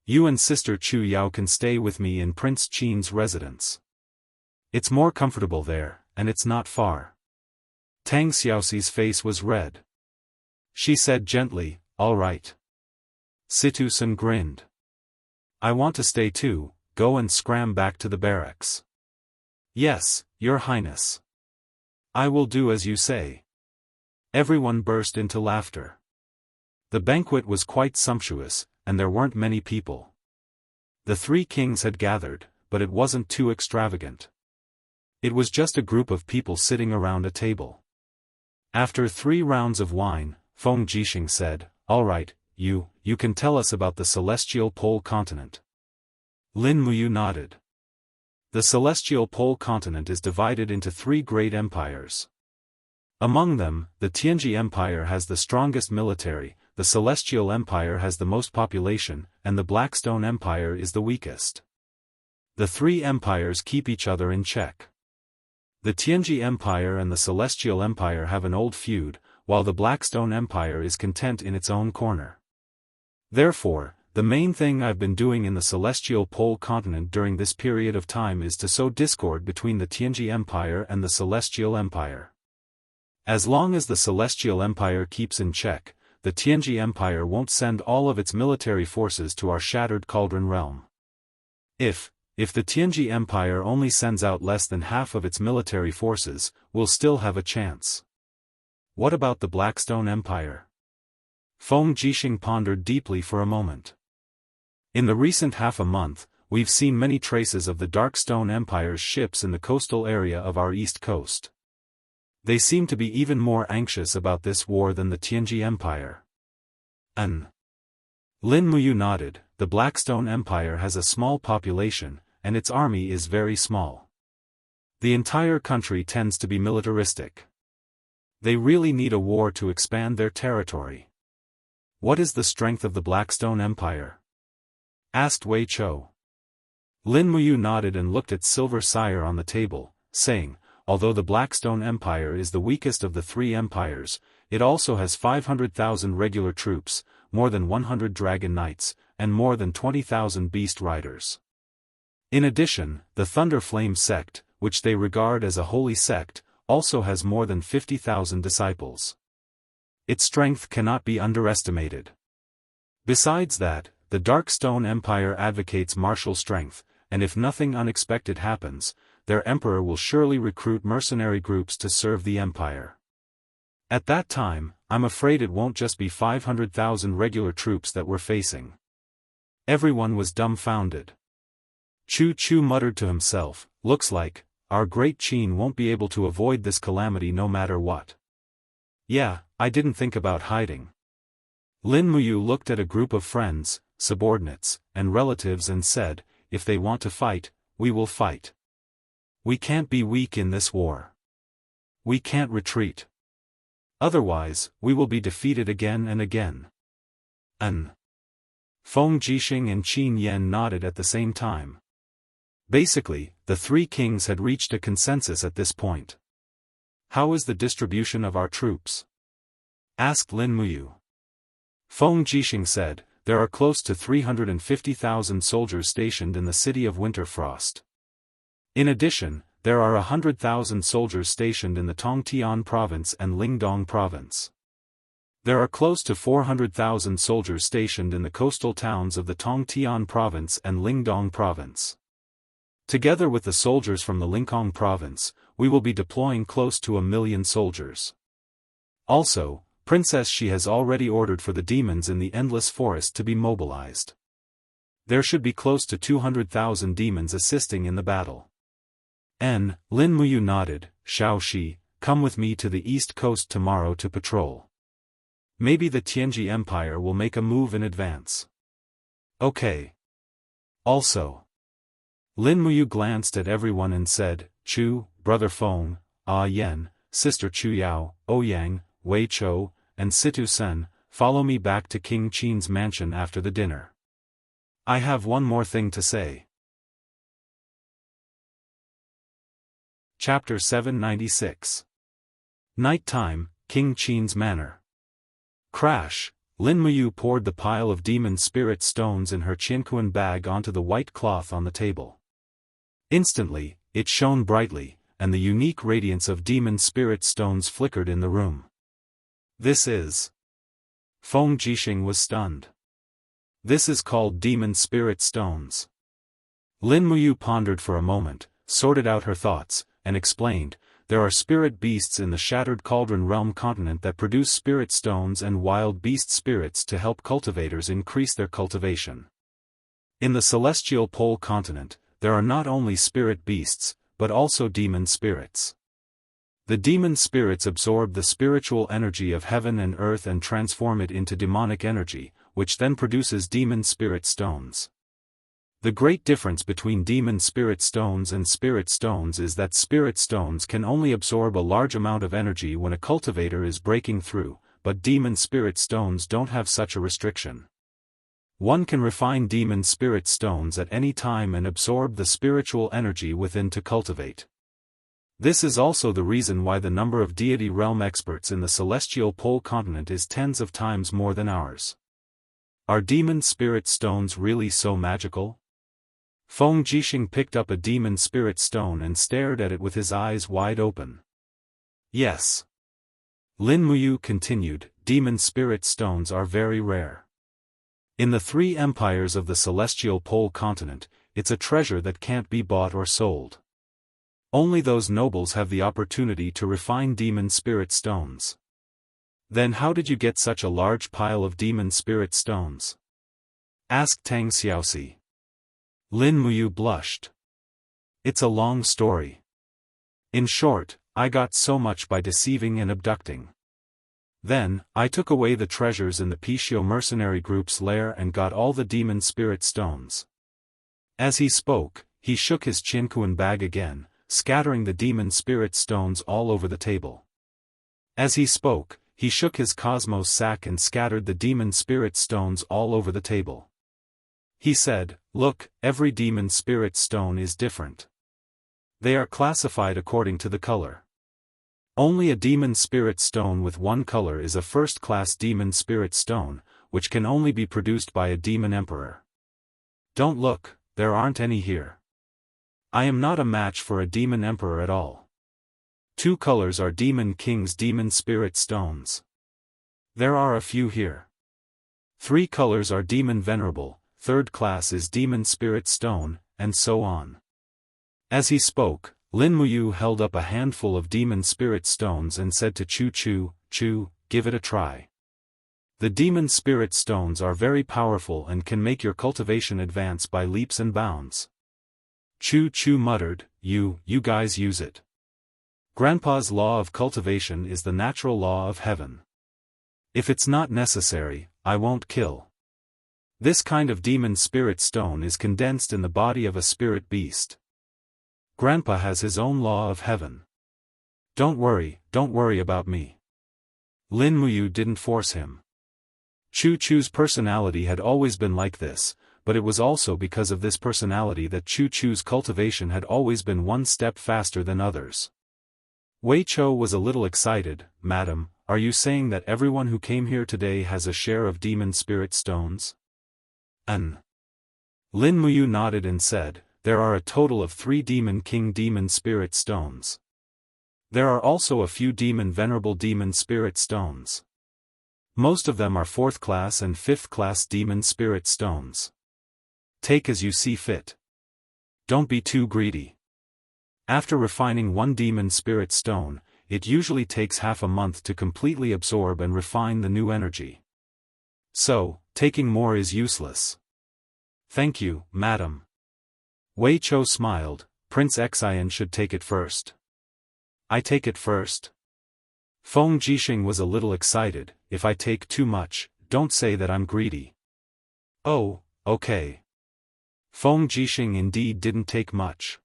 S1: "You and Sister Chu Yao can stay with me in Prince Qin's residence. It's more comfortable there, and it's not far." Tang Xiaoxi's face was red. She said gently, "All right." Situ Sun grinned. "I want to stay too, go and scram back to the barracks." "Yes, Your Highness. I will do as you say." Everyone burst into laughter. The banquet was quite sumptuous, and there weren't many people. The three kings had gathered, but it wasn't too extravagant. It was just a group of people sitting around a table. After 3 rounds of wine, Feng Jixing said, "All right, you can tell us about the celestial pole continent." Lin Muyu nodded. The celestial pole continent is divided into 3 great empires. Among them, the Tianji Empire has the strongest military, the Celestial Empire has the most population, and the Blackstone Empire is the weakest. The 3 empires keep each other in check. The Tianji Empire and the Celestial Empire have an old feud, while the Blackstone Empire is content in its own corner. Therefore, the main thing I've been doing in the Celestial Pole continent during this period of time is to sow discord between the Tianji Empire and the Celestial Empire. As long as the Celestial Empire keeps in check, the Tianji Empire won't send all of its military forces to our shattered cauldron realm. If the Tianji Empire only sends out less than half of its military forces, we'll still have a chance. What about the Blackstone Empire? Feng Jixing pondered deeply for a moment. In the recent half a month, we've seen many traces of the Darkstone Empire's ships in the coastal area of our east coast. They seem to be even more anxious about this war than the Tianji Empire. Lin Muyu nodded. The Blackstone Empire has a small population, and its army is very small. The entire country tends to be militaristic. They really need a war to expand their territory. What is the strength of the Blackstone Empire? Asked Wei Chou. Lin Muyu nodded and looked at Silver Sire on the table, saying, "Although the Blackstone Empire is the weakest of the 3 empires, it also has 500,000 regular troops, more than 100 dragon knights, and more than 20,000 beast riders. In addition, the Thunder Flame sect, which they regard as a holy sect, also has more than 50,000 disciples. Its strength cannot be underestimated. Besides that, the Darkstone Empire advocates martial strength, and if nothing unexpected happens, their emperor will surely recruit mercenary groups to serve the empire. At that time, I'm afraid it won't just be 500,000 regular troops that we're facing." Everyone was dumbfounded. Chu Chu muttered to himself, "Looks like our great Qin won't be able to avoid this calamity no matter what. Yeah, I didn't think about hiding." Lin Muyu looked at a group of friends, subordinates, and relatives and said, "If they want to fight, we will fight. We can't be weak in this war. We can't retreat. Otherwise, we will be defeated again and again." Feng Jixing and Qin Yan nodded at the same time. Basically, the 3 kings had reached a consensus at this point. "How is the distribution of our troops?" asked Lin Muyu. Feng Jixing said, "There are close to 350,000 soldiers stationed in the city of Winterfrost. In addition, there are 100,000 soldiers stationed in the Tongtian province and Lingdong province. There are close to 400,000 soldiers stationed in the coastal towns of the Tongtian province and Lingdong province. Together with the soldiers from the Lingkong province, we will be deploying close to 1 million soldiers. Also, Princess Shi has already ordered for the demons in the Endless Forest to be mobilized. There should be close to 200,000 demons assisting in the battle." Lin Muyu nodded. "Xiaoxi, come with me to the east coast tomorrow to patrol. Maybe the Tianji Empire will make a move in advance. Okay. Also. Lin Muyu glanced at everyone and said, Chu, Brother Feng, Ah Yen, Sister Chu Yao, Ouyang, Wei Chou, and Situ Sen, follow me back to King Qin's mansion after the dinner. I have one more thing to say. Chapter 796. Nighttime, King Qin's Manor. Crash, Lin Muyu poured the pile of demon spirit stones in her Qianquan bag onto the white cloth on the table. Instantly, it shone brightly, and the unique radiance of demon spirit stones flickered in the room. This is... Feng Jixing was stunned. This is called demon spirit stones. Lin Muyu pondered for a moment, sorted out her thoughts, and explained, there are spirit beasts in the Shattered Cauldron Realm continent that produce spirit stones and wild beast spirits to help cultivators increase their cultivation. In the Celestial Pole continent, there are not only spirit beasts, but also demon spirits. The demon spirits absorb the spiritual energy of heaven and earth and transform it into demonic energy, which then produces demon spirit stones. The great difference between demon spirit stones and spirit stones is that spirit stones can only absorb a large amount of energy when a cultivator is breaking through, but demon spirit stones don't have such a restriction. One can refine demon spirit stones at any time and absorb the spiritual energy within to cultivate. This is also the reason why the number of deity realm experts in the Celestial Pole continent is tens of times more than ours. Are demon spirit stones really so magical? Feng Jixing picked up a demon spirit stone and stared at it with his eyes wide open. Yes. Lin Muyu continued, demon spirit stones are very rare. In the three empires of the Celestial Pole continent, it's a treasure that can't be bought or sold. Only those nobles have the opportunity to refine demon spirit stones. Then how did you get such a large pile of demon spirit stones? Asked Tang Xiaoxi. Lin Muyu blushed. It's a long story. In short, I got so much by deceiving and abducting. Then, I took away the treasures in the Pishio mercenary group's lair and got all the demon spirit stones. As he spoke, he shook his Qianquan bag again, scattering the demon spirit stones all over the table. As he spoke, he shook his cosmos sack and scattered the demon spirit stones all over the table. He said, look, every demon spirit stone is different. They are classified according to the color. Only a demon spirit stone with one color is a first-class demon spirit stone, which can only be produced by a demon emperor. Don't look, there aren't any here. I am not a match for a demon emperor at all. 2 colors are demon king's demon spirit stones. There are a few here. 3 colors are demon venerable, 3rd class is demon spirit stone, and so on. As he spoke, Lin Muyu held up a handful of demon spirit stones and said to Chu, give it a try. The demon spirit stones are very powerful and can make your cultivation advance by leaps and bounds. Chu muttered, you guys use it. Grandpa's law of cultivation is the natural law of heaven. If it's not necessary, I won't kill. This kind of demon spirit stone is condensed in the body of a spirit beast. Grandpa has his own law of heaven. Don't worry about me. Lin Muyu didn't force him. Chu's personality had always been like this, but it was also because of this personality that Chu's cultivation had always been one step faster than others. Wei Chou was a little excited. Madam, are you saying that everyone who came here today has a share of demon spirit stones? Lin Muyu nodded and said, there are a total of 3 demon king demon spirit stones. There are also a few demon venerable demon spirit stones. Most of them are 4th class and 5th class demon spirit stones. Take as you see fit. Don't be too greedy. After refining one demon spirit stone, it usually takes half a month to completely absorb and refine the new energy. So, taking more is useless. Thank you, madam. Wei Chou smiled. Prince Xian should take it first. I take it first? Feng Jixing was a little excited. if I take too much, don't say that I'm greedy. Oh, okay. Feng Jixing indeed didn't take much.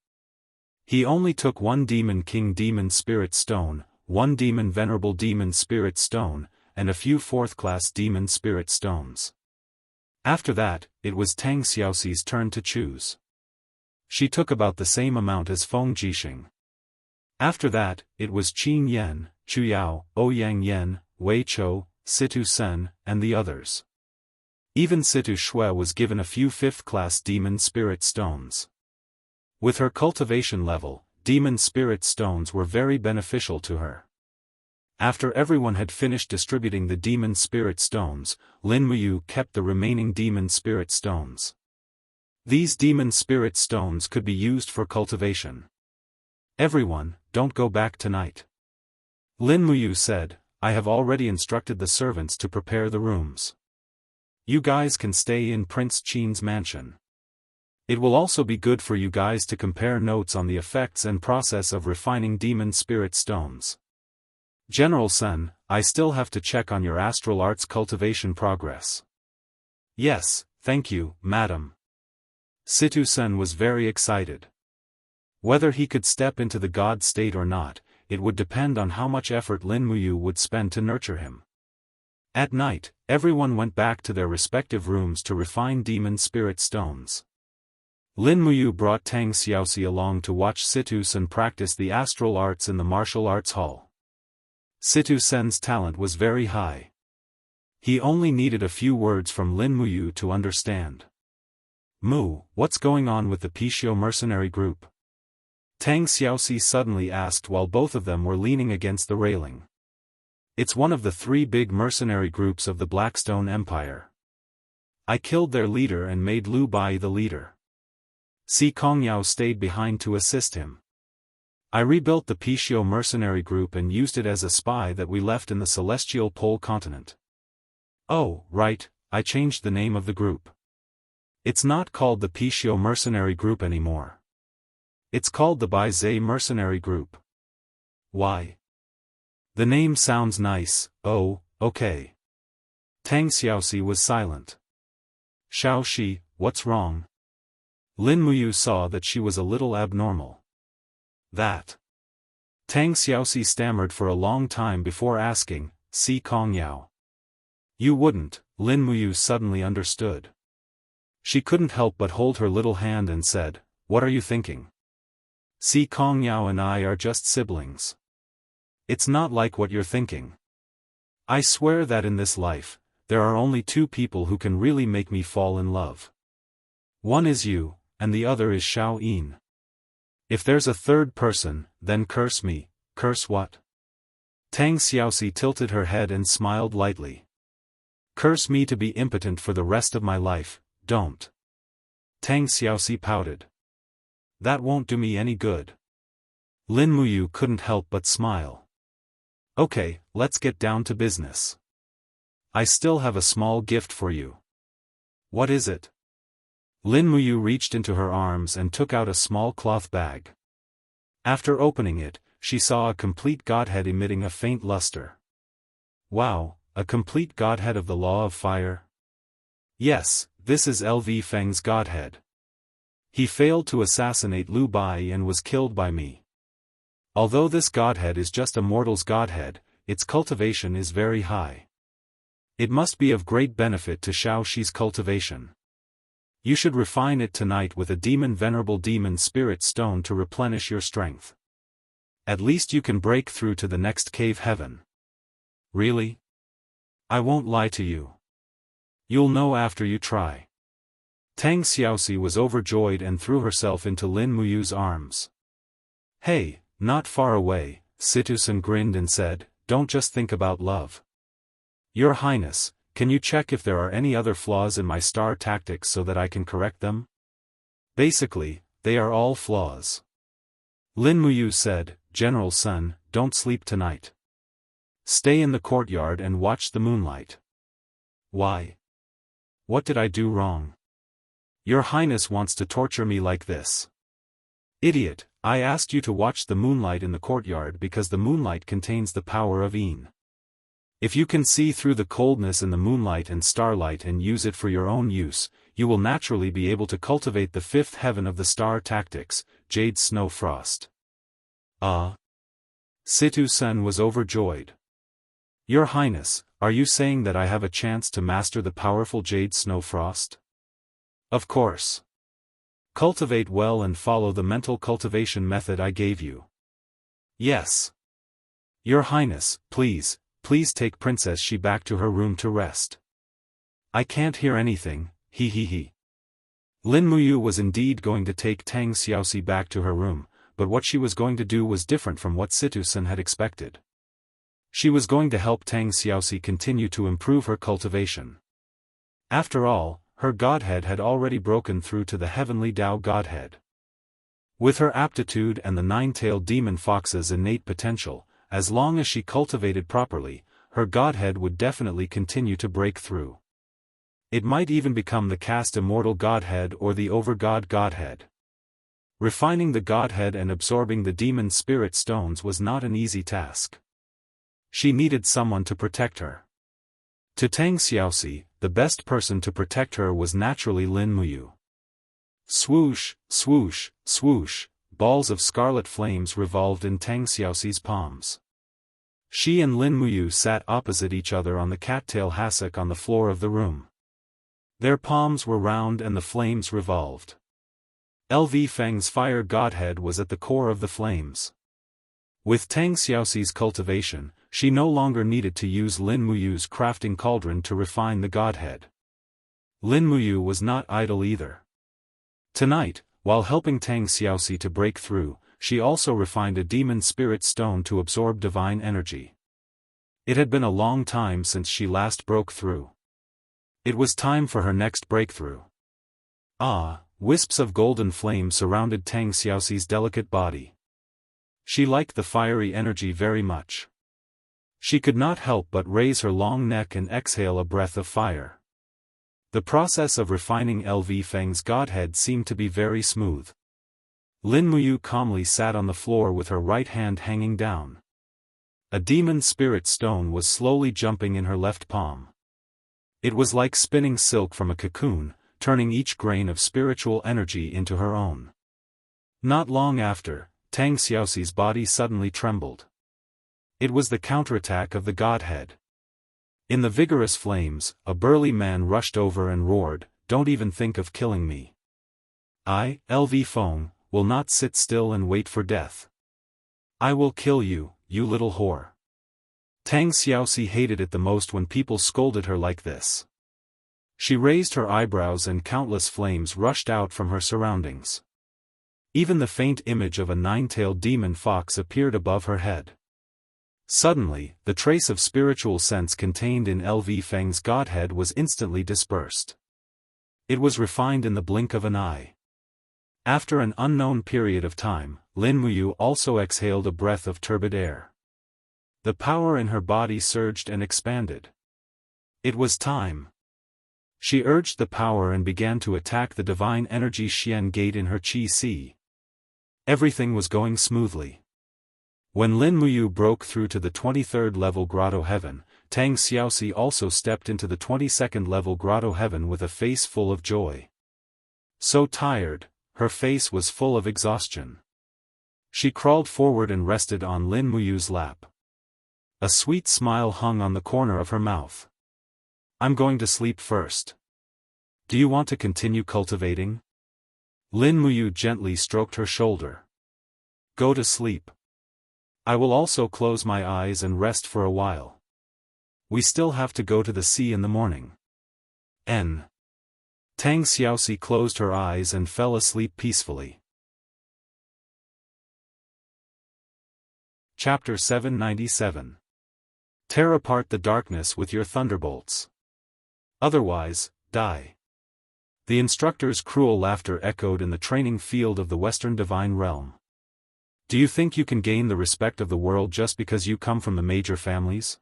S1: He only took 1 Demon King Demon Spirit Stone, 1 Demon Venerable Demon Spirit Stone, and a few 4th-class Demon Spirit Stones. After that, it was Tang Xiaoxi's turn to choose. She took about the same amount as Feng Jixing. After that, it was Qin Yan, Chu Yao, Ouyang Yan, Wei Chou, Situ Sen, and the others. Even Situ Shui was given a few 5th-class Demon Spirit Stones. With her cultivation level, Demon Spirit Stones were very beneficial to her. After everyone had finished distributing the Demon Spirit Stones, Lin Muyu kept the remaining Demon Spirit Stones. These Demon Spirit Stones could be used for cultivation. Everyone, don't go back tonight. Lin Muyu said, I have already instructed the servants to prepare the rooms. You guys can stay in Prince Qin's mansion. It will also be good for you guys to compare notes on the effects and process of refining Demon Spirit Stones. General Sun, I still have to check on your astral arts cultivation progress. Yes, thank you, madam. Situ Sen was very excited. Whether he could step into the god state or not, it would depend on how much effort Lin Muyu would spend to nurture him. At night, everyone went back to their respective rooms to refine Demon Spirit Stones. Lin Muyu brought Tang Xiaoxi along to watch Situ Sen practice the astral arts in the martial arts hall. Situ Sen's talent was very high. He only needed a few words from Lin Muyu to understand. Mu, what's going on with the Pishio mercenary group? Tang Xiaoxi suddenly asked while both of them were leaning against the railing. It's one of the 3 big mercenary groups of the Blackstone Empire. I killed their leader and made Lu Bai the leader. Si Kongyao stayed behind to assist him. I rebuilt the Pishio mercenary group and used it as a spy that we left in the Celestial Pole continent. Oh, right, I changed the name of the group. It's not called the Pishio mercenary group anymore. It's called the Bai Zhe mercenary group. Why? The name sounds nice. Oh, okay. Tang Xiaoxi was silent. Xiao Shi, what's wrong? Lin Muyu saw that she was a little abnormal. That. Tang Xiaoxi stammered for a long time before asking, Si Kongyao. You wouldn't, Lin Muyu suddenly understood. She couldn't help but hold her little hand and said, What are you thinking? Si Kongyao and I are just siblings. It's not like what you're thinking. I swear that in this life, there are only 2 people who can really make me fall in love. One is you, and the other is Xiao Yin. If there's a 3rd person, then curse me. Curse what? Tang Xiaoxi tilted her head and smiled lightly. Curse me to be impotent for the rest of my life, don't. Tang Xiaoxi pouted. That won't do me any good. Lin Muyu couldn't help but smile. Okay, let's get down to business. I still have a small gift for you. What is it? Lin Muyu reached into her arms and took out a small cloth bag. After opening it, she saw a complete godhead emitting a faint luster. Wow, a complete godhead of the law of fire? Yes, this is LV Feng's godhead. He failed to assassinate Lu Bai and was killed by me. Although this godhead is just a mortal's godhead, its cultivation is very high. It must be of great benefit to Xiao Shi's cultivation. You should refine it tonight with a venerable demon spirit stone to replenish your strength. At least you can break through to the next cave heaven. Really? I won't lie to you. You'll know after you try. Tang Xiaoxi was overjoyed and threw herself into Lin Muyu's arms. Hey, not far away, Situ Sen grinned and said, don't just think about love. Your Highness, can you check if there are any other flaws in my star tactics so that I can correct them? Basically, they are all flaws. Lin Muyu said, General Sun, don't sleep tonight. Stay in the courtyard and watch the moonlight. Why? What did I do wrong? Your Highness wants to torture me like this. Idiot, I asked you to watch the moonlight in the courtyard because the moonlight contains the power of Yin. If you can see through the coldness in the moonlight and starlight and use it for your own use, you will naturally be able to cultivate the fifth heaven of the star tactics, Jade Snow Frost. Ah! Situ-sen was overjoyed. Your Highness, are you saying that I have a chance to master the powerful Jade Snow Frost? Of course. Cultivate well and follow the mental cultivation method I gave you. Yes. Your Highness, please take Princess Shi back to her room to rest. I can't hear anything, he he he. Lin Muyu was indeed going to take Tang Xiaoxi back to her room, but what she was going to do was different from what Situ-sen had expected. She was going to help Tang Xiaoxi continue to improve her cultivation. After all, her godhead had already broken through to the heavenly Tao godhead. With her aptitude and the nine-tailed demon fox's innate potential, as long as she cultivated properly, her godhead would definitely continue to break through. It might even become the caste immortal godhead or the overgod godhead. Refining the godhead and absorbing the demon spirit stones was not an easy task. She needed someone to protect her. To Tang Xiaoxi, the best person to protect her was naturally Lin Muyu. Swoosh, swoosh, swoosh, balls of scarlet flames revolved in Tang Xiaoxi's palms. She and Lin Muyu sat opposite each other on the cattail hassock on the floor of the room. Their palms were round and the flames revolved. LV Feng's fire godhead was at the core of the flames. With Tang Xiaoxi's cultivation, she no longer needed to use Lin Muyu's crafting cauldron to refine the godhead. Lin Muyu was not idle either. Tonight, while helping Tang Xiaoxi to break through, she also refined a demon spirit stone to absorb divine energy. It had been a long time since she last broke through. It was time for her next breakthrough. Ah, wisps of golden flame surrounded Tang Xiaoxi's delicate body. She liked the fiery energy very much. She could not help but raise her long neck and exhale a breath of fire. The process of refining LV Feng's godhead seemed to be very smooth. Lin Muyu calmly sat on the floor with her right hand hanging down. A demon spirit stone was slowly jumping in her left palm. It was like spinning silk from a cocoon, turning each grain of spiritual energy into her own. Not long after, Tang Xiaoxi's body suddenly trembled. It was the counterattack of the godhead. In the vigorous flames, a burly man rushed over and roared, "Don't even think of killing me. I, LV Feng, will not sit still and wait for death. I will kill you, you little whore." Tang Xiaoxi hated it the most when people scolded her like this. She raised her eyebrows and countless flames rushed out from her surroundings. Even the faint image of a nine-tailed demon fox appeared above her head. Suddenly, the trace of spiritual sense contained in LV Feng's godhead was instantly dispersed. It was refined in the blink of an eye. After an unknown period of time, Lin Muyu also exhaled a breath of turbid air. The power in her body surged and expanded. It was time. She urged the power and began to attack the divine energy Xian gate in her Qi Si. Everything was going smoothly. When Lin Muyu broke through to the 23rd level Grotto Heaven, Tang Xiaoxi also stepped into the 22nd level Grotto Heaven with a face full of joy. So tired, her face was full of exhaustion. She crawled forward and rested on Lin Muyu's lap. A sweet smile hung on the corner of her mouth. "I'm going to sleep first. Do you want to continue cultivating?" Lin Muyu gently stroked her shoulder. "Go to sleep. I will also close my eyes and rest for a while. We still have to go to the sea in the morning." Tang Xiaoxi closed her eyes and fell asleep peacefully. Chapter 797. Tear apart the darkness with your thunderbolts. Otherwise, die. The instructor's cruel laughter echoed in the training field of the Western Divine Realm. Do you think you can gain the respect of the world just because you come from the major families?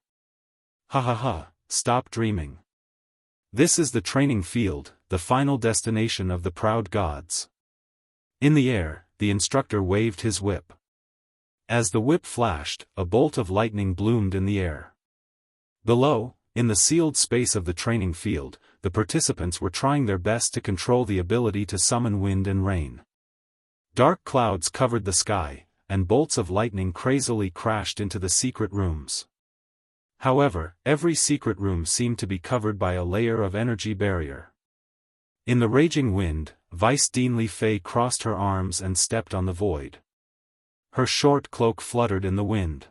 S1: Ha ha ha, stop dreaming. This is the training field, the final destination of the proud gods. In the air, the instructor waved his whip. As the whip flashed, a bolt of lightning bloomed in the air. Below, in the sealed space of the training field, the participants were trying their best to control the ability to summon wind and rain. Dark clouds covered the sky, and bolts of lightning crazily crashed into the secret rooms. However, every secret room seemed to be covered by a layer of energy barrier. In the raging wind, Vice Dean Li Fei crossed her arms and stepped on the void. Her short cloak fluttered in the wind.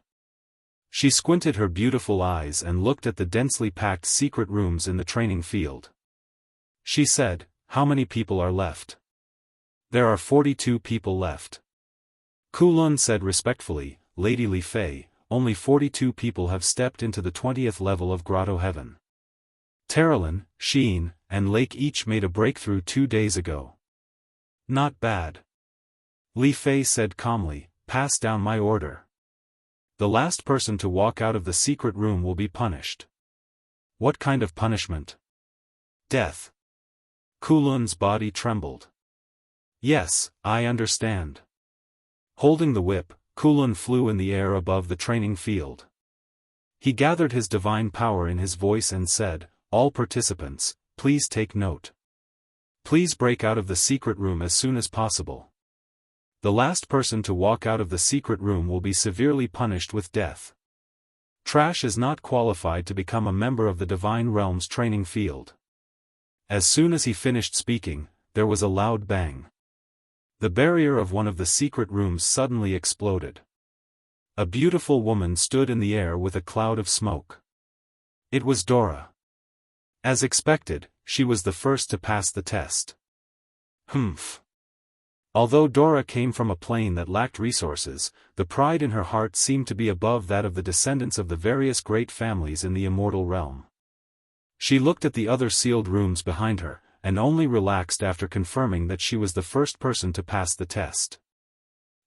S1: She squinted her beautiful eyes and looked at the densely packed secret rooms in the training field. She said, "How many people are left?" "There are 42 people left." Kulun said respectfully, "Lady Li Fei, only 42 people have stepped into the 20th level of Grotto Heaven. Terralin, Sheen, and Lake each made a breakthrough 2 days ago." "Not bad." Li Fei said calmly, "Pass down my order. The last person to walk out of the secret room will be punished." "What kind of punishment?" "Death." Kulun's body trembled. "Yes, I understand." Holding the whip, Kulun flew in the air above the training field. He gathered his divine power in his voice and said, "All participants, please take note. Please break out of the secret room as soon as possible. The last person to walk out of the secret room will be severely punished with death. Trash is not qualified to become a member of the Divine Realm's training field." As soon as he finished speaking, there was a loud bang. The barrier of one of the secret rooms suddenly exploded. A beautiful woman stood in the air with a cloud of smoke. It was Dora. As expected, she was the first to pass the test. Humph. Although Dora came from a plane that lacked resources, the pride in her heart seemed to be above that of the descendants of the various great families in the immortal realm. She looked at the other sealed rooms behind her, and only relaxed after confirming that she was the first person to pass the test.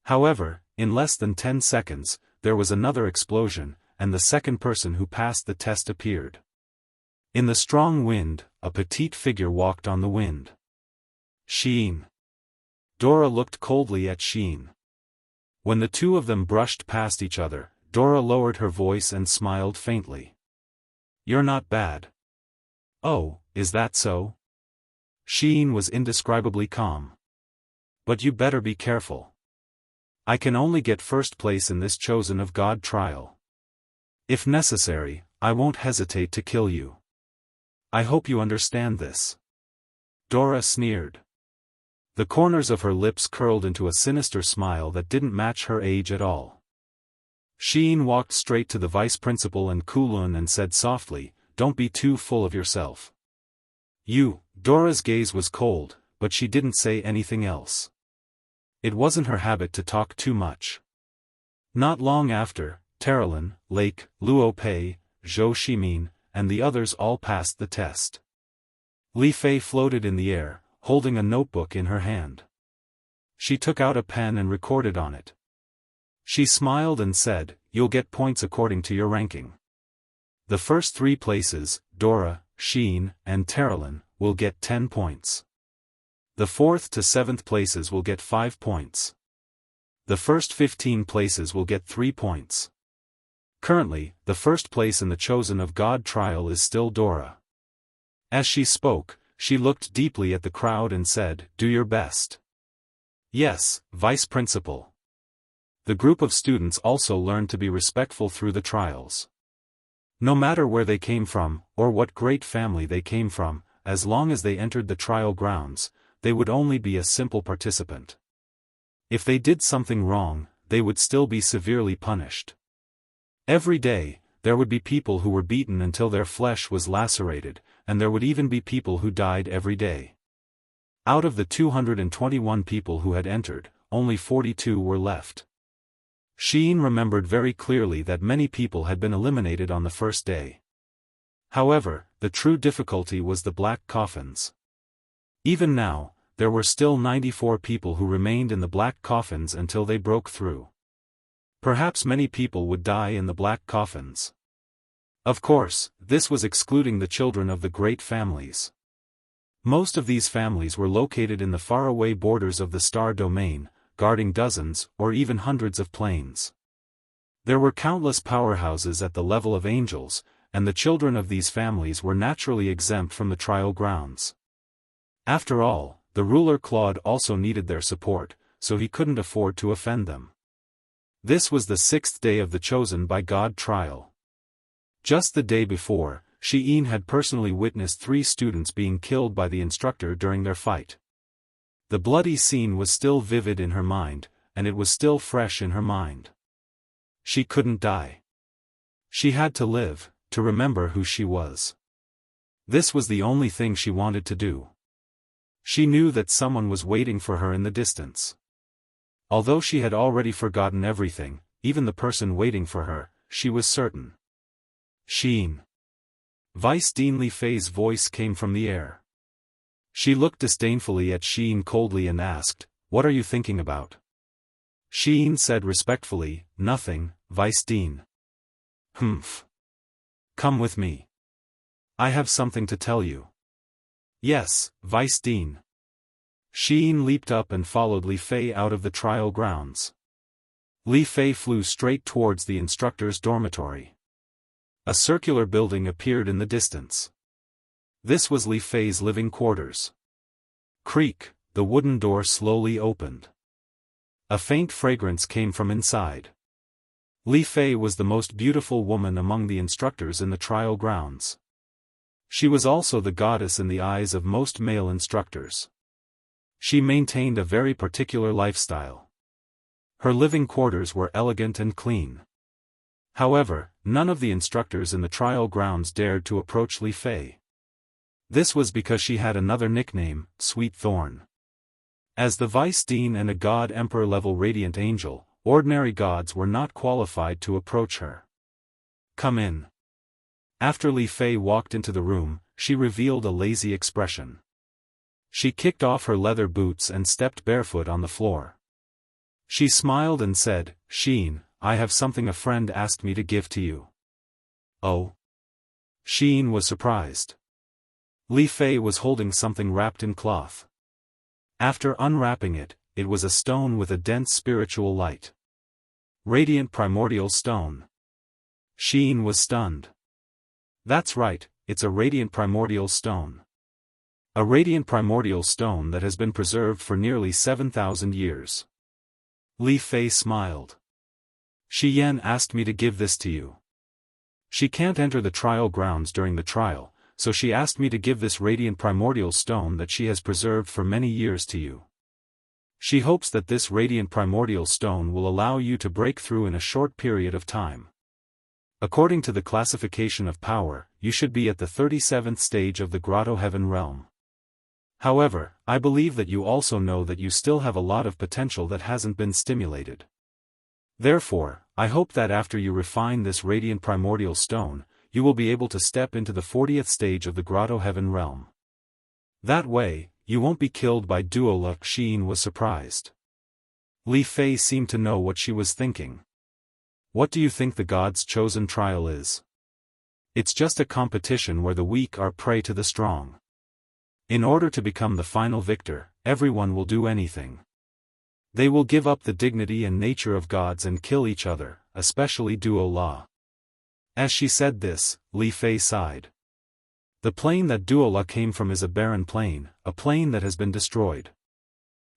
S1: However, in less than 10 seconds, there was another explosion, and the second person who passed the test appeared. In the strong wind, a petite figure walked on the wind. Sheen. Dora looked coldly at Sheen. When the two of them brushed past each other, Dora lowered her voice and smiled faintly. "You're not bad." "Oh, is that so?" Sheen was indescribably calm. "But you better be careful. I can only get first place in this Chosen of God trial. If necessary, I won't hesitate to kill you. I hope you understand this." Dora sneered. The corners of her lips curled into a sinister smile that didn't match her age at all. Sheen walked straight to the vice principal and Kulun and said softly, "Don't be too full of yourself." Dora's gaze was cold, but she didn't say anything else. It wasn't her habit to talk too much. Not long after, Terralin, Lake, Luo Pei, Zhou Shimin, and the others all passed the test. Li Fei floated in the air, holding a notebook in her hand. She took out a pen and recorded on it. She smiled and said, "You'll get points according to your ranking. The first 3 places, Dora, Sheen, and Terralin, will get 10 points. The 4th to 7th places will get 5 points. The first 15 places will get 3 points. Currently, the first place in the Chosen of God trial is still Dora." As she spoke, she looked deeply at the crowd and said, "Do your best." "Yes, Vice Principal." The group of students also learned to be respectful through the trials. No matter where they came from, or what great family they came from, as long as they entered the trial grounds, they would only be a simple participant. If they did something wrong, they would still be severely punished. Every day, there would be people who were beaten until their flesh was lacerated, and there would even be people who died every day. Out of the 221 people who had entered, only 42 were left. Sheen remembered very clearly that many people had been eliminated on the first day. However, the true difficulty was the black coffins. Even now, there were still 94 people who remained in the black coffins until they broke through. Perhaps many people would die in the black coffins. Of course, this was excluding the children of the great families. Most of these families were located in the faraway borders of the star domain, guarding dozens, or even hundreds of planes. There were countless powerhouses at the level of angels, and the children of these families were naturally exempt from the trial grounds. After all, the ruler Claude also needed their support, so he couldn't afford to offend them. This was the 6th day of the chosen by God trial. Just the day before, Xian had personally witnessed 3 students being killed by the instructor during their fight. The bloody scene was still vivid in her mind, and it was still fresh in her mind. She couldn't die. She had to live, to remember who she was. This was the only thing she wanted to do. She knew that someone was waiting for her in the distance. Although she had already forgotten everything, even the person waiting for her, she was certain. Xian. Vice Dean Li Fei's voice came from the air. She looked disdainfully at Xian coldly and asked, "What are you thinking about?" Xian said respectfully, "Nothing, Vice Dean." "Humph. Come with me. I have something to tell you." "Yes, Vice Dean." Xian leaped up and followed Li Fei out of the trial grounds. Li Fei flew straight towards the instructor's dormitory. A circular building appeared in the distance. This was Li Fei's living quarters. Creak, the wooden door slowly opened. A faint fragrance came from inside. Li Fei was the most beautiful woman among the instructors in the trial grounds. She was also the goddess in the eyes of most male instructors. She maintained a very particular lifestyle. Her living quarters were elegant and clean. However, none of the instructors in the trial grounds dared to approach Li Fei. This was because she had another nickname, Sweet Thorn. As the Vice Dean and a God Emperor-level Radiant Angel, ordinary gods were not qualified to approach her. "Come in." After Li Fei walked into the room, she revealed a lazy expression. She kicked off her leather boots and stepped barefoot on the floor. She smiled and said, "Xian, I have something a friend asked me to give to you." "Oh?" Xian was surprised. Li Fei was holding something wrapped in cloth. After unwrapping it, it was a stone with a dense spiritual light. Radiant primordial stone. Xian was stunned. "That's right, it's a radiant primordial stone. A radiant primordial stone that has been preserved for nearly 7,000 years. Li Fei smiled. "Xian asked me to give this to you. She can't enter the trial grounds during the trial, so she asked me to give this radiant primordial stone that she has preserved for many years to you. She hopes that this radiant primordial stone will allow you to break through in a short period of time. According to the classification of power, you should be at the 37th stage of the Grotto Heaven realm. However, I believe that you also know that you still have a lot of potential that hasn't been stimulated. Therefore, I hope that after you refine this radiant primordial stone, you will be able to step into the 40th stage of the Grotto Heaven realm. That way, you won't be killed by duo luck." Xian was surprised. Li Fei seemed to know what she was thinking. "What do you think the God's chosen trial is?" "It's just a competition where the weak are prey to the strong. In order to become the final victor, everyone will do anything. They will give up the dignity and nature of gods and kill each other, especially duo la." As she said this, Li Fei sighed. The plane that duo la came from is a barren plane, a plane that has been destroyed.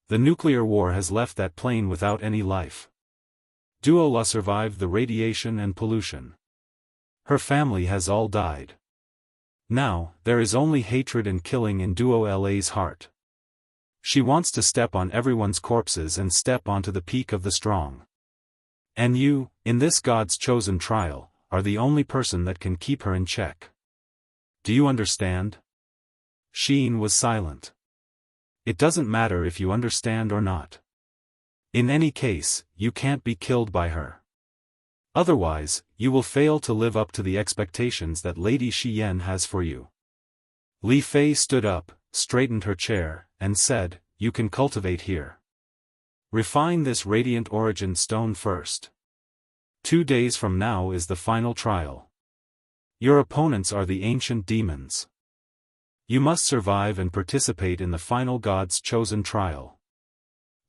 S1: The nuclear war has left that plane without any life. Duo la survived the radiation and pollution. Her family has all died. Now, there is only hatred and killing in Duo La's heart. She wants to step on everyone's corpses and step onto the peak of the strong. And you, in this God's chosen trial, are the only person that can keep her in check. Do you understand?" Xian was silent. "It doesn't matter if you understand or not. In any case, you can't be killed by her. Otherwise, you will fail to live up to the expectations that Lady Xian has for you." Li Fei stood up, straightened her chair, and said, "You can cultivate here. Refine this radiant origin stone first. 2 days from now is the final trial. Your opponents are the ancient demons. You must survive and participate in the final God's chosen trial."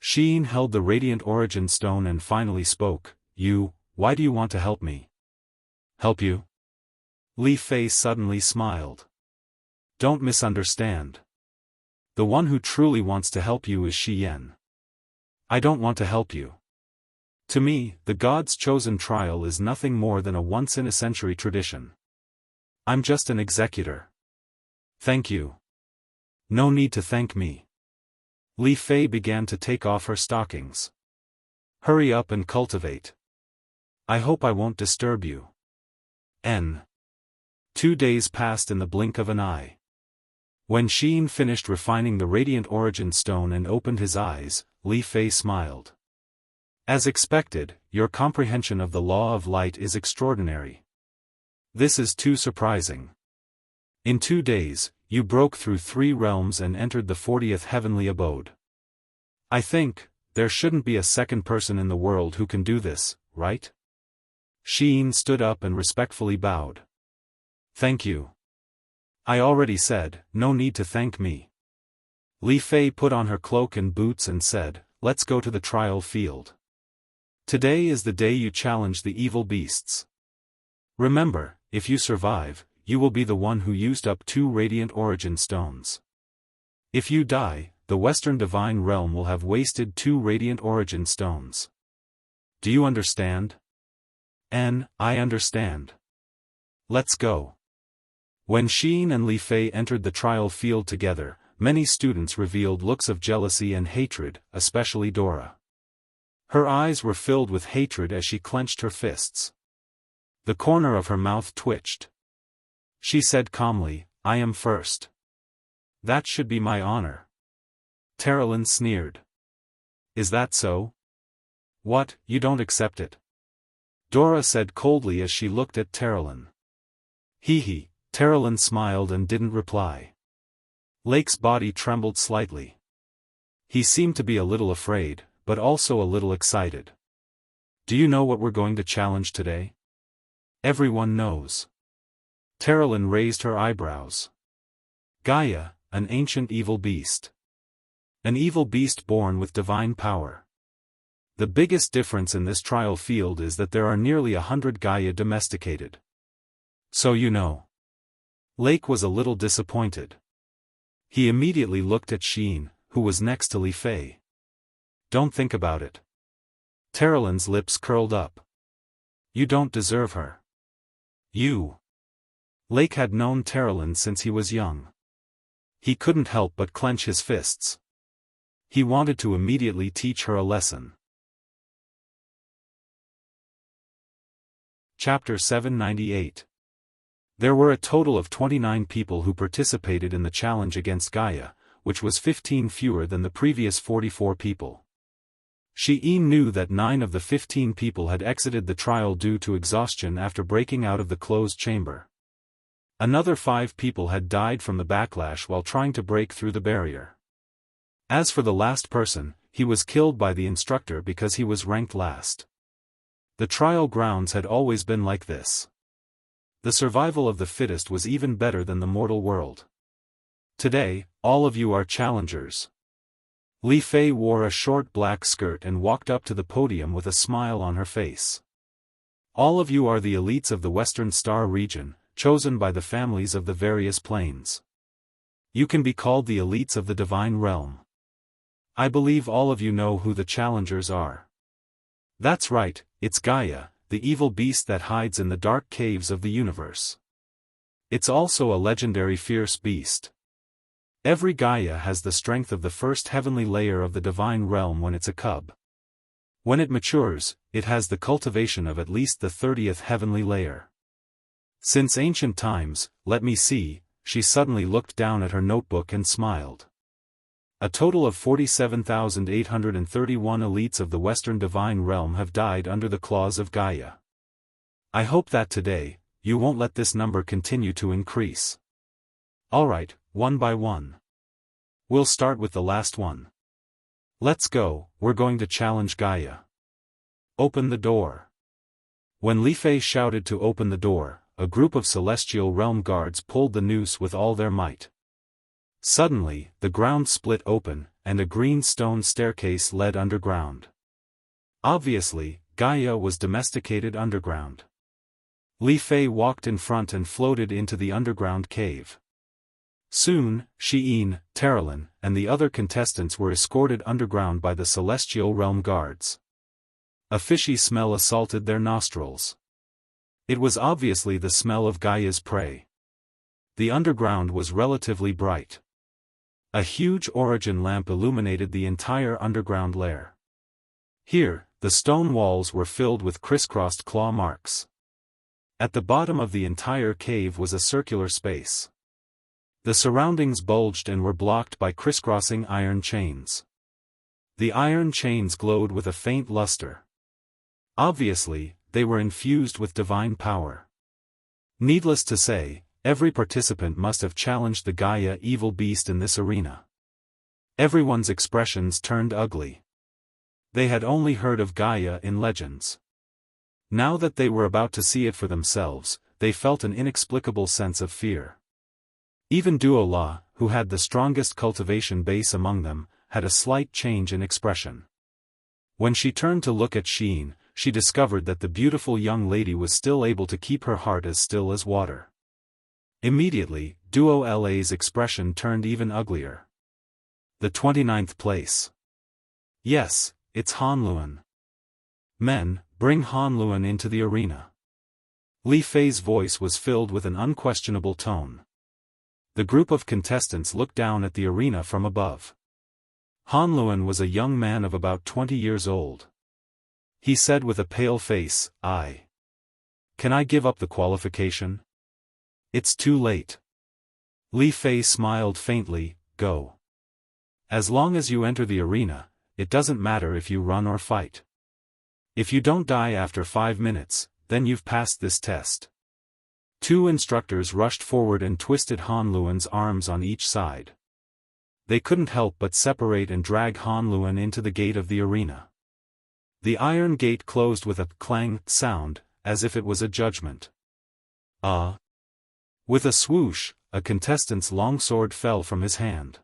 S1: Xian held the radiant origin stone and finally spoke, "Why do you want to help me?" "Help you?" Li Fei suddenly smiled. Don't misunderstand. The one who truly wants to help you is Shi Yan. I don't want to help you. To me, the God's chosen trial is nothing more than a once-in-a-century tradition. I'm just an executor. Thank you. No need to thank me. Li Fei began to take off her stockings. Hurry up and cultivate. I hope I won't disturb you. 2 days passed in the blink of an eye. When Sheen finished refining the radiant origin stone and opened his eyes, Li Fei smiled. As expected, your comprehension of the law of light is extraordinary. This is too surprising. In 2 days, you broke through 3 realms and entered the 40th heavenly abode. I think, there shouldn't be a second person in the world who can do this, right? Sheen stood up and respectfully bowed. Thank you. I already said, no need to thank me. Li Fei put on her cloak and boots and said, let's go to the trial field. Today is the day you challenge the evil beasts. Remember, if you survive, you will be the one who used up 2 radiant origin stones. If you die, the Western Divine Realm will have wasted 2 radiant origin stones. Do you understand? I understand. Let's go. When Sheen and Li Fei entered the trial field together, many students revealed looks of jealousy and hatred, especially Dora. Her eyes were filled with hatred as she clenched her fists. The corner of her mouth twitched. She said calmly, I am first. That should be my honor. Terralyn sneered. Is that so? What, you don't accept it? Dora said coldly as she looked at Terralyn. Hee. Terralyn smiled and didn't reply. Lake's body trembled slightly. He seemed to be a little afraid, but also a little excited. Do you know what we're going to challenge today? Everyone knows. Terralyn raised her eyebrows. Gaia, an ancient evil beast. An evil beast born with divine power. The biggest difference in this trial field is that there are nearly 100 Gaia domesticated. So you know. Lake was a little disappointed. He immediately looked at Sheen, who was next to Li Fei. Don't think about it. Terralyn's lips curled up. You don't deserve her. You. Lake had known Terralyn since he was young. He couldn't help but clench his fists. He wanted to immediately teach her a lesson. Chapter 798. There were a total of 29 people who participated in the challenge against Gaia, which was 15 fewer than the previous 44 people. Sheen knew that 9 of the 15 people had exited the trial due to exhaustion after breaking out of the closed chamber. Another 5 people had died from the backlash while trying to break through the barrier. As for the last person, he was killed by the instructor because he was ranked last. The trial grounds had always been like this. The survival of the fittest was even better than the mortal world. Today, all of you are challengers. Li Fei wore a short black skirt and walked up to the podium with a smile on her face. All of you are the elites of the Western Star region, chosen by the families of the various planes. You can be called the elites of the Divine Realm. I believe all of you know who the challengers are. That's right, it's Gaia, the evil beast that hides in the dark caves of the universe. It's also a legendary fierce beast. Every Gaia has the strength of the first heavenly layer of the Divine Realm when it's a cub. When it matures, it has the cultivation of at least the 30th heavenly layer. Since ancient times, let me see, she suddenly looked down at her notebook and smiled. A total of 47,831 elites of the Western Divine Realm have died under the claws of Gaia. I hope that today, you won't let this number continue to increase. Alright, one by one. We'll start with the last one. Let's go, we're going to challenge Gaia. Open the door. When Li Fei shouted to open the door, a group of celestial realm guards pulled the noose with all their might. Suddenly, the ground split open, and a green stone staircase led underground. Obviously, Gaia was domesticated underground. Li Fei walked in front and floated into the underground cave. Soon, Xiyin, Terralin, and the other contestants were escorted underground by the Celestial Realm guards. A fishy smell assaulted their nostrils. It was obviously the smell of Gaia's prey. The underground was relatively bright. A huge origin lamp illuminated the entire underground lair. Here, the stone walls were filled with crisscrossed claw marks. At the bottom of the entire cave was a circular space. The surroundings bulged and were blocked by crisscrossing iron chains. The iron chains glowed with a faint luster. Obviously, they were infused with divine power. Needless to say, every participant must have challenged the Gaia evil beast in this arena. Everyone's expressions turned ugly. They had only heard of Gaia in legends. Now that they were about to see it for themselves, they felt an inexplicable sense of fear. Even Duo La, who had the strongest cultivation base among them, had a slight change in expression. When she turned to look at Xiyin, she discovered that the beautiful young lady was still able to keep her heart as still as water. Immediately, Duo La's expression turned even uglier. The 29th place. Yes, it's Han Luan. Men, bring Han Luan into the arena. Li Fei's voice was filled with an unquestionable tone. The group of contestants looked down at the arena from above. Han Luan was a young man of about 20 years old. He said with a pale face, Can I give up the qualification? It's too late. Li Fei smiled faintly, go. As long as you enter the arena, it doesn't matter if you run or fight. If you don't die after 5 minutes, then you've passed this test. Two instructors rushed forward and twisted Han Luan's arms on each side. They couldn't help but separate and drag Han Luan into the gate of the arena. The iron gate closed with a clang sound, as if it was a judgment. With a swoosh, a contestant's longsword fell from his hand.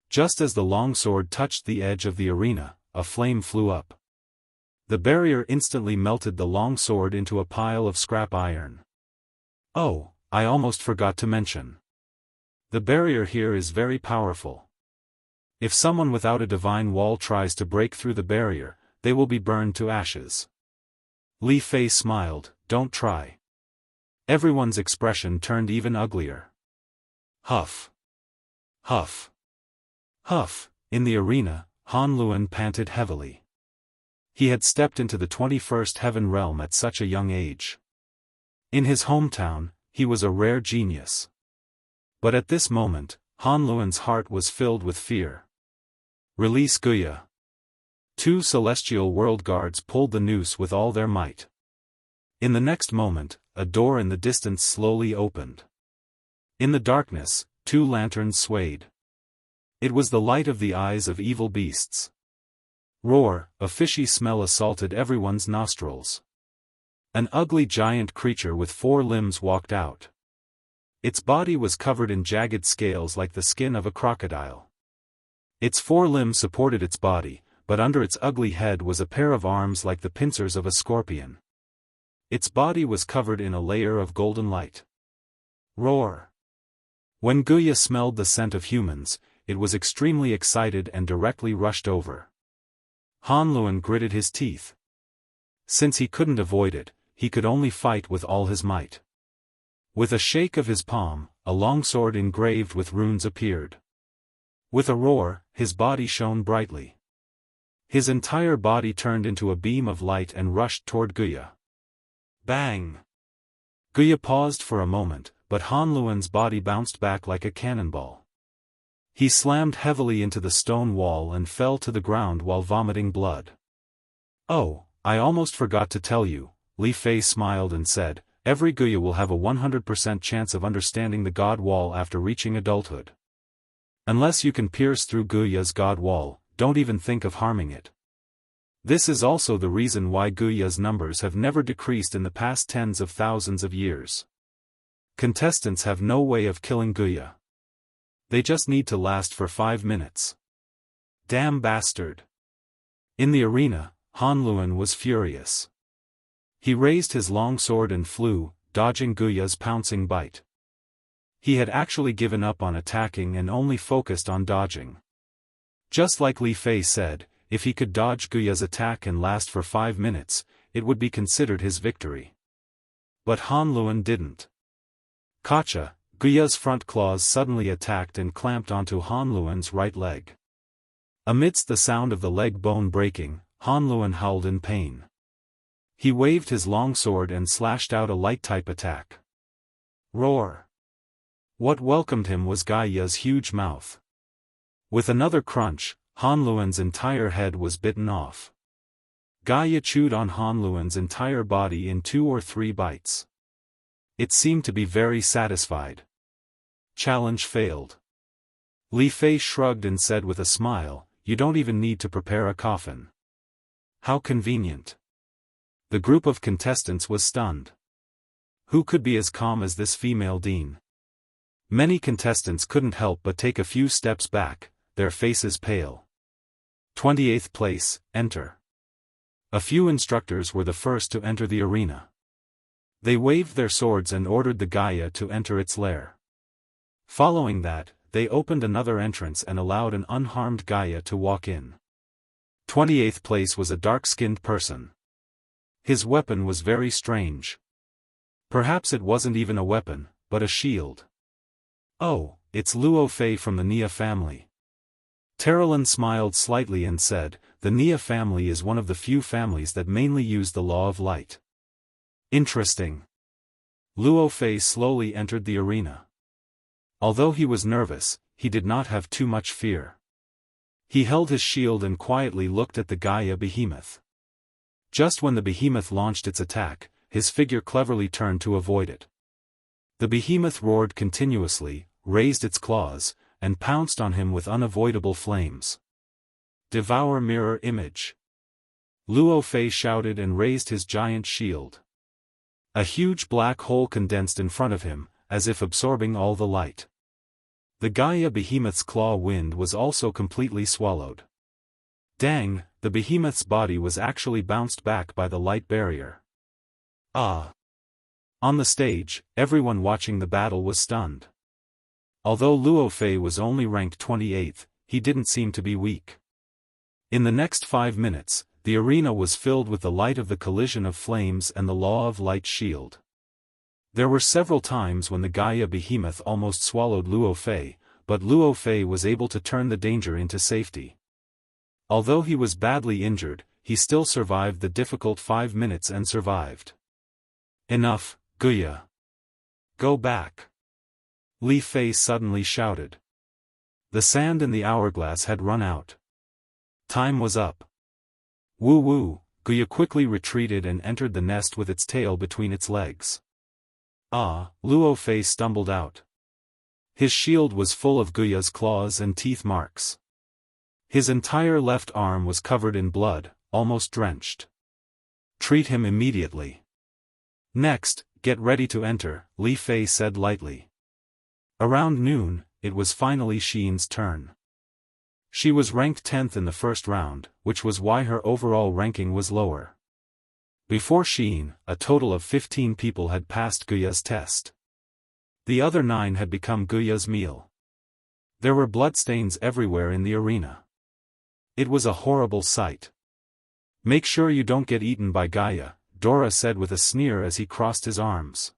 S1: Just as the longsword touched the edge of the arena, a flame flew up. The barrier instantly melted the longsword into a pile of scrap iron. Oh, I almost forgot to mention. The barrier here is very powerful. If someone without a divine wall tries to break through the barrier, they will be burned to ashes. Li Fei smiled, don't try. Everyone's expression turned even uglier. Huff. Huff. Huff. In the arena, Han Luan panted heavily. He had stepped into the 21st heaven realm at such a young age. In his hometown, he was a rare genius. But at this moment, Han Luan's heart was filled with fear. Release Guya. Two celestial world guards pulled the noose with all their might. In the next moment, a door in the distance slowly opened. In the darkness, two lanterns swayed. It was the light of the eyes of evil beasts. Roar, a fishy smell assaulted everyone's nostrils. An ugly giant creature with 4 limbs walked out. Its body was covered in jagged scales like the skin of a crocodile. Its 4 limbs supported its body, but under its ugly head was a pair of arms like the pincers of a scorpion. Its body was covered in a layer of golden light. Roar. When Guya smelled the scent of humans, it was extremely excited and directly rushed over. Han Luan gritted his teeth. Since he couldn't avoid it, he could only fight with all his might. With a shake of his palm, a longsword engraved with runes appeared. With a roar, his body shone brightly. His entire body turned into a beam of light and rushed toward Guya. Bang! Guya paused for a moment, but Han Luan's body bounced back like a cannonball. He slammed heavily into the stone wall and fell to the ground while vomiting blood. Oh, I almost forgot to tell you, Li Fei smiled and said, every Guya will have a 100% chance of understanding the God Wall after reaching adulthood. Unless you can pierce through Guya's God Wall, don't even think of harming it. This is also the reason why Guya's numbers have never decreased in the past tens of thousands of years. Contestants have no way of killing Guya. They just need to last for 5 minutes. Damn bastard. In the arena, Han Luan was furious. He raised his long sword and flew, dodging Guya's pouncing bite. He had actually given up on attacking and only focused on dodging. Just like Li Fei said, if he could dodge Guya's attack and last for 5 minutes, it would be considered his victory. But Han Luan didn't. Gotcha! Guya's front claws suddenly attacked and clamped onto Han Luan's right leg. Amidst the sound of the leg bone breaking, Han Luan howled in pain. He waved his long sword and slashed out a light-type attack. Roar! What welcomed him was Gaia's huge mouth. With another crunch, Han Luan's entire head was bitten off. Gaia chewed on Han Luan's entire body in 2 or 3 bites. It seemed to be very satisfied. Challenge failed. Li Fei shrugged and said with a smile, "You don't even need to prepare a coffin." How convenient. The group of contestants was stunned. Who could be as calm as this female dean? Many contestants couldn't help but take a few steps back, their faces pale. 28th place, enter. A few instructors were the first to enter the arena. They waved their swords and ordered the Gaia to enter its lair. Following that, they opened another entrance and allowed an unharmed Gaia to walk in. 28th place was a dark-skinned person. His weapon was very strange. Perhaps it wasn't even a weapon, but a shield. Oh, it's Luo Fei from the Nia family. Terrelin smiled slightly and said, "The Nia family is one of the few families that mainly use the law of light." Interesting. Luo Fei slowly entered the arena. Although he was nervous, he did not have too much fear. He held his shield and quietly looked at the Gaia behemoth. Just when the behemoth launched its attack, his figure cleverly turned to avoid it. The behemoth roared continuously, raised its claws, and pounced on him with unavoidable flames. "Devour mirror image!" Luo Fei shouted and raised his giant shield. A huge black hole condensed in front of him, as if absorbing all the light. The Gaia behemoth's claw wind was also completely swallowed. Dang, the behemoth's body was actually bounced back by the light barrier. Ah! On the stage, everyone watching the battle was stunned. Although Luo Fei was only ranked 28th, he didn't seem to be weak. In the next 5 minutes, the arena was filled with the light of the collision of flames and the law of light shield. There were several times when the Gaia behemoth almost swallowed Luo Fei, but Luo Fei was able to turn the danger into safety. Although he was badly injured, he still survived the difficult 5 minutes and survived. "Enough, Guya. Go back!" Li Fei suddenly shouted. The sand in the hourglass had run out. Time was up. Woo woo, Guya quickly retreated and entered the nest with its tail between its legs. Ah, Luo Fei stumbled out. His shield was full of Guya's claws and teeth marks. His entire left arm was covered in blood, almost drenched. "Treat him immediately." "Next, get ready to enter," Li Fei said lightly. Around noon, it was finally Xian's turn. She was ranked 10th in the first round, which was why her overall ranking was lower. Before Xian, a total of 15 people had passed Guya's test. The other 9 had become Guya's meal. There were bloodstains everywhere in the arena. It was a horrible sight. "Make sure you don't get eaten by Gaia," Dora said with a sneer as he crossed his arms.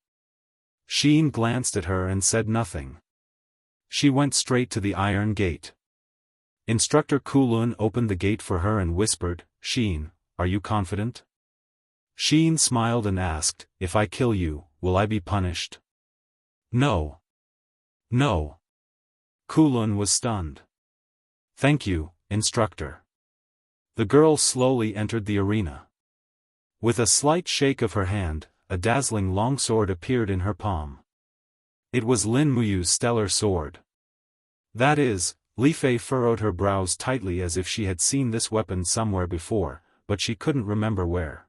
S1: Xian glanced at her and said nothing. She went straight to the iron gate. Instructor Kulun opened the gate for her and whispered, "Xian, are you confident?" Xian smiled and asked, "If I kill you, will I be punished?" "No. No." Kulun was stunned. "Thank you, instructor." The girl slowly entered the arena. With a slight shake of her hand, a dazzling longsword appeared in her palm. It was Lin Muyu's stellar sword. That is, Li Fei furrowed her brows tightly as if she had seen this weapon somewhere before, but she couldn't remember where.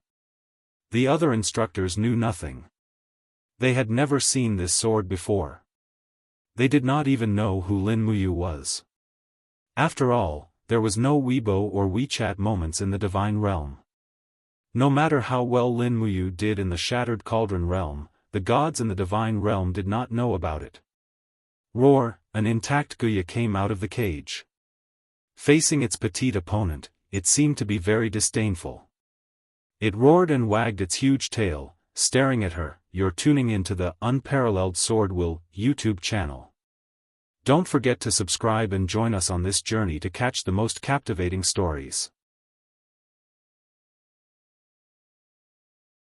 S1: The other instructors knew nothing. They had never seen this sword before. They did not even know who Lin Muyu was. After all, there was no Weibo or WeChat moments in the Divine Realm. No matter how well Lin Muyu did in the Shattered Cauldron realm, the gods in the Divine realm did not know about it. Roar, an intact Guya came out of the cage. Facing its petite opponent, it seemed to be very disdainful. It roared and wagged its huge tail, staring at her. You're tuning into the Unparalleled SwordWill YouTube channel. Don't forget to subscribe and join us on this journey to catch the most captivating stories.